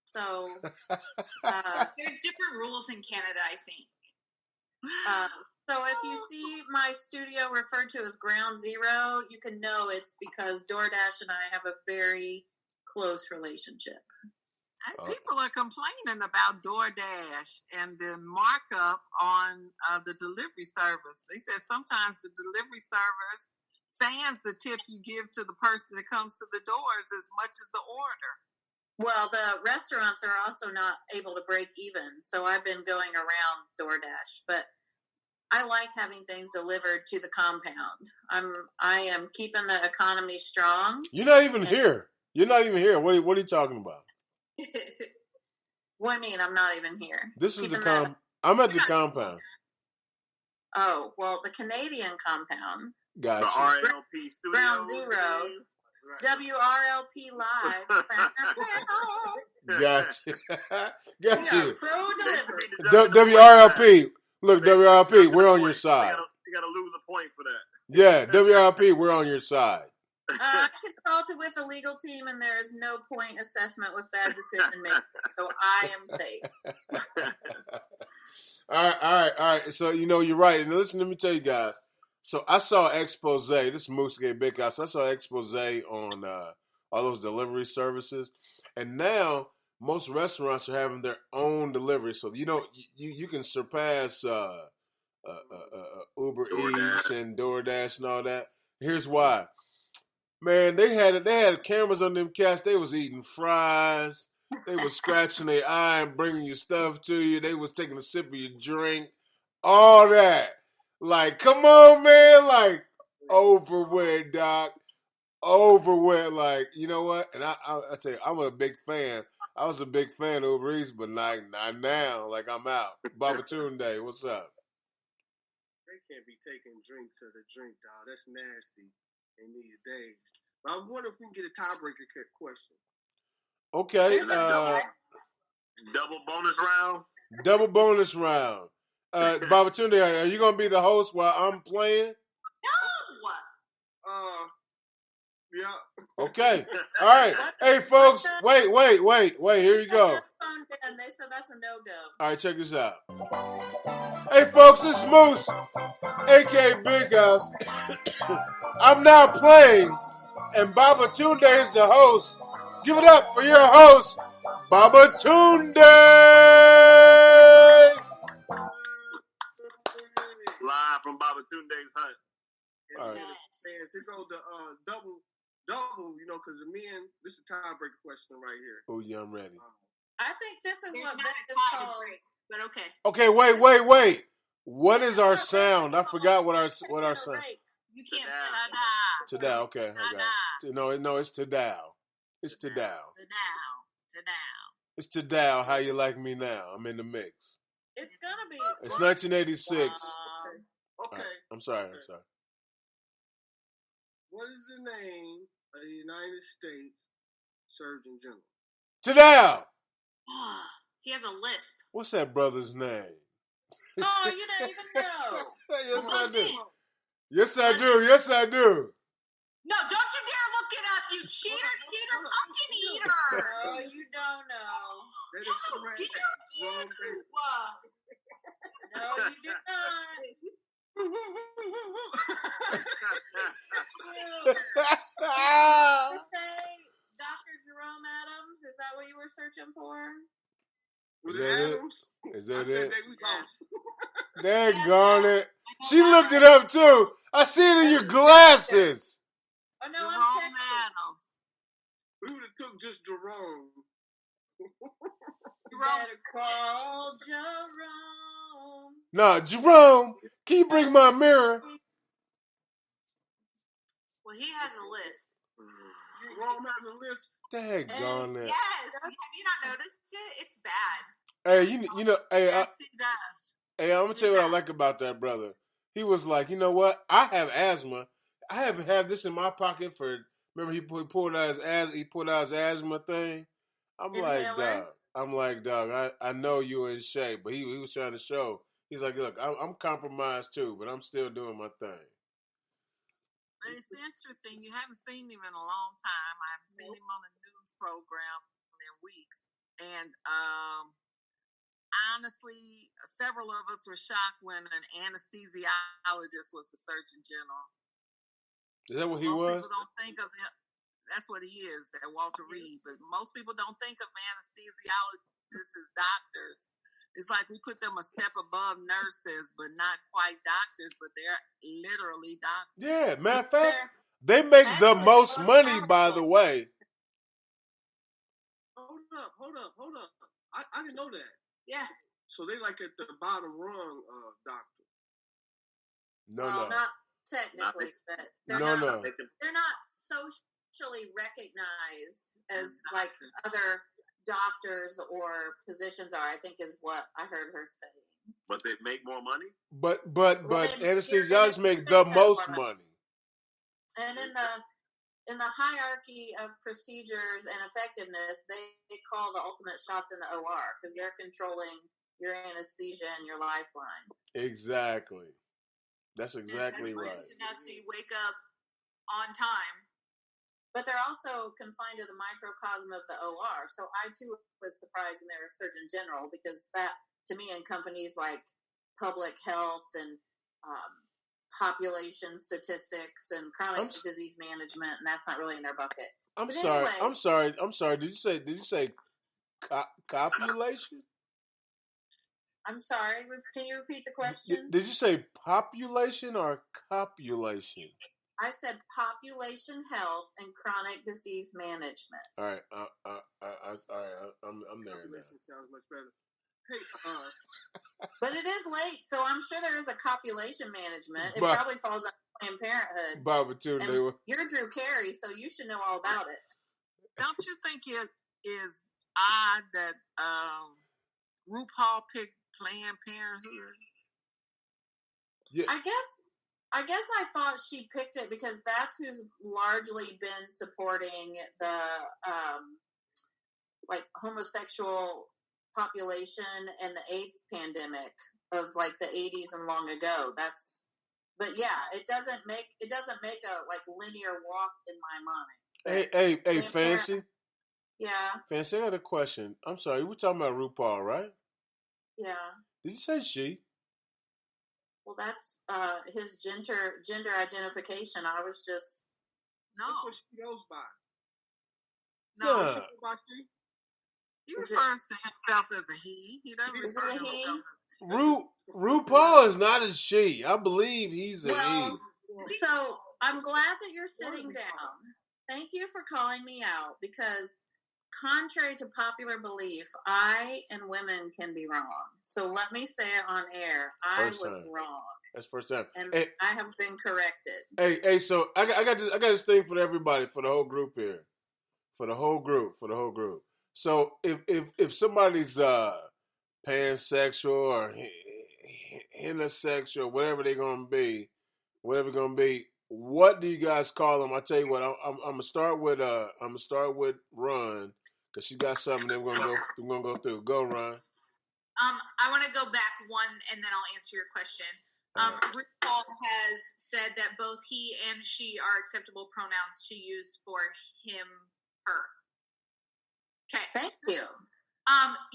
So there's different rules in Canada, I think. So if you see my studio referred to as Ground Zero, you can know it's because DoorDash and I have a very close relationship. People are complaining about DoorDash and the markup on the delivery service. They said sometimes the delivery service sans the tip you give to the person that comes to the door is as much as the order. Well, the restaurants are also not able to break even, so I've been going around DoorDash, but I like having things delivered to the compound. I am keeping the economy strong. You're not even here. What are you talking about? What do you mean I'm not even here? This is I'm at the compound. Oh, well, the Canadian compound. Gotcha. The RLP studio. Ground Zero. WRLP Live. Gotcha. Gotcha. Pro delivery. WRLP. Look, WRLP, we're on your side. You got to lose a point for that. Yeah, WRLP, we're on your side. I consulted with the legal team, and there is no point assessment with bad decision making, so I am safe. All right. So, you're right. And listen, let me tell you guys. So, I saw an expose. This is Moose Gay Big House. I saw an expose on all those delivery services. And now, most restaurants are having their own delivery. So, you can surpass Uber Eats and DoorDash and all that. Here's why. Man, they had cameras on them cats. They was eating fries. They was scratching their eye and bringing you stuff to you. They was taking a sip of your drink. All that. Like, come on, man. Like, over with, Doc. Over with. Like, you know what? And I tell you, I'm a big fan. I was a big fan of Uber Eats, but not now. Like, I'm out. Baba Tunde, what's up? They can't be taking drinks of the drink, dog. That's nasty in these days. But I wonder if we can get a tiebreaker question. Okay. Double bonus round. Double bonus round. Baba Tunde, are you gonna be the host while I'm playing? No. Yeah. Okay. All right. Hey, folks. Wait. Here you go. They said that's a no-go. All right, check this out. Hey, folks, this is Moose, a.k.a. Big House. I'm now playing, and Baba Tunde is the host. Give it up for your host, Baba Tunde! Live from Baba Tunde's hut. All right. To go the double, because the men, this is a tiebreaker question right here. Oh, yeah, I'm ready. I think this is what Vegas calls. But okay. Okay, wait. What is our sound? I forgot what our sound. You can't. Tadao. Okay, I got it. No, it's Tadao. It's Tadao. It's Tadao. How you like me now? I'm in the mix. It's gonna be. It's 1986. Okay. Right, I'm sorry. What is the name of the United States Surgeon General? Tadao. He has a lisp. What's that brother's name? Oh, you don't even know. Yes, I do. No, don't you dare look it up, you cheater, pumpkin eater. Oh, you don't know. That is correct. No, you do not. Dr. Jerome Adams, is that what you were searching for? Was it Adams? Is that it? Yes. Daggone it. She looked it up too. I see it in your glasses. Oh no, Jerome I'm checking. Adams. We would have took just Jerome. You better call Jerome. No, Jerome, can you bring my mirror? Well, he has a list. Jerome has a list. Daggone that. Yes. Have you not noticed it? It's bad. Hey, you know, hey, Yes, he does. hey, I'm gonna tell you what I like about that brother. He was like, you know what? I have asthma. I haven't had this in my pocket for. Remember, he pulled out his asthma thing. I'm like, dog. I know you're in shape, but he was trying to show. He's like, look, I'm compromised too, but I'm still doing my thing. But it's interesting. You haven't seen him in a long time. I haven't seen him on a news program in weeks. And honestly, several of us were shocked when an anesthesiologist was the Surgeon General. Is that what he Most was? people don't think of him. That's what he is, at Walter Reed. But most people don't think of anesthesiologists as doctors. It's like we put them a step above nurses, but not quite doctors, but they're literally doctors. Yeah, matter of fact, they make the most money, by the way. Hold up. I didn't know that. Yeah. So they like at the bottom rung, doctor. No. Not technically, but they're not socially recognized as like other doctors or physicians are, I think is what I heard her say. But they make more money? But anesthesiologists make the most money. And in the hierarchy of procedures and effectiveness, they call the ultimate shots in the OR because they're controlling your anesthesia and your lifeline. Exactly. That's exactly right. Enough so you wake up on time. But they're also confined to the microcosm of the OR. So I, too, was surprised when they were Surgeon General because that, to me, encompanies like public health and population statistics and chronic disease management, and that's not really in their bucket. I'm sorry. Did you say copulation? I'm sorry. Can you repeat the question? Did you say population or copulation? I said population health and chronic disease management. All right, I'm there now. Sounds much better. Hey, but it is late, so I'm sure there is a copulation management. It probably falls under Planned Parenthood. Barbara too. You're Drew Carey, so you should know all about it. Don't you think it is odd that RuPaul picked Planned Parenthood? Yeah. I guess I thought she picked it because that's who's largely been supporting the like homosexual population and the AIDS pandemic of like the 80s and long ago. But yeah, it doesn't make a like linear walk in my mind. Hey, Fancy. Yeah. Fancy, I got a question. I'm sorry, we're talking about RuPaul, right? Yeah. Did you say she? Well, that's his gender identification. I was just that's what she goes by. No, she goes by she. He refers to himself as a he. He doesn't refer to himself. RuPaul is not a she. I believe he's a he. So I'm glad that you're sitting down. Thank you for calling me out because contrary to popular belief, I and women can be wrong. So let me say it on air. I was wrong. That's first time. And I have been corrected. Hey, so I got this thing for everybody, for the whole group here. For the whole group. So if somebody's pansexual or intersexual, whatever they're gonna be, what do you guys call them? I tell you what, I'm gonna start with Ron because she got something. Then we're gonna go through. Go, Ron. I want to go back one, and then I'll answer your question. RuPaul has said that both he and she are acceptable pronouns to use for him, her. Okay. Thank you.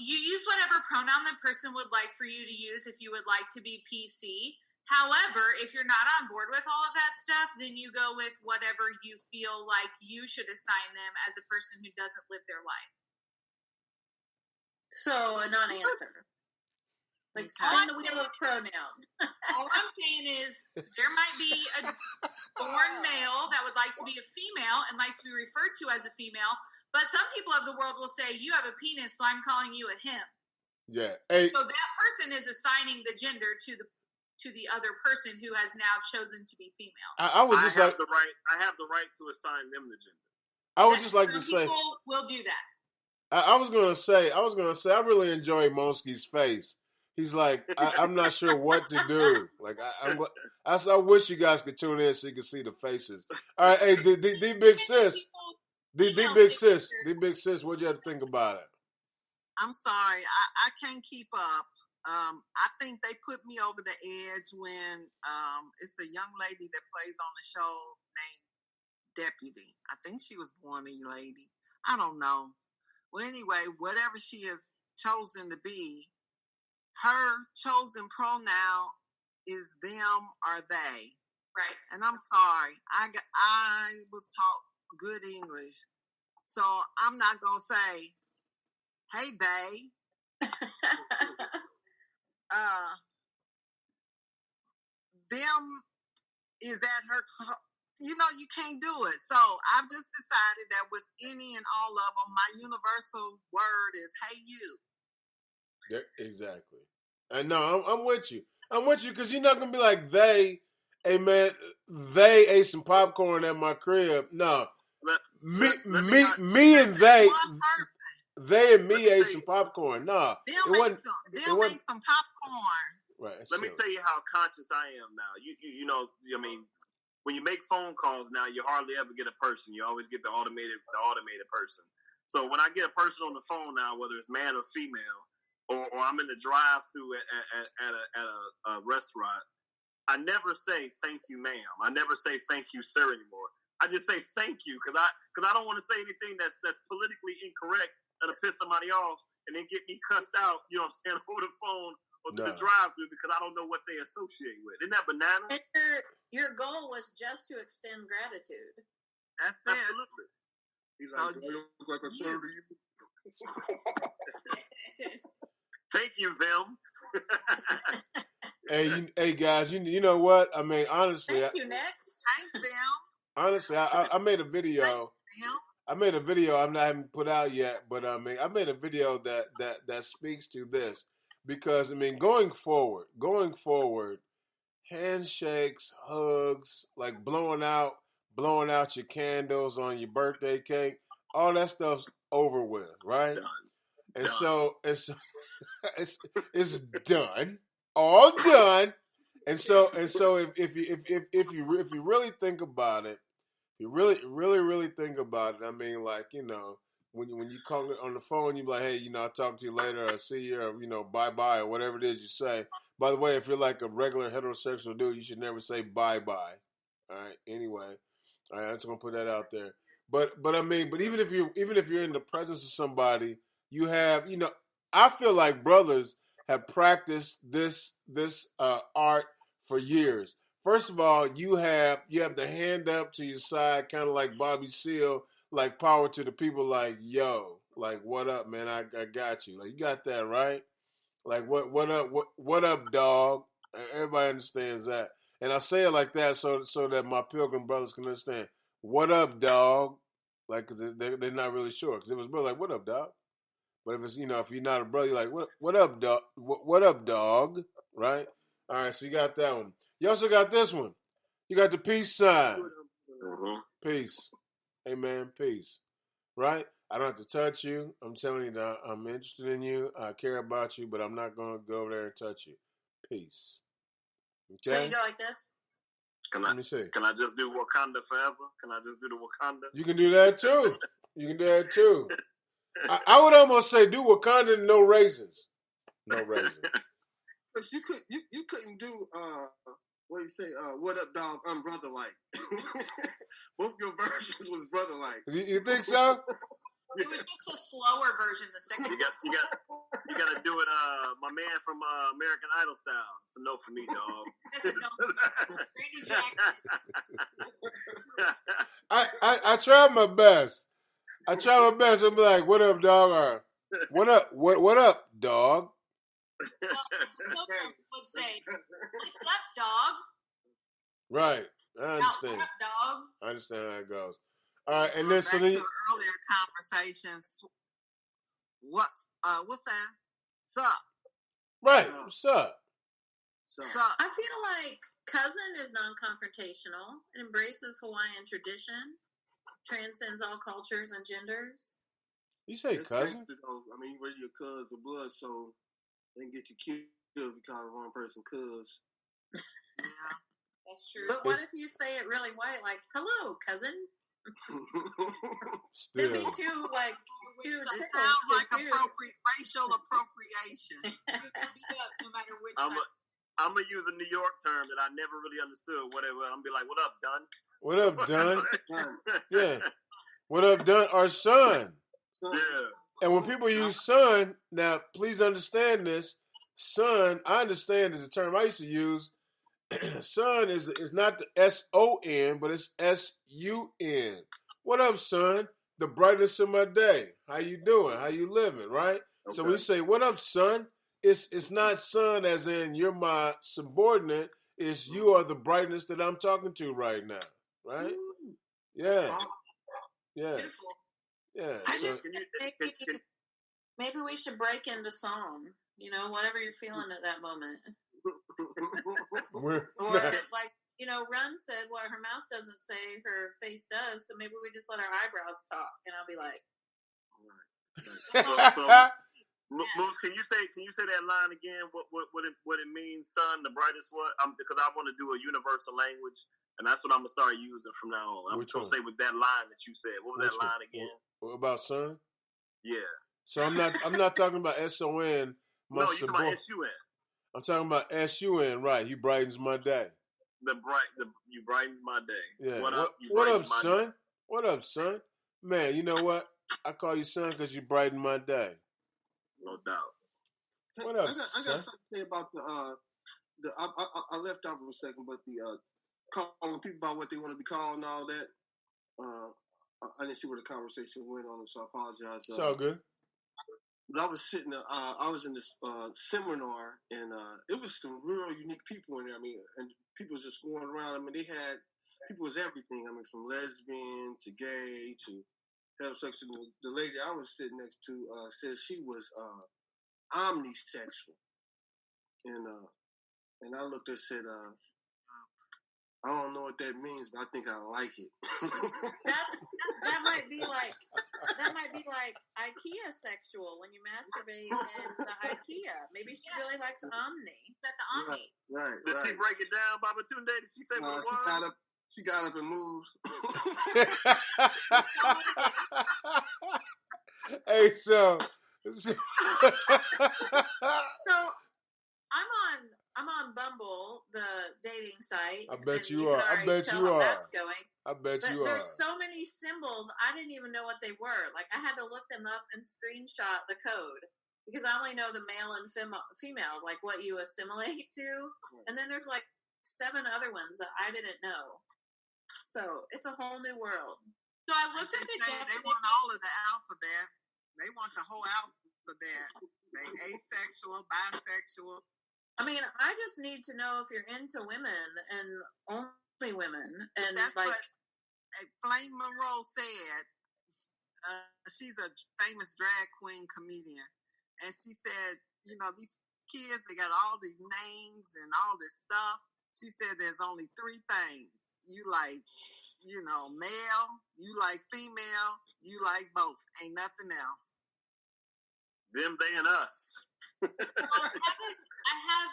You use whatever pronoun the person would like for you to use if you would like to be PC. However, if you're not on board with all of that stuff, then you go with whatever you feel like you should assign them as a person who doesn't live their life. So, a non-answer. Like spin the wheel of pronouns. All I'm saying is there might be a born male that would like to be a female and like to be referred to as a female, but some people of the world will say, you have a penis, so I'm calling you a him. Yeah. Hey. So that person is assigning the gender to the other person who has now chosen to be female. I have the right. I have the right to assign them the gender. I would just like to say, people will do that. I was gonna say, I really enjoy Monsky's face. He's like, I'm not sure what to do. Like, I wish you guys could tune in so you can see the faces. All right, hey, the big sis, the big sis, what'd you have to think about it? I'm sorry, I can't keep up. I think they put me over the edge when it's a young lady that plays on the show named Deputy. I think she was born a lady. I don't know. Well, anyway, whatever she is chosen to be, her chosen pronoun is them or they. Right. And I'm sorry, I was taught good English, so I'm not gonna say, "Hey, they." Them is at her. You can't do it. So I've just decided that with any and all of them, my universal word is "Hey, you." Yeah, exactly. And no, I'm with you. I'm with you because you're not gonna be like they. Hey man, they ate some popcorn at my crib. No, me and they. They and me ate some popcorn. Nah, Them ate some popcorn. Right. Let me tell you how conscious I am now. You know, I mean, when you make phone calls now, you hardly ever get a person. You always get the automated person. So when I get a person on the phone now, whether it's man or female, or I'm in the drive-through at a restaurant, I never say thank you, ma'am. I never say thank you, sir anymore. I just say thank you because I don't want to say anything that's politically incorrect that'll piss somebody off and then get me cussed out. You know what I'm saying, over the phone or through the drive-through because I don't know what they associate with. Isn't that bananas? And your goal was just to extend gratitude. That's absolutely. He's like, look like a sir to you. Thank you, them. Hey guys, you know what? I mean, honestly, thank you. Next, thank them. Honestly, I made a video. Thanks, I made a video. I haven't put out yet, but I mean, I made a video that speaks to this because I mean, going forward, handshakes, hugs, like blowing out your candles on your birthday cake, all that stuff's over with, right? And so it's done, all done. And so if you really think about it, you really think about it. I mean, like, you know, when you call on the phone, you be like, hey, you know, I'll talk to you later, or see you, or, you know, bye or whatever it is you say. By the way, if you're like a regular heterosexual dude, you should never say bye. All right. Anyway, all right, I'm just gonna put that out there. But I mean, but even if you're in the presence of somebody, you have, you know, I feel like brothers have practiced this art for years. First of all, you have the hand up to your side, kind of like Bobby Seale, like power to the people, like, yo, like, what up, man? I got you. Like, you got that, right? Like, what up, dog? Everybody understands that. And I say it like that so that my pilgrim brothers can understand. What up, dog? Like, because they're not really sure. Because it was like, what up, dog? But if it's, you know, if you're not a brother, you're like, what up, dog? What up, dog? Right? All right, so you got that one. You also got this one. You got the peace sign. Peace. Amen. Peace. Right? I don't have to touch you. I'm telling you that I'm interested in you. I care about you, but I'm not going to go over there and touch you. Peace. Okay? So you go like this? Let me see. Can I just do Wakanda forever? Can I just do the Wakanda? You can do that too. I would almost say do Wakanda and no raisins. No raisins. Because you couldn't do what do you say? What up, dog? I'm brother like. Both your versions was brother like. You think so? It was just a slower version the second time. You got to do it, my man from American Idol style. It's a no for me, dog. I tried my best. I'm be like, what up, dog? Or what up, dog? Well, would say, "What's up, dog?" Right. I understand. Now, dog. I understand how it goes. All right, and then back so then to earlier conversations. What's that? Sup? right. What's up? Sup? I feel like cousin is non-confrontational. It embraces Hawaiian tradition, transcends all cultures and genders. You say That's cousin? gangster, though. I mean, you really your cuz of blood, so they can get you killed if you call the wrong person cuz. Yeah. That's true. But what if you say it really white, like "Hello, cousin"? Still. It'd be too like too. It sounds like racial appropriation. No matter which I'm gonna use a New York term that I never really understood. Whatever. I'm gonna be like, "What up, Dunn?" What up, Dunn? Yeah. What up, Dunn? Our son. Yeah. And when people use son, now please understand this. Son, I understand is a term I used to use. Son is not the S-O-N, but it's S-U-N. What up, son? The brightness of my day. How you doing? How you living, right? Okay. So we say, what up, son? It's not son as in you're my subordinate. It's you are the brightness that I'm talking to right now, right? Yeah. Yeah. Beautiful. Yeah. I just think maybe we should break into song. You know, whatever you're feeling at that moment. Or like, you know, Run said what her mouth doesn't say, her face does. So maybe we just let our eyebrows talk, and I'll be like, So, Moose, can you say that line again? What it means, son? The brightest what? Because I want to do a universal language, and that's what I'm gonna start using from now on. I'm just gonna say with that line that you said. What was that line again? What about son? Yeah. So I'm not talking about S-O-N. No, you talking about S-U-N. I'm talking about S-U-N, right? You brightens my day. You brightens my day. Yeah. What up, son? Day. What up, son? Man, you know what? I call you son because you brighten my day. No doubt. What up, I got something to say about I left out for a second, but the calling people about what they want to be called and all that. I didn't see where the conversation went on, so I apologize. It's all good. But I was sitting, I was in this seminar, and it was some real unique people in there. I mean, and people was just going around. I mean, people was everything. I mean, from lesbian to gay to heterosexual. The lady I was sitting next to said she was omnisexual, and I looked and said, I don't know what that means, but I think I like it. that might be like IKEA sexual when you masturbate in the IKEA. Maybe she really likes Omni. Is that the Omni? Right. Did she break it down, Baba Tunde? Did she say what it was? She got up and moved. Hey, so I'm on Bumble, the dating site. I bet you are. I bet you are. That's going. I bet you are. But there's so many symbols, I didn't even know what they were. Like, I had to look them up and screenshot the code because I only know the male and female, like what you assimilate to. And then there's like 7 other ones that I didn't know. So it's a whole new world. So I looked at the definition. They want all of the alphabet. They want the whole alphabet. They asexual, bisexual. I mean, I just need to know if you're into women and only women. And that's like what Flame Monroe said. She's a famous drag queen comedian. And she said, you know, these kids, they got all these names and all this stuff. She said there's only 3 things. You like, you know, male, you like female, you like both. Ain't nothing else. Them, they, and us. I have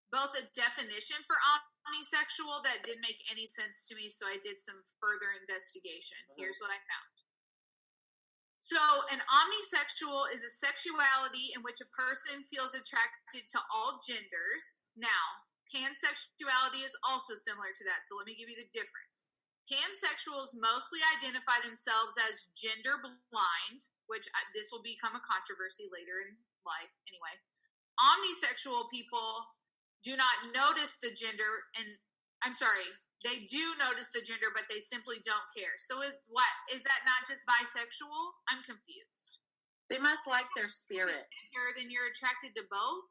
both a definition for omnisexual that didn't make any sense to me, so I did some further investigation. Here's what I found. So, an omnisexual is a sexuality in which a person feels attracted to all genders. Now, pansexuality is also similar to that, so let me give you the difference. Pansexuals mostly identify themselves as gender blind, which this will become a controversy later in life anyway. Omnisexual people do not notice the gender, and I'm sorry, they do notice the gender, but they simply don't care. So is that not just bisexual? I'm confused. They must like their spirit. Then you're attracted to both?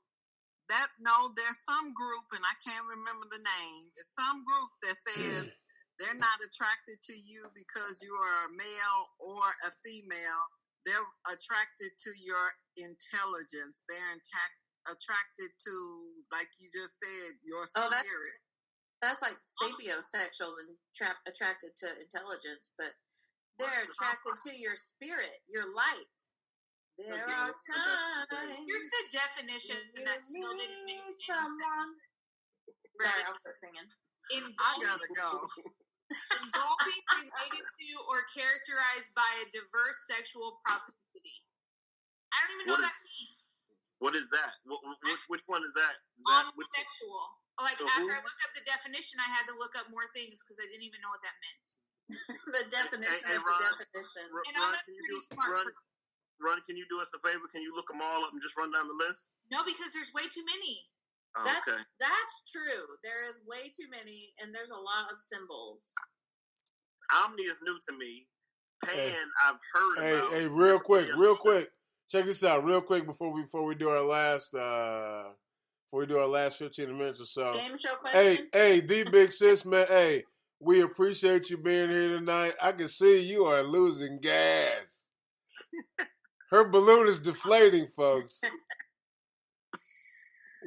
There's some group, and I can't remember the name. It's some group that says they're not attracted to you because you are a male or a female. They're attracted to your intelligence. They're attracted to, like you just said, your spirit. That's like sapiosexuals and attracted to intelligence, but they're attracted to your spirit, your light. There are times. Here's the definition that still didn't make someone. Sorry, I was singing. I gotta go. Involving, related to, or characterized by a diverse sexual propensity. I don't even know what that means. What is that? Which one is that? Homosexual. Like, after I looked up the definition, I had to look up more things because I didn't even know what that meant. The definition of the definition. And I'm pretty smart. Ron, can you do us a favor? Can you look them all up and just run down the list? No, because there's way too many. Oh, that's true. There is way too many, and there's a lot of symbols. Omni is new to me. Pan, I've heard about. Hey, real quick. Check this out, real quick before we do our last 15 minutes or so. Game show question. Hey, the big sis, man. Hey, we appreciate you being here tonight. I can see you are losing gas. Her balloon is deflating, folks.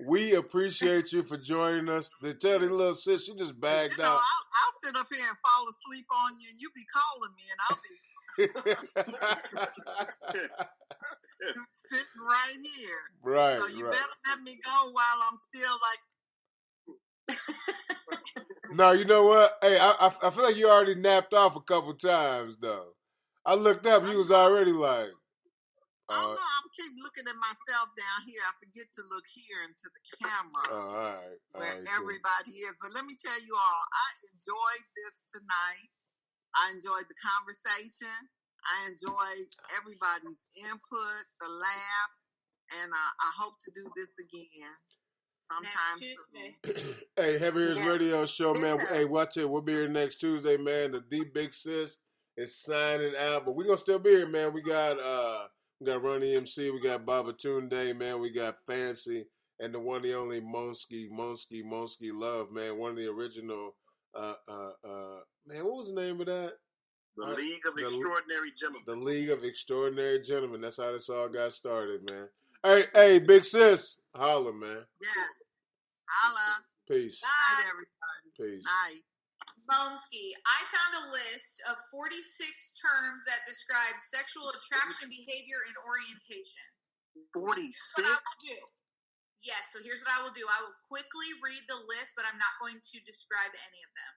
We appreciate you for joining us. They tell the little sis, she just bagged out. I'll sit up here and fall asleep on you, and you be calling me, and I'll be sitting right here. Right. So you better let me go while I'm still like. No, you know what? Hey, I feel like you already napped off a couple times, though. I looked up, you was already like. I keep looking at myself down here. I forget to look here into the camera where everybody is. But let me tell you all, I enjoyed this tonight. I enjoyed the conversation. I enjoyed everybody's input, the laughs, and I hope to do this again sometime soon. Hey, Heavy Ears Radio Show, man. Hey, watch it. We'll be here next Tuesday, man. The Big Sis is signing out, but we're going to still be here, man. We got Run EMC, we got Baba Tunde, man, we got Fancy, and the one, the only Monsky Love, man, one of the original, man, what was the name of that? The League of Extraordinary Gentlemen. The League of Extraordinary Gentlemen. That's how this all got started, man. Hey, big sis, holla, man. Yes, holla. Peace. Bye. Night, everybody. Peace. Night. Bonsky, I found a list of 46 terms that describe sexual attraction, behavior, and orientation. 46? Yes, so here's what I will do. I will quickly read the list, but I'm not going to describe any of them.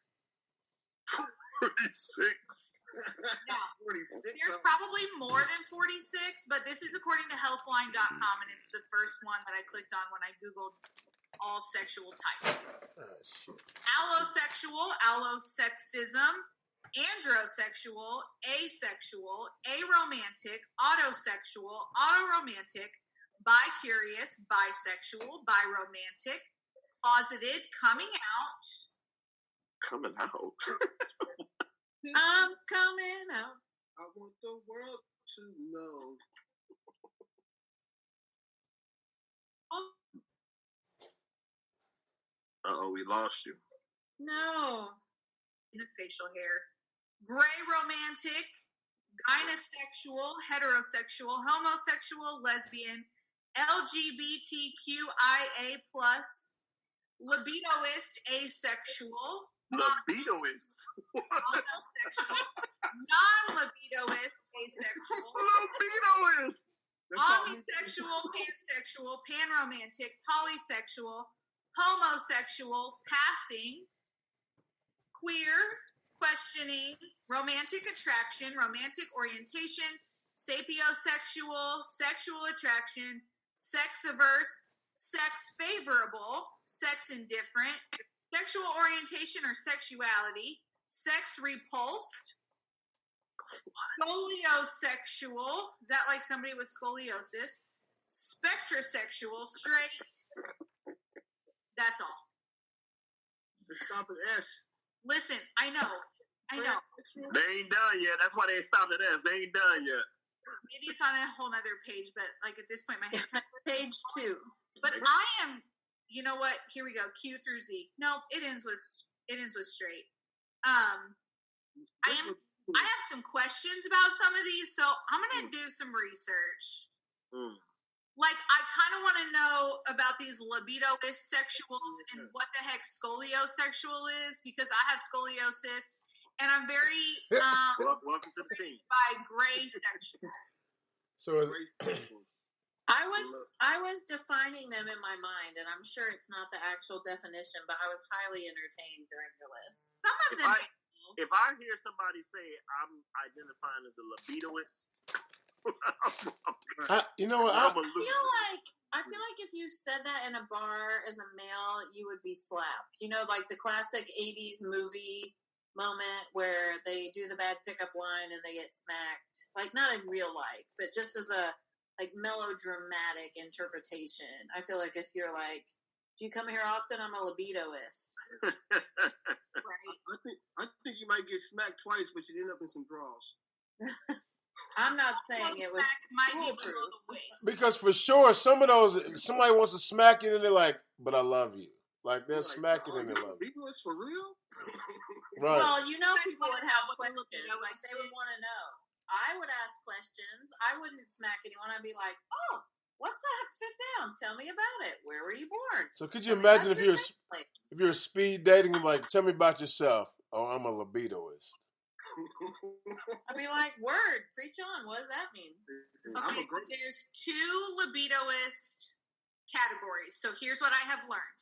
46? Now, there's probably more than 46, but this is according to healthline.com, and it's the first one that I clicked on when I Googled all sexual types. Allosexual, allosexism, androsexual, asexual, aromantic, autosexual, autoromantic, bicurious, bisexual, biromantic, closeted, coming out. Coming out? I'm coming out. I want the world to know. Uh-oh, we lost you. No. In the facial hair. Gray romantic, gynosexual, heterosexual, homosexual, lesbian, LGBTQIA+, libidoist, asexual. Libidoist? Homosexual, non-libidoist, asexual. Libidoist! Omnisexual, pansexual, panromantic, polysexual, homosexual, passing, queer, questioning, romantic attraction, romantic orientation, sapiosexual, sexual attraction, sex-averse, sex favorable, sex indifferent, sexual orientation or sexuality, sex repulsed, scoliosexual, is that like somebody with scoliosis, spectrosexual, straight, that's all. Just stop at S. Listen, I know. They ain't done yet. That's why they stopped at S. They ain't done yet. maybe it's on a whole nother page, but like at this point, my head page 2. But I am, you know what? Here we go. Q through Z. No, it ends with straight. I have some questions about some of these, so I'm gonna do some research. Like, I kind of want to know about these libido-ist sexuals and what the heck scoliosexual is, because I have scoliosis, and I'm very welcome to the team. By gray sexual. So I was defining them in my mind, and I'm sure it's not the actual definition, but I was highly entertained during your list. Some of them. If I hear somebody say I'm identifying as a libidoist, you know what? I feel like if you said that in a bar as a male, you would be slapped. You know, like the classic 80s movie moment where they do the bad pickup line and they get smacked. Like, not in real life, but just as a like melodramatic interpretation. I feel like if you're like, do you come here often? I'm a libidoist. Right. I think you might get smacked twice, but you end up in some draws. I'm not saying it was because for sure some of those, somebody wants to smack you and they're like, but I love you. Like they're smacking and they love you. People is for real? Right. Well, you know, people would have questions. Like they would want to know. I would ask questions. I wouldn't smack anyone. I'd be like, oh, what's that? Sit down. Tell me about it. Where were you born? So could you imagine if you're speed dating and like, tell me about yourself. Oh, I'm a libidoist. I'd be like, word, preach on. What does that mean? Okay, there's 2 libidoist categories. So here's what I have learned.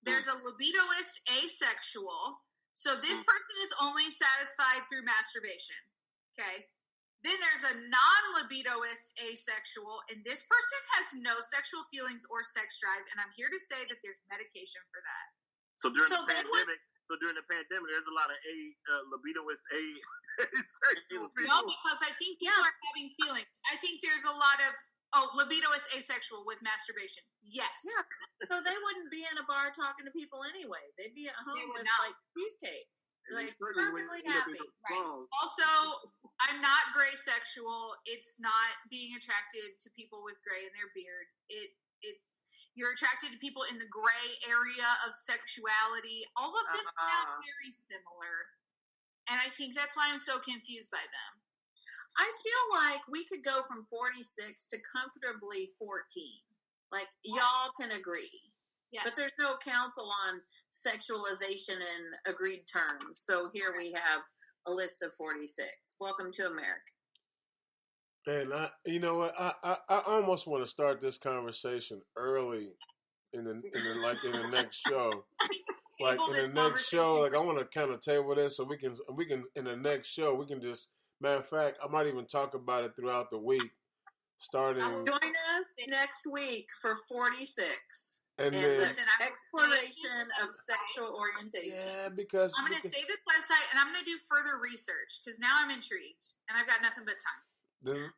There's a libidoist asexual. So this person is only satisfied through masturbation. Okay. Then there's a non-libidoist asexual, and this person has no sexual feelings or sex drive, and I'm here to say that there's medication for that. So during the pandemic, there's a lot of libidoist asexual people. No, because I think people are having feelings. I think there's a lot of libidoist asexual with masturbation. Yes. Yeah. So they wouldn't be in a bar talking to people anyway. They'd be at home with like cheesecake. Like perfectly happy. Right. Also, I'm not gray sexual. It's not being attracted to people with gray in their beard. It's you're attracted to people in the gray area of sexuality. All of them sound very similar. And I think that's why I'm so confused by them. I feel like we could go from 46 to comfortably 14. Like, y'all can agree. Yes. But there's no council on sexualization in agreed terms. So here we have a list of 46. Welcome to America. And you know what? I almost want to start this conversation early in the next show. Like in the next show, like I want to kind of table this so we can in the next show we can just. Matter of fact, I might even talk about it throughout the week. Starting. Join us next week for 46 and then the exploration of sexual orientation. Yeah, because I'm going to say this website and I'm going to do further research because now I'm intrigued and I've got nothing but time.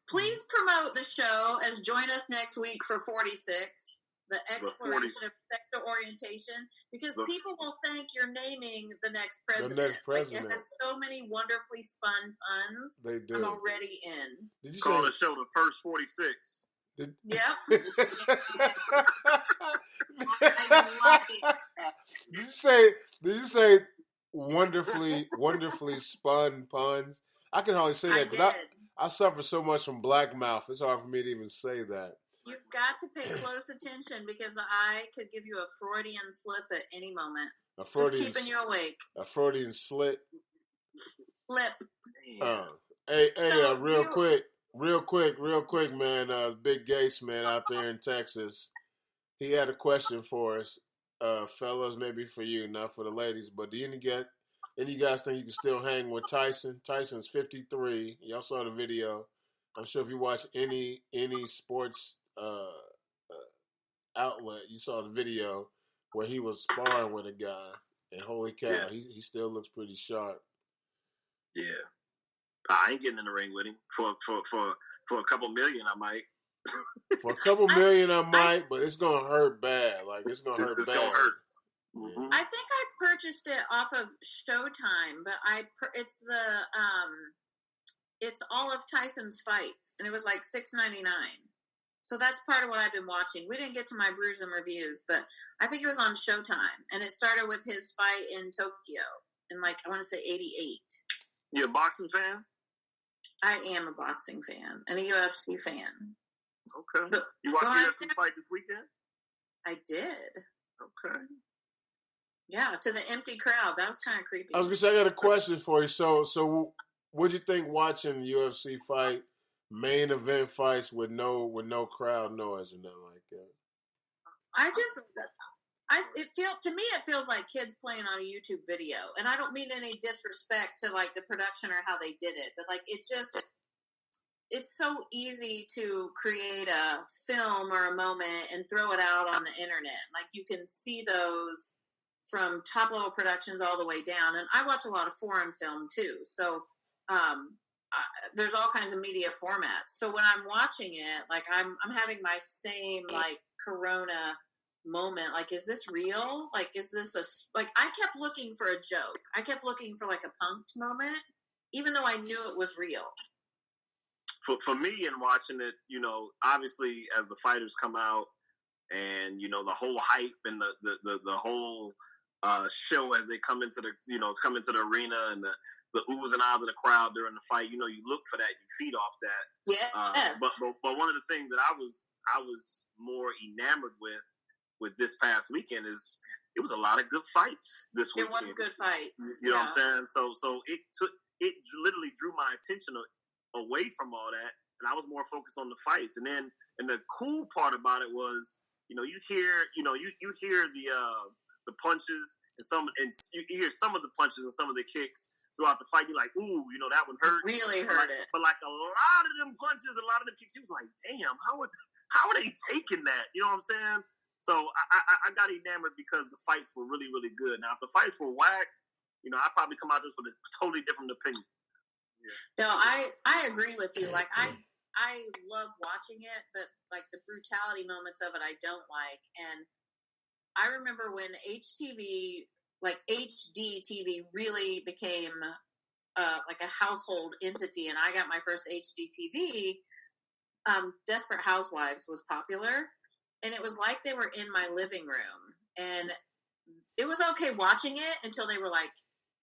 Please promote the show as join us next week for 46. The exploration of sexual orientation, because people will think you're naming the next president. The next president. Like it has so many wonderfully spun puns. They do. I'm already in. Did you call the show the first 46? Yep. I love it. Did you say wonderfully spun puns? I can hardly say that because I suffer so much from black mouth. It's hard for me to even say that. You've got to pay close attention because I could give you a Freudian slip at any moment. Just keeping you awake. A Freudian slit? Flip. Hey, real quick, man. Big Gates, man, out there in Texas. He had a question for us. Fellas, maybe for you, not for the ladies. But do any of you guys think you can still hang with Tyson? Tyson's 53. Y'all saw the video. I'm sure if you watch any sports outlet, you saw the video where he was sparring with a guy, and holy cow, he still looks pretty sharp. Yeah, I ain't getting in the ring with him for a couple million. I might. For a couple million, I might, but it's gonna hurt bad. Like it's gonna hurt bad. Gonna hurt. Mm-hmm. I think I purchased it off of Showtime, but it's the it's all of Tyson's fights, and it was like $6.99. So that's part of what I've been watching. We didn't get to my brews and reviews, but I think it was on Showtime, and it started with his fight in Tokyo in I want to say 88. You a boxing fan? I am a boxing fan and a UFC fan. Okay. But you watched the UFC fight this weekend? I did. Okay. Yeah, to the empty crowd. That was kind of creepy. I was gonna say, I got a question for you. So what'd you think watching the UFC fight, main event fights with no crowd noise or nothing like that? It feels like kids playing on a YouTube video, and I don't mean any disrespect to the production or how they did it, but it's so easy to create a film or a moment and throw it out on the internet. You can see those from top level productions all the way down, and I watch a lot of foreign film too. So there's all kinds of media formats. So when I'm watching it, I'm having my same Corona moment. Is this real? Is this I kept looking for a joke. I kept looking for a punked moment, even though I knew it was real. For me, in watching it, obviously as the fighters come out, and the whole hype and the whole show as they come into the arena, and the oohs and ahs of the crowd during the fight, you look for that, you feed off that. Yes. But one of the things that I was more enamored with this past weekend is it was a lot of good fights this weekend. It was good fights. You know what I'm saying? So it literally drew my attention away from all that, and I was more focused on the fights. And the cool part about it was, you hear the punches and you hear some of the punches and some of the kicks throughout the fight. You're like, ooh, that one hurt. Really hurt it. But a lot of them punches, a lot of them kicks, you was like, damn, how are they taking that? You know what I'm saying? So I got enamored because the fights were really, really good. Now, if the fights were whack, I'd probably come out just with a totally different opinion. Yeah. No, I agree with you. I love watching it, but the brutality moments of it, I don't like. And I remember when HTV, HD TV, really became a household entity, and I got my first HD TV. Desperate Housewives was popular, and it was like they were in my living room, and it was okay watching it until they were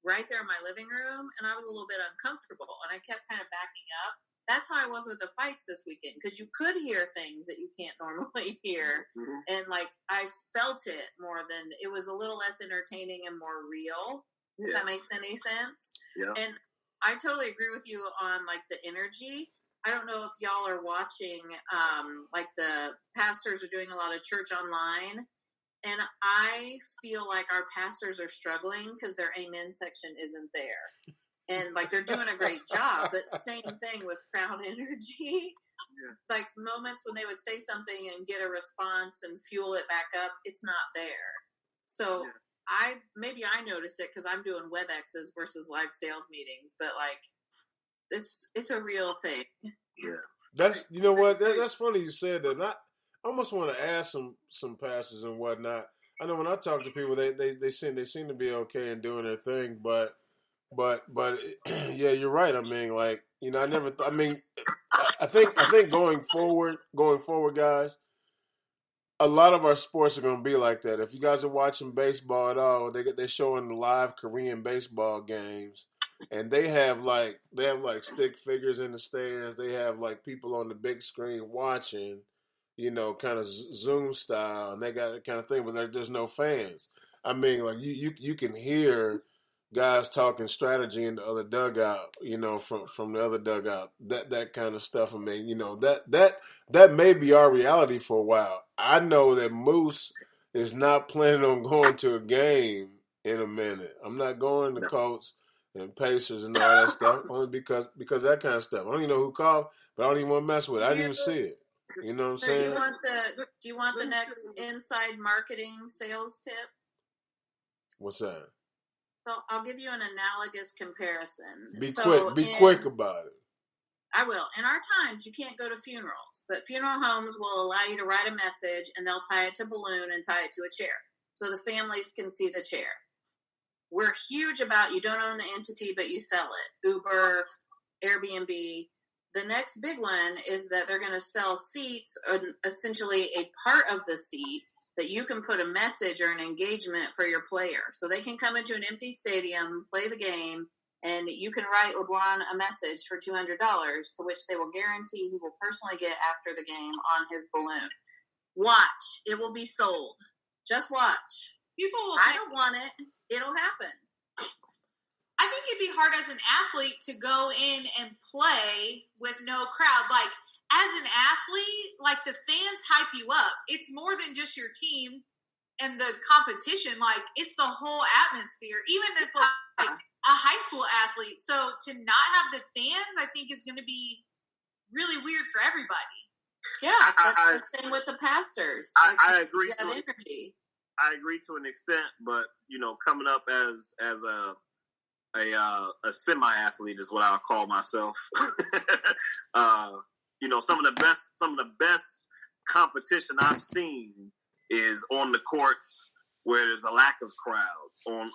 right there in my living room, and I was a little bit uncomfortable, and I kept kind of backing up. That's how I was with the fights this weekend, because you could hear things that you can't normally hear, and I felt it more than, it was a little less entertaining and more real. Does that make any sense? Yeah. And I totally agree with you on the energy. I don't know if y'all are watching, the pastors are doing a lot of church online. And I feel like our pastors are struggling because their amen section isn't there. And they're doing a great job, but same thing with crowd energy. Yeah. Moments when they would say something and get a response and fuel it back up, it's not there. So maybe I notice it because I'm doing WebExes versus live sales meetings, but it's a real thing. Yeah. That's, you know what, that's funny you said that. I almost want to ask some pastors and whatnot. I know when I talk to people, they seem to be okay in doing their thing, but yeah, you're right. I mean, I think going forward, guys, a lot of our sports are going to be like that. If you guys are watching baseball at all, they're showing live Korean baseball games, and they have stick figures in the stands. They have people on the big screen watching, kind of Zoom style, and they got that kind of thing, but there's no fans. I mean, you can hear guys talking strategy in the other dugout, from the other dugout, that kind of stuff. I mean, that may be our reality for a while. I know that Moose is not planning on going to a game in a minute. I'm not going to Colts and Pacers and all that stuff, only because of that kind of stuff. I don't even know who called, but I don't even want to mess with it. I didn't even see it. You know what I'm saying? Do you want the next inside marketing sales tip? What's that? So I'll give you an analogous comparison. Be quick about it. I will. In our times, you can't go to funerals, but funeral homes will allow you to write a message, and they'll tie it to a balloon and tie it to a chair, so the families can see the chair. We're huge about you don't own the entity, but you sell it. Uber, Airbnb. The next big one is that they're going to sell seats, essentially a part of the seat that you can put a message or an engagement for your player. So they can come into an empty stadium, play the game, and you can write LeBron a message for $200, to which they will guarantee he will personally get after the game on his balloon. Watch. It will be sold. Just watch. I don't want it. It'll happen. I think it'd be hard as an athlete to go in and play with no crowd. Like, as an athlete, like, the fans hype you up. It's more than just your team and the competition. Like, it's the whole atmosphere. Even as, like a high school athlete. So to not have the fans, I think, is going to be really weird for everybody. Yeah, the same with the pastors. I agree to energy. I agree to an extent, but coming up as a semi-athlete is what I'll call myself. Some of the best competition I've seen is on the courts where there's a lack of crowd, on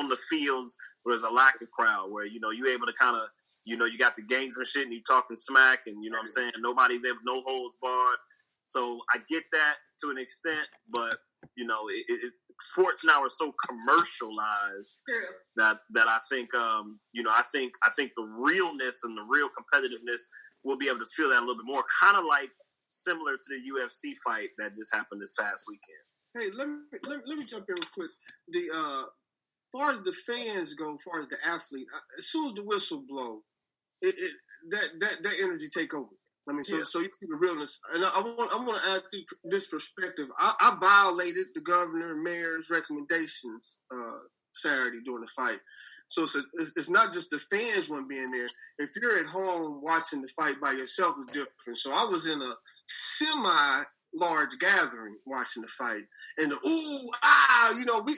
the fields where there's a lack of crowd, where you're able to kind of you got the gamesmanship and you talking smack, and what I'm saying, nobody's able, no holds barred. So I get that to an extent, but sports now are so commercialized that I think I think the realness and the real competitiveness will be able to feel that a little bit more, kind of like similar to the UFC fight that just happened this past weekend. Hey, let me jump in real quick. As far as the fans go, as far as the athlete, as soon as the whistle blow, that energy take over. I mean, so you see the realness, and I want to add this perspective. I violated the governor and mayor's recommendations Saturday during the fight. So it's not just the fans one being there. If you're at home watching the fight by yourself, it's different. So I was in a semi-large gathering watching the fight, and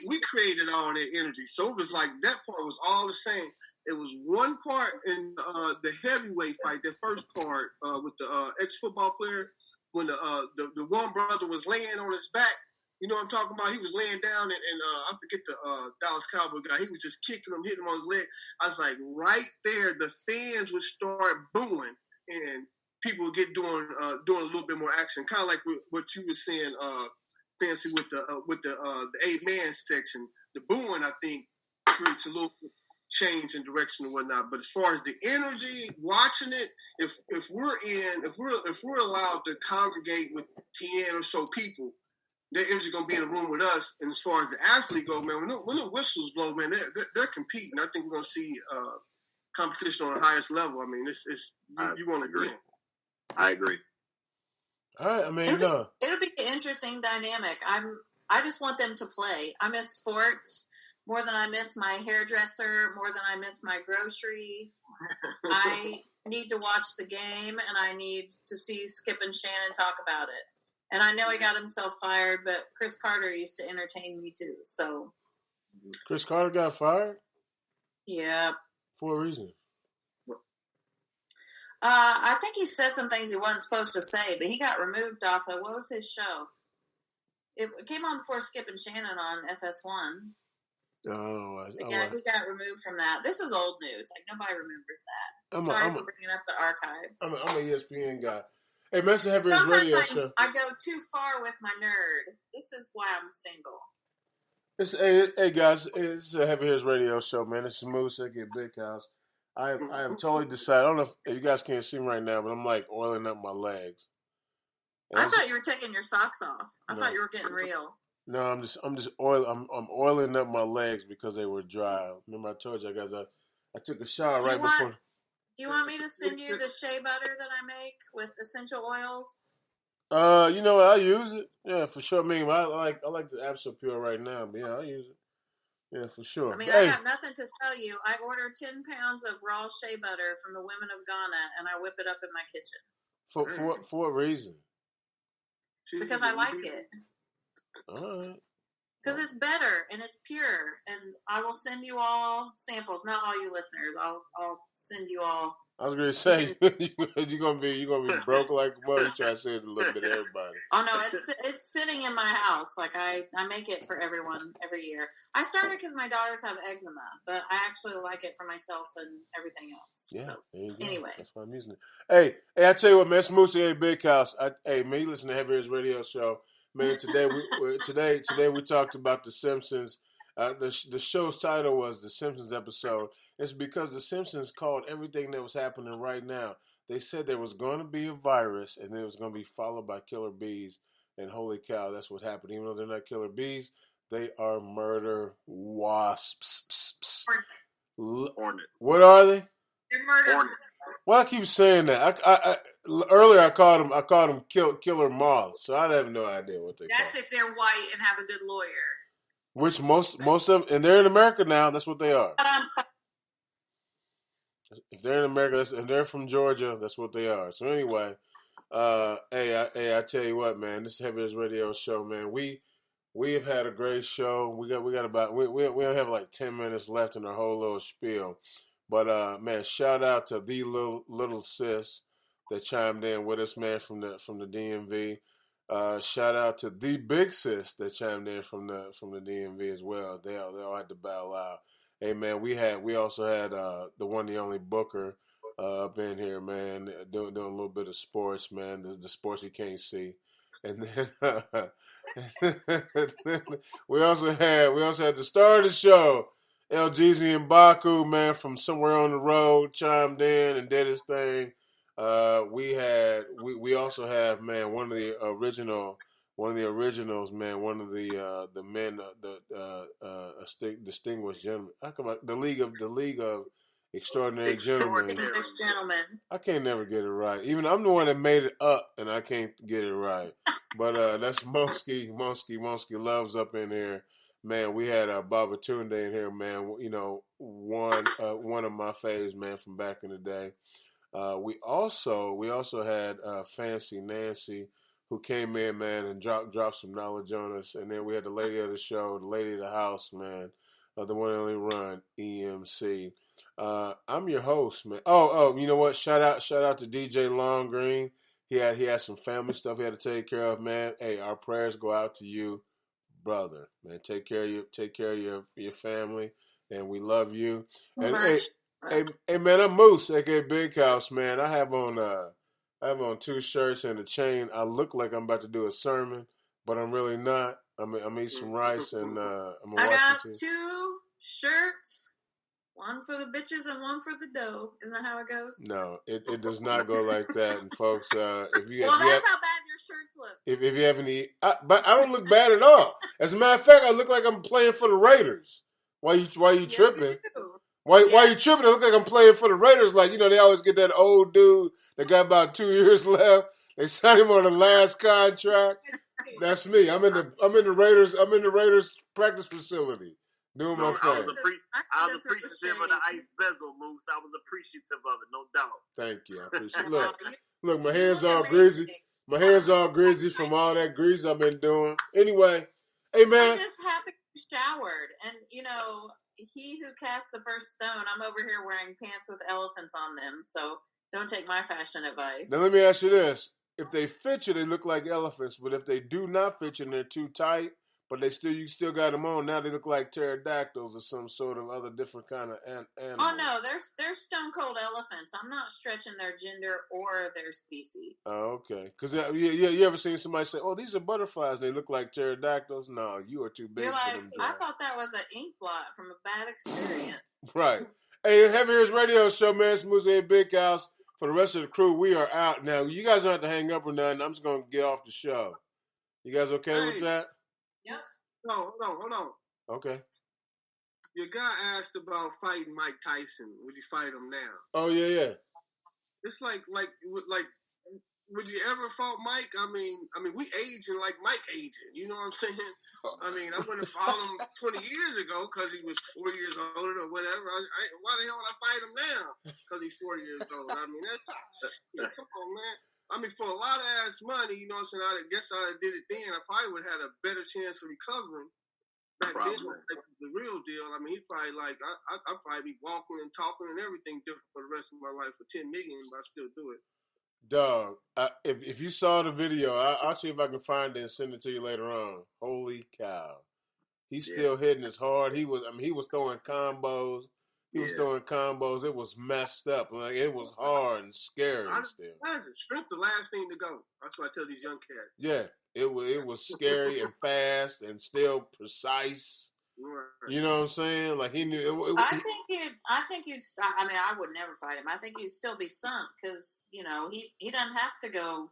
we created all that energy. So it was like that part was all the same. It was one part in the heavyweight fight, the first part with the ex-football player, when the one brother was laying on his back. You know what I'm talking about? He was laying down, and I forget the Dallas Cowboy guy. He was just kicking him, hitting him on his leg. I was like, right there, the fans would start booing, and people would get doing a little bit more action, kind of like what you were saying, Fancy, with the 8-man section. The booing, I think, creates a little change in direction and whatnot. But as far as the energy, watching it, if we're allowed to congregate with 10 or so people, their energy gonna be in the room with us. And as far as the athlete go, man, when the whistles blow, man, they're competing. I think we're gonna see competition on the highest level. I mean, you want to agree? I agree. All right, I mean, it'll be an interesting dynamic. I just want them to play. I miss sports more than I miss my hairdresser, more than I miss my grocery. I need to watch the game, and I need to see Skip and Shannon talk about it. And I know he got himself fired, but Chris Carter used to entertain me too. So Chris Carter got fired? Yeah. For a reason. I think he said some things he wasn't supposed to say, but he got removed off of, what was his show? It came on before Skip and Shannon on FS1. Oh, he got removed from that. This is old news. Like, nobody remembers that. Sorry for bringing up the archives. I'm an ESPN guy. Hey, Mr. Heavy Radio Show. I go too far with my nerd. This is why I'm single. Hey guys, it's a Heavy Hitters Radio Show, man. It's Smooth Sick at Big House. I am totally decided. I don't know if you guys can't see me right now, but I'm like oiling up my legs. And I thought you were taking your socks off. I thought you were getting real. No, I'm just I'm oiling up my legs because they were dry. Remember I told you guys I took a shower right before. Do you want me to send you the shea butter that I make with essential oils? You know what? I use it. Yeah, for sure. I mean, I like the Absolute Pure right now, but yeah, I use it. Yeah, for sure. I mean, I got nothing to sell you. I ordered 10 pounds of raw shea butter from the women of Ghana, and I whip it up in my kitchen. For what reason? Because I like it. All right. Because it's better and it's pure, and I will send you all samples. Not all you listeners. I'll send you all I was going to say you're gonna be broke like a mother. You try to say it a little bit to everybody. Oh no, it's sitting in my house. Like I make it for everyone every year. I started because my daughters have eczema, but I actually like it for myself and everything else. Yeah. So anyway, that's why I'm using it. Hey, I tell you what, man, Smoothie Big House. Hey, man, you listen to Heavy Hitters Radio Show, man. Today we talked about the Simpsons. The show's title was The Simpsons episode. It's because The Simpsons called everything that was happening right now. They said there was going to be a virus, and then it was going to be followed by killer bees. And holy cow, that's what happened. Even though they're not killer bees, they are murder wasps. Hornets. What are they? They're murder hornets. Well, I keep saying that. I earlier I called them killer moths. So I have no idea what they. That's if they're white and have a good lawyer. Which most of them, and they're in America now. That's what they are. If they're in America, and they're from Georgia, that's what they are. So anyway, I tell you what, man, this Heavy Hitters Radio Show, man. We have had a great show. We got about we don't have like 10 minutes left in our whole little spiel, but man, shout out to the little sis that chimed in with us, man, from the DMV. Shout out to the big sis that chimed in from the DMV as well. They all had to bow out. Hey man, we also had the one, the only Booker up in here, man, doing a little bit of sports, man, the sports you can't see, and then we also had the star of the show, LGZ and Baku, man, from somewhere on the road, chimed in and did his thing. We also have, man, one of the originals, man, one of the men, distinguished gentlemen. How come the League of Extraordinary Gentlemen. Distinguished gentlemen. I can't never get it right. Even I'm the one that made it up, and I can't get it right. But that's Monsky Loves up in here. Man, we had Baba Tunde in here, man. You know, one of my faves, man, from back in the day. We also had Fancy Nancy, who came in, man, and dropped some knowledge on us. And then we had the lady of the show, the lady of the house, man, the one and only Run, EMC. I'm your host, man. Oh, you know what? Shout out to DJ Long Green. He had some family stuff he had to take care of, man. Hey, our prayers go out to you, brother. Man, take care of your family, and we love you. And hey, man, I'm Moose, aka Big House, man. I have on 2 shirts and a chain. I look like I'm about to do a sermon, but I'm really not. I'm eating some rice and I'm I got 2 shirts. One for the bitches and one for the dough. Isn't that how it goes? No, it does not go like that. And folks, if you that's how bad your shirts look. If you have any, but I don't look bad at all. As a matter of fact, I look like I'm playing for the Raiders. Why you tripping? Why you tripping? I look like I'm playing for the Raiders. Like, you know, they always get that old dude that got about 2 years left. They signed him on the last contract. That's me. I'm in the Raiders practice facility. Doing my thing. I was appreciative of the ice bezel, Moose. I was appreciative of it, no doubt. Thank you. I appreciate it. Look, my hands all greasy. My hands all greasy from all that grease I've been doing. Anyway, hey man. I'm just happy you showered. And, you know, he who casts the first stone, I'm over here wearing pants with elephants on them. So don't take my fashion advice. Now let me ask you this. If they fit you, they look like elephants. But if they do not fit you and they're too tight, but you still got them on. Now they look like pterodactyls or some sort of other different kind of animal. Oh no, they're stone cold elephants. I'm not stretching their gender or their species. Oh, okay. Because you ever seen somebody say, "Oh, these are butterflies. They look like pterodactyls"? No, you are too big for them. I thought that was an ink blot from a bad experience. Right. Hey, Heavy Hitters Radio Show, man. It's Moose Big House. For the rest of the crew, we are out now. You guys don't have to hang up or nothing. I'm just gonna get off the show. You guys okay with that? Yep. No, hold on. Okay. Your guy asked about fighting Mike Tyson. Would you fight him now? Oh yeah. It's like, would you ever fight Mike? I mean, we aging like Mike aging. You know what I'm saying? I mean, I wouldn't have fought him 20 years ago because he was 4 years older or whatever. Why the hell would I fight him now? Because he's 4 years old. I mean, come on, man. I mean, for a lot of ass money, you know what I'm saying? I guess I did it then. I probably would have had a better chance of recovering Back then, like, the real deal. I mean, he probably like I probably be walking and talking and everything different for the rest of my life for 10 million, but I still do it. Dog, if you saw the video, I'll see if I can find it and send it to you later on. Holy cow, he's still hitting as hard. He was throwing combos. He was throwing combos. It was messed up. Like it was hard and scary still. Strength the last thing to go. That's what I tell these young cats. Yeah, it was scary and fast and still precise. Right. You know what I'm saying? Like he knew. I think you'd. I mean, I would never fight him. I think you'd still be sunk because he doesn't have to go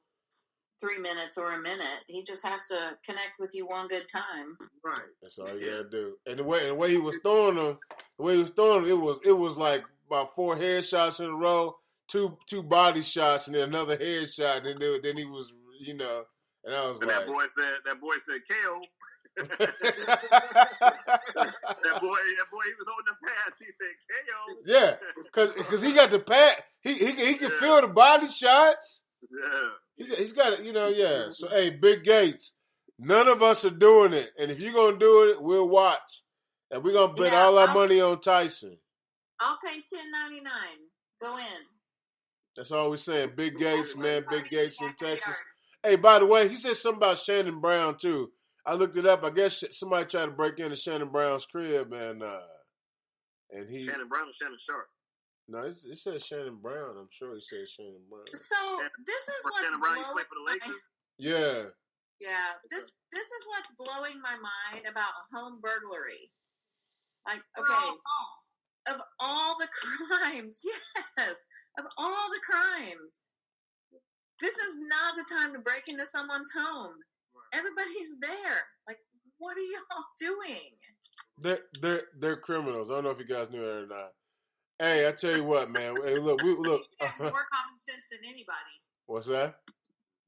3 minutes or a minute. He just has to connect with you one good time. Right. That's all you gotta do. And the way he was throwing them, it was like about 4 headshots in a row, two body shots, and then another headshot, and then he was, and I was and like, that boy said KO. that boy, he was holding the pads. He said KO. Yeah, because he got the pad. He can feel the body shots. Yeah, he's got it. Yeah. So hey, Big Gates, none of us are doing it, and if you're gonna do it, we'll watch, and we're gonna bet all our money on Tyson. I'll pay $10.99. Go in. That's all we're saying. Big Gates, man. Big Gates in Texas. Hey, by the way, he said something about Shannon Brown too. I looked it up. I guess somebody tried to break into Shannon Brown's crib, and he Shannon Brown or Shannon Sharp? No, it said Shannon Brown. I'm sure he said Shannon Brown. So this is what's Shannon Brown used to play for the Lakers. Yeah. Yeah. This is what's blowing my mind about home burglary. Like, okay, of all the crimes, yes, of all the crimes, this is not the time to break into someone's home. Everybody's there. Like, what are y'all doing? They're criminals. I don't know if you guys knew that or not. Hey, I tell you what, man. Hey, look. They have more common sense than anybody. What's that?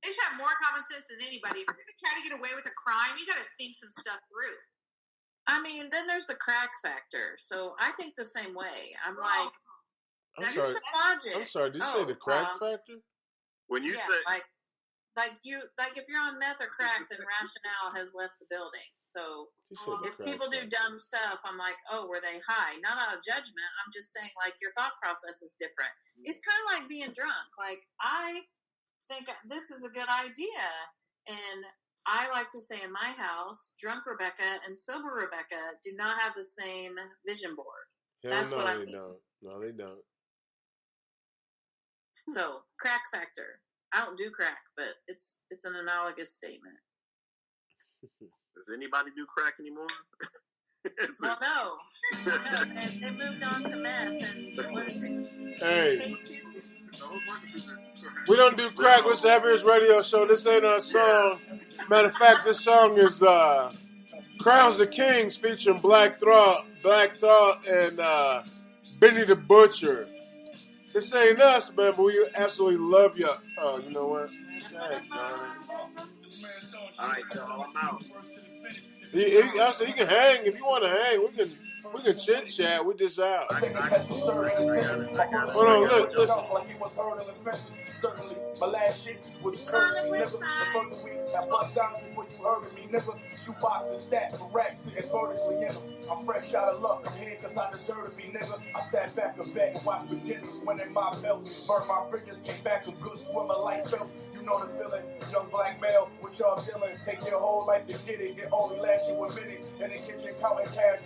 They should have more common sense than anybody. If you're going to try to get away with a crime, you got to think some stuff through. I mean, then there's the crack factor. So I think the same way. I'm like, I'm this is logic. I'm sorry. Did you say the crack factor? When you say like if you're on meth or crack, then rationale has left the building. So if people do dumb stuff, I'm like, oh, were they high? Not out of judgment. I'm just saying, like, your thought process is different. It's kind of like being drunk. Like, I think this is a good idea, and I like to say in my house, drunk Rebecca and sober Rebecca do not have the same vision board. That's what I mean. No, they don't. So, crack factor. I don't do crack, but it's an analogous statement. Does anybody do crack anymore? Well, no. They moved on to meth and what is it? Hey. K2? We don't do crack. What's the Heaviest Radio Show? This ain't our song. Matter of fact, this song is Crowns the Kings featuring Black Thought and Benny the Butcher. This ain't us, man, but we absolutely love you. Oh, you know what? Dang, all right, y'all, I'm out. I said you can hang if you want to hang. We can chit chat. We just out. Hold on, listen. Certainly, my last shit was cursed. Never the fucking week. That bust down before you heard of me, nigga. Shoebox and stack for racks sitting vertically in them. I'm fresh out of luck. I'm here cause I deserve to be, nigga. I sat back a vet and watched beginners winning my belts. Burned my bridges, came back a good swimmer like Phelps. You know the feeling. Young black male, what y'all dealing? Take your whole life to get it. It only lasts you a minute. In the kitchen counting cash.